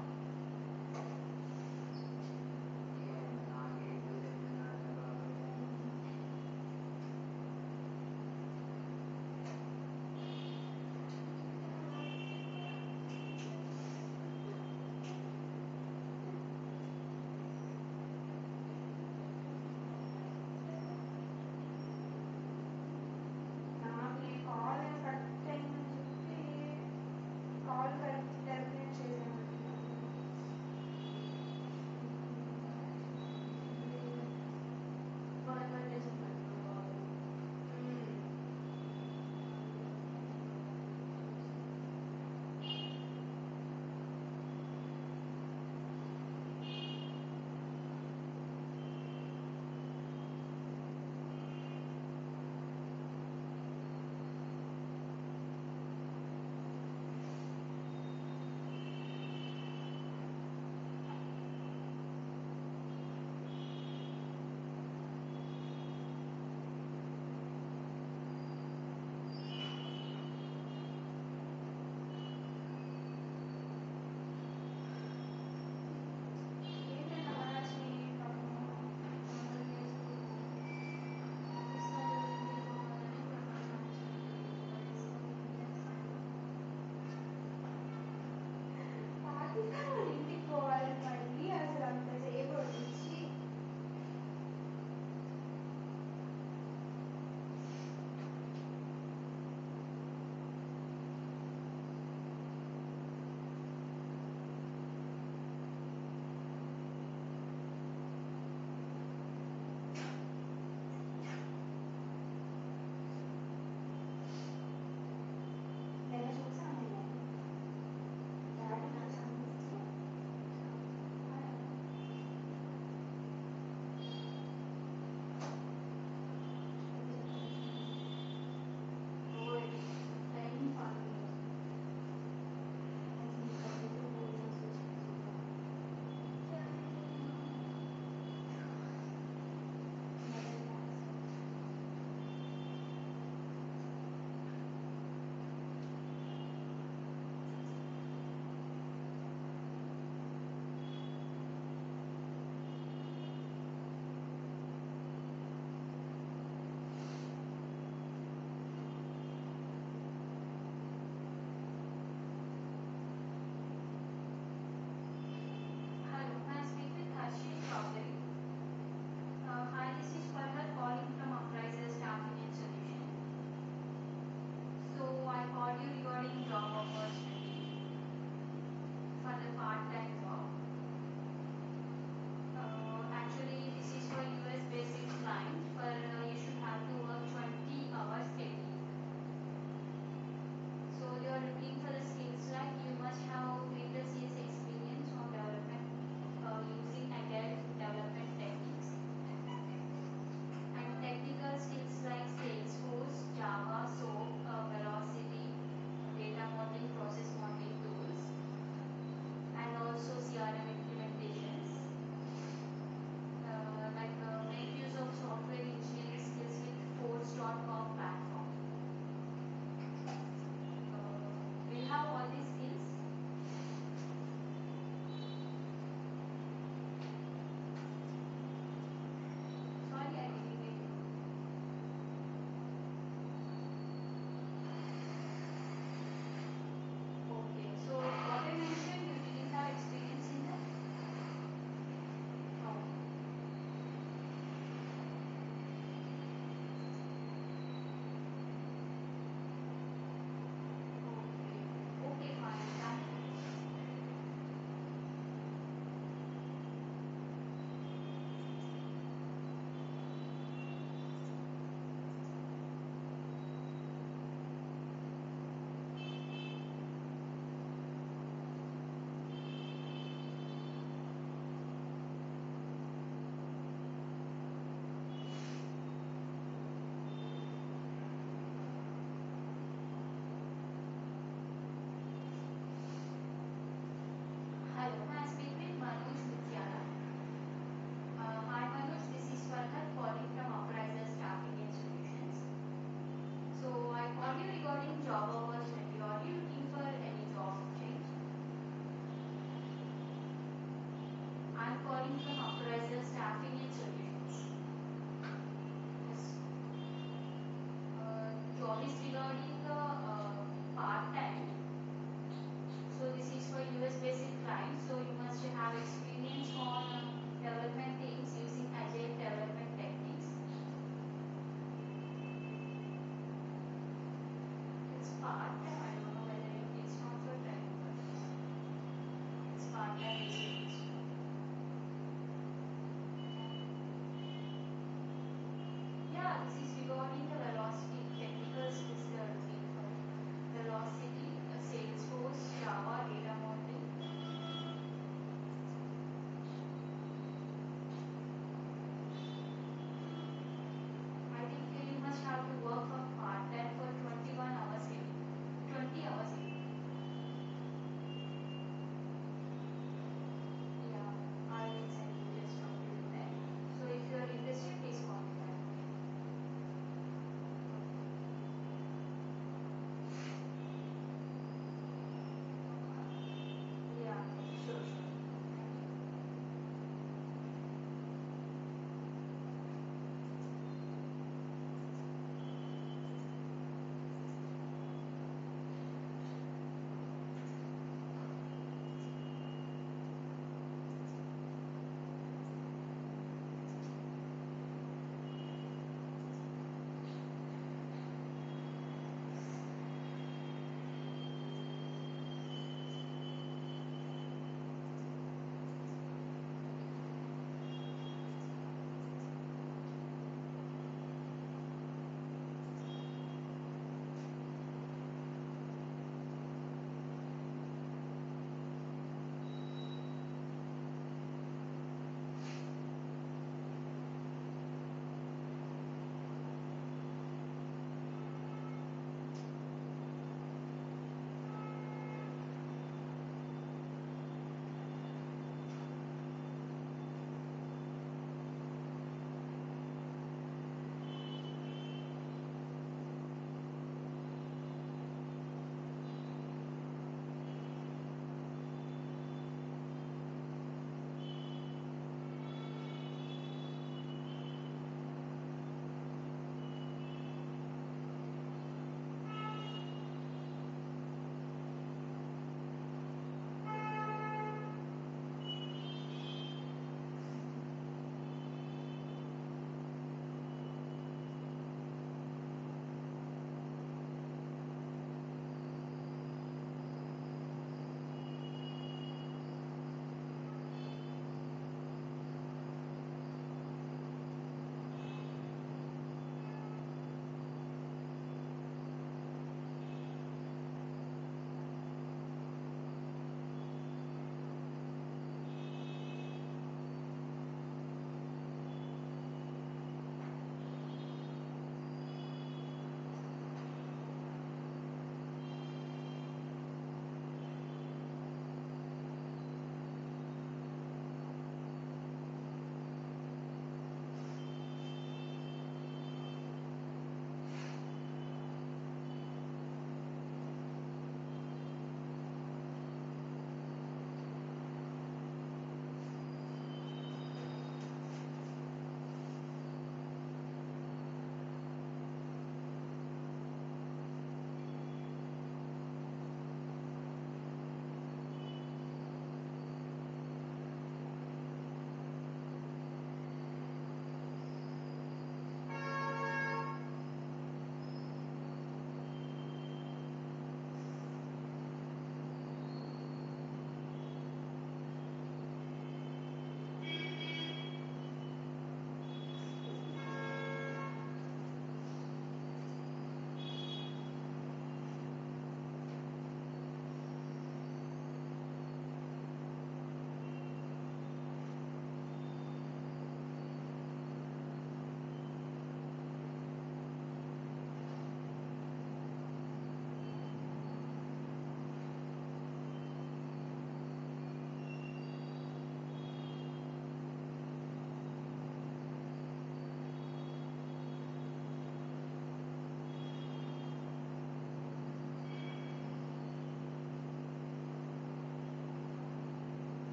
income appraisal staffing in solutions. Yes. Job is regarding part-time. So this is for US-based clients. So you must have experience on development teams using agile development techniques. It's part-time. I don't know whether it's not full time, but it's part-time.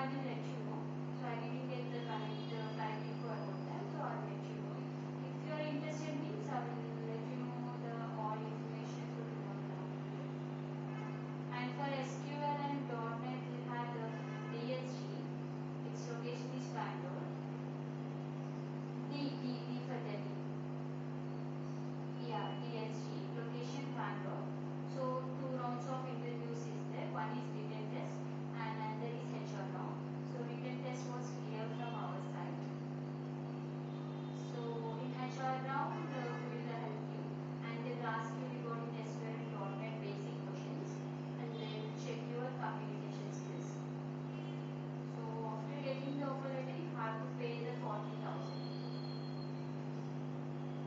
I will let you know. So I didn't get the correct info about them, so I will let you know. If you are interested means I will let you know the all information through tomorrow afternoon. And for SQL and .NET we have the DSG. Its location is Bangalore. D for Delhi. Yeah, DSG, location Bangalore. So 2 rounds of interviews is there. One is written test and another is HR round. So written test was clear from our side. So in HR round, we will help you and they will ask you regarding SQL and .NET basic questions and they will check your communication skills. So after getting the offer letter, you have to pay the 40,000.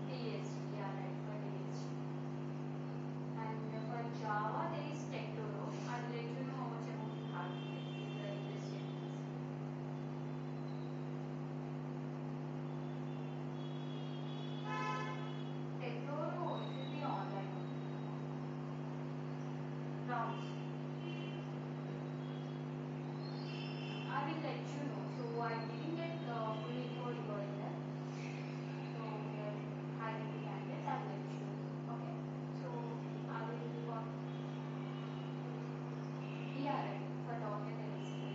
DSG, yeah, right, for DSG. And for Java, there is Tectoro. I will let you know how much amount you have to pay if you are interested. Tectoro, it will be online only. Rounds. I will let you know. So I didn't get full info regarding that. So we are hiring the candidates. I will let you know. Okay. So I will. Yeah, right. For .NET and SQL.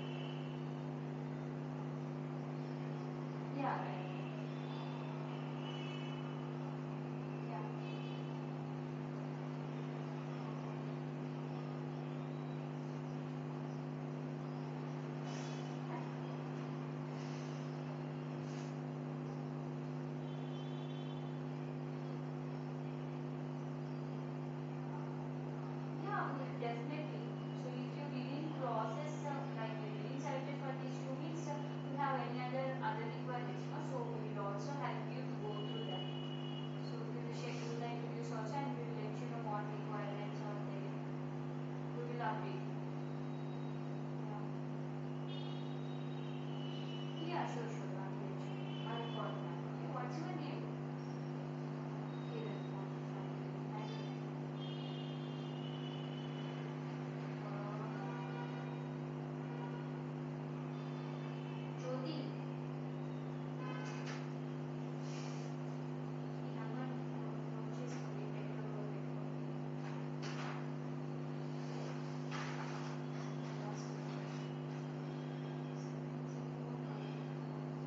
Yeah, right. Yeah. Yeah, definitely. So if you didn't process, like you didn't selected for these two means, you have any other requirements, no? So we will also help you to go through that. So we will schedule the interviews also and we will let you know what requirements are there. We will update you. Yeah. Yeah, sure, sure. I will let you know. I will call you back. Okay. What's your name? Kiran. Okay, fine. Kiran. Thank you. Jyoti. ఈ number note చేసుకోండి టెక్టోలో పెట్టుకోండి last 70458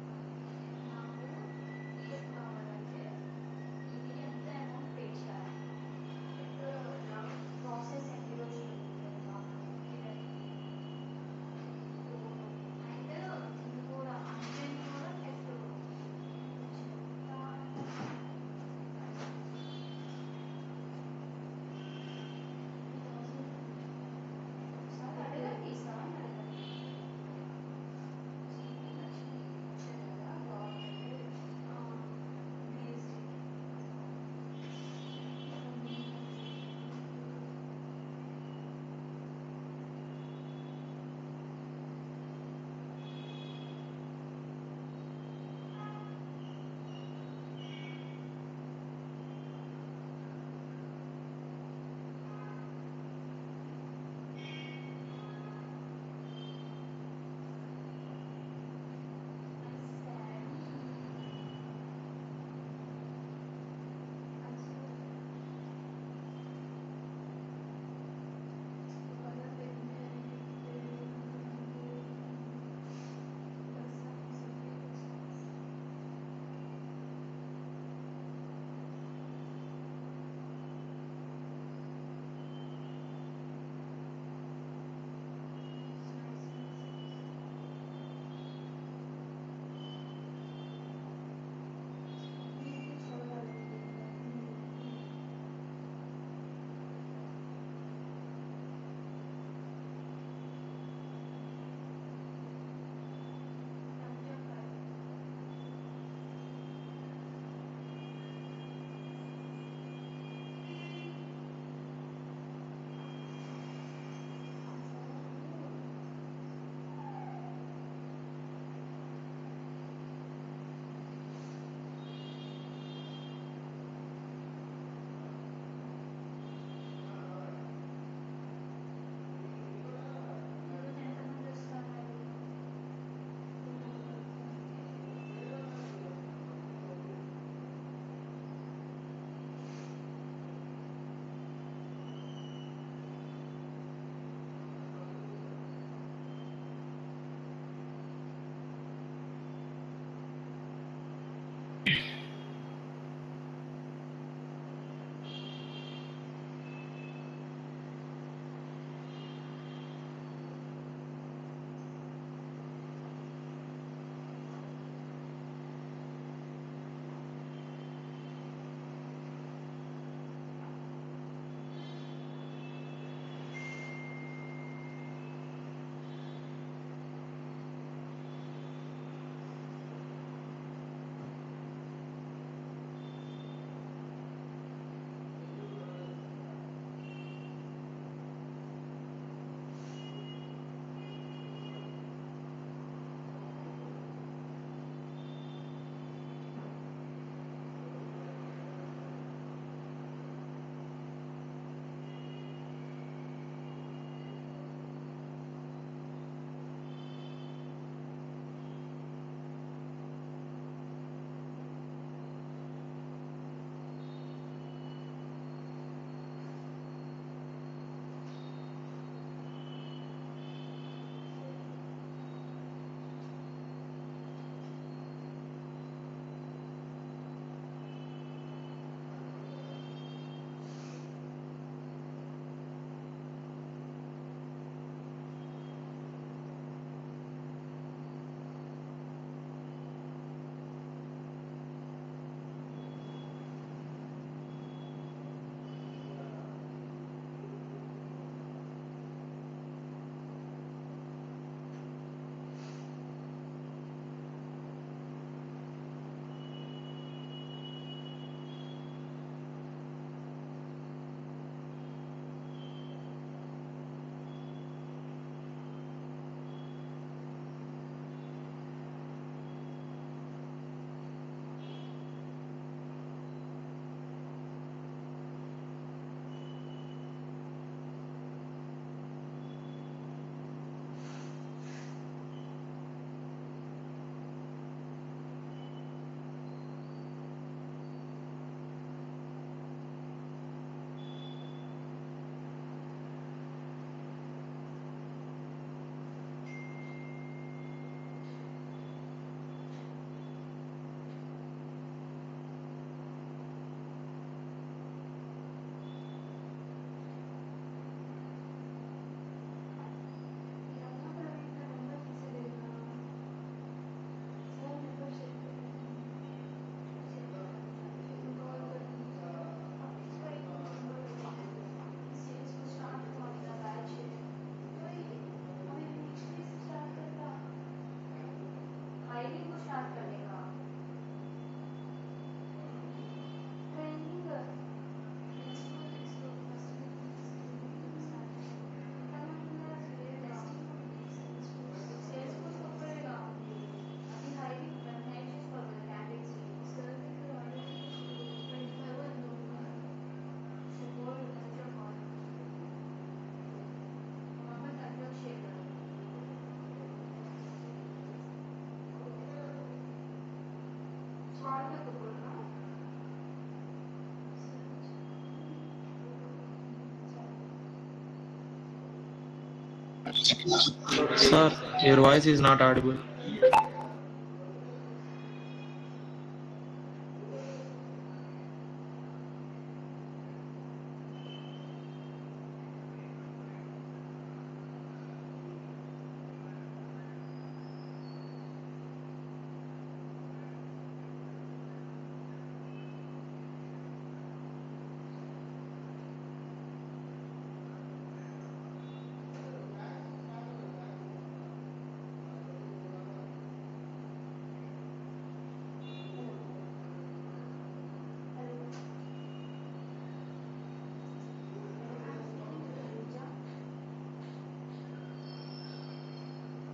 Sir, your voice is not audible.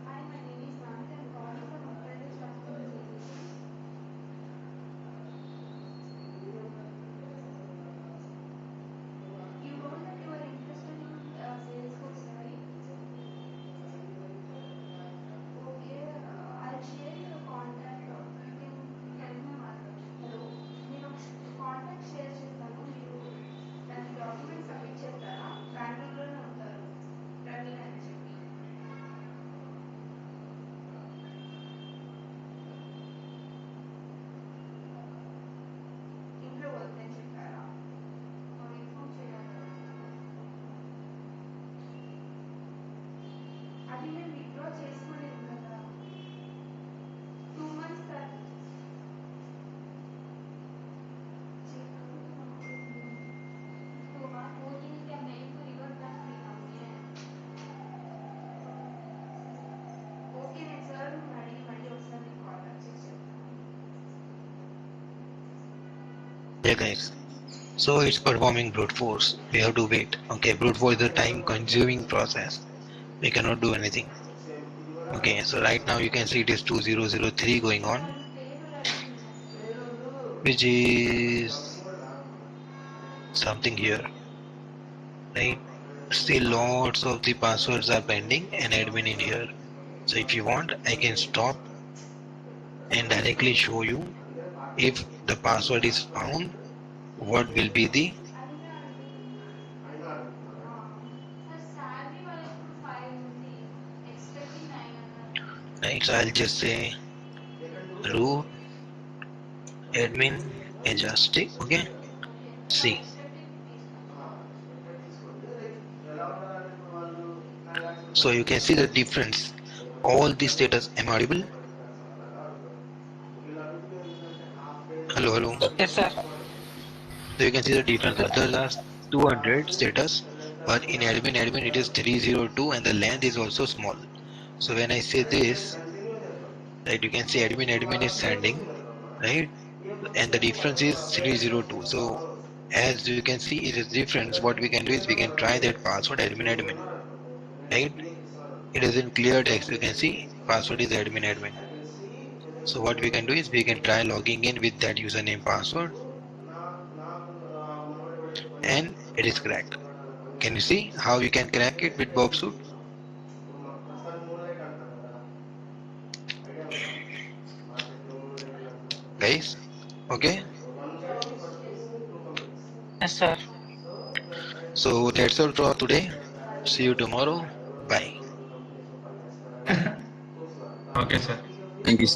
Hi, my name is Nandi. I'm calling from Apprentice Trusting JDC. You told that you are interested in Salesforce, right? Okay, I'll share your contact. You can help me hello. నేను contact share చేస్తాను. మీరు దాని document submit చేస్తారా? బెంగళూరులోనే ఉంటారు ప్రవీణ్ అని చెప్పి. ఇంట్లో వద్దని చెప్పారా? మరి ఇన్ఫార్మ్ చేయాలి. అది నేను విత్డ్రా చేసుకోలేదు కదా. 2 months తర్వాత तो बात वो ही क्या मेल को रिवर्ट बैक नहीं होंगे. ओके నేను సార్ అడిగి మళ్ళీ ఒకసారి మీకు కాల్ బ్యాక్ చేసి చెప్తాను. Yeah, guys. So it's performing brute force. We have to wait. Okay, brute force is a time-consuming process. We cannot do anything. Okay, so right now you can see it is 2003 going on, వాళ్ళు table అడిగింది. which is something here, right? Still lots of the passwords are pending and admin in here. So if you want, I can stop and directly show you if the password is found, what will be the sir salary వాళ్ళకి ఇప్పుడు 5 ఉంది. Expecting 9 అన్నారు. right. So I'll just say root admin adjusting. Okay, see. So you can see the difference. All the status. Am I audible? Hello. Yes, sir. So you can see the difference. Others are 200 status, but in admin it is 302 and the length is also small. So when I say this, right, you can see admin is sending, right, and the difference is 302. So as you can see it is difference. What we can do is we can try that password admin, right? It is in clear text. You can see password is admin. So what we can do is we can try logging in with that username password, and it is cracked. Can you see how you can crack it with Bob Suit? Guys, okay? Yes, sir. So that's all for today. See you tomorrow. Bye. Okay, sir. Thank you.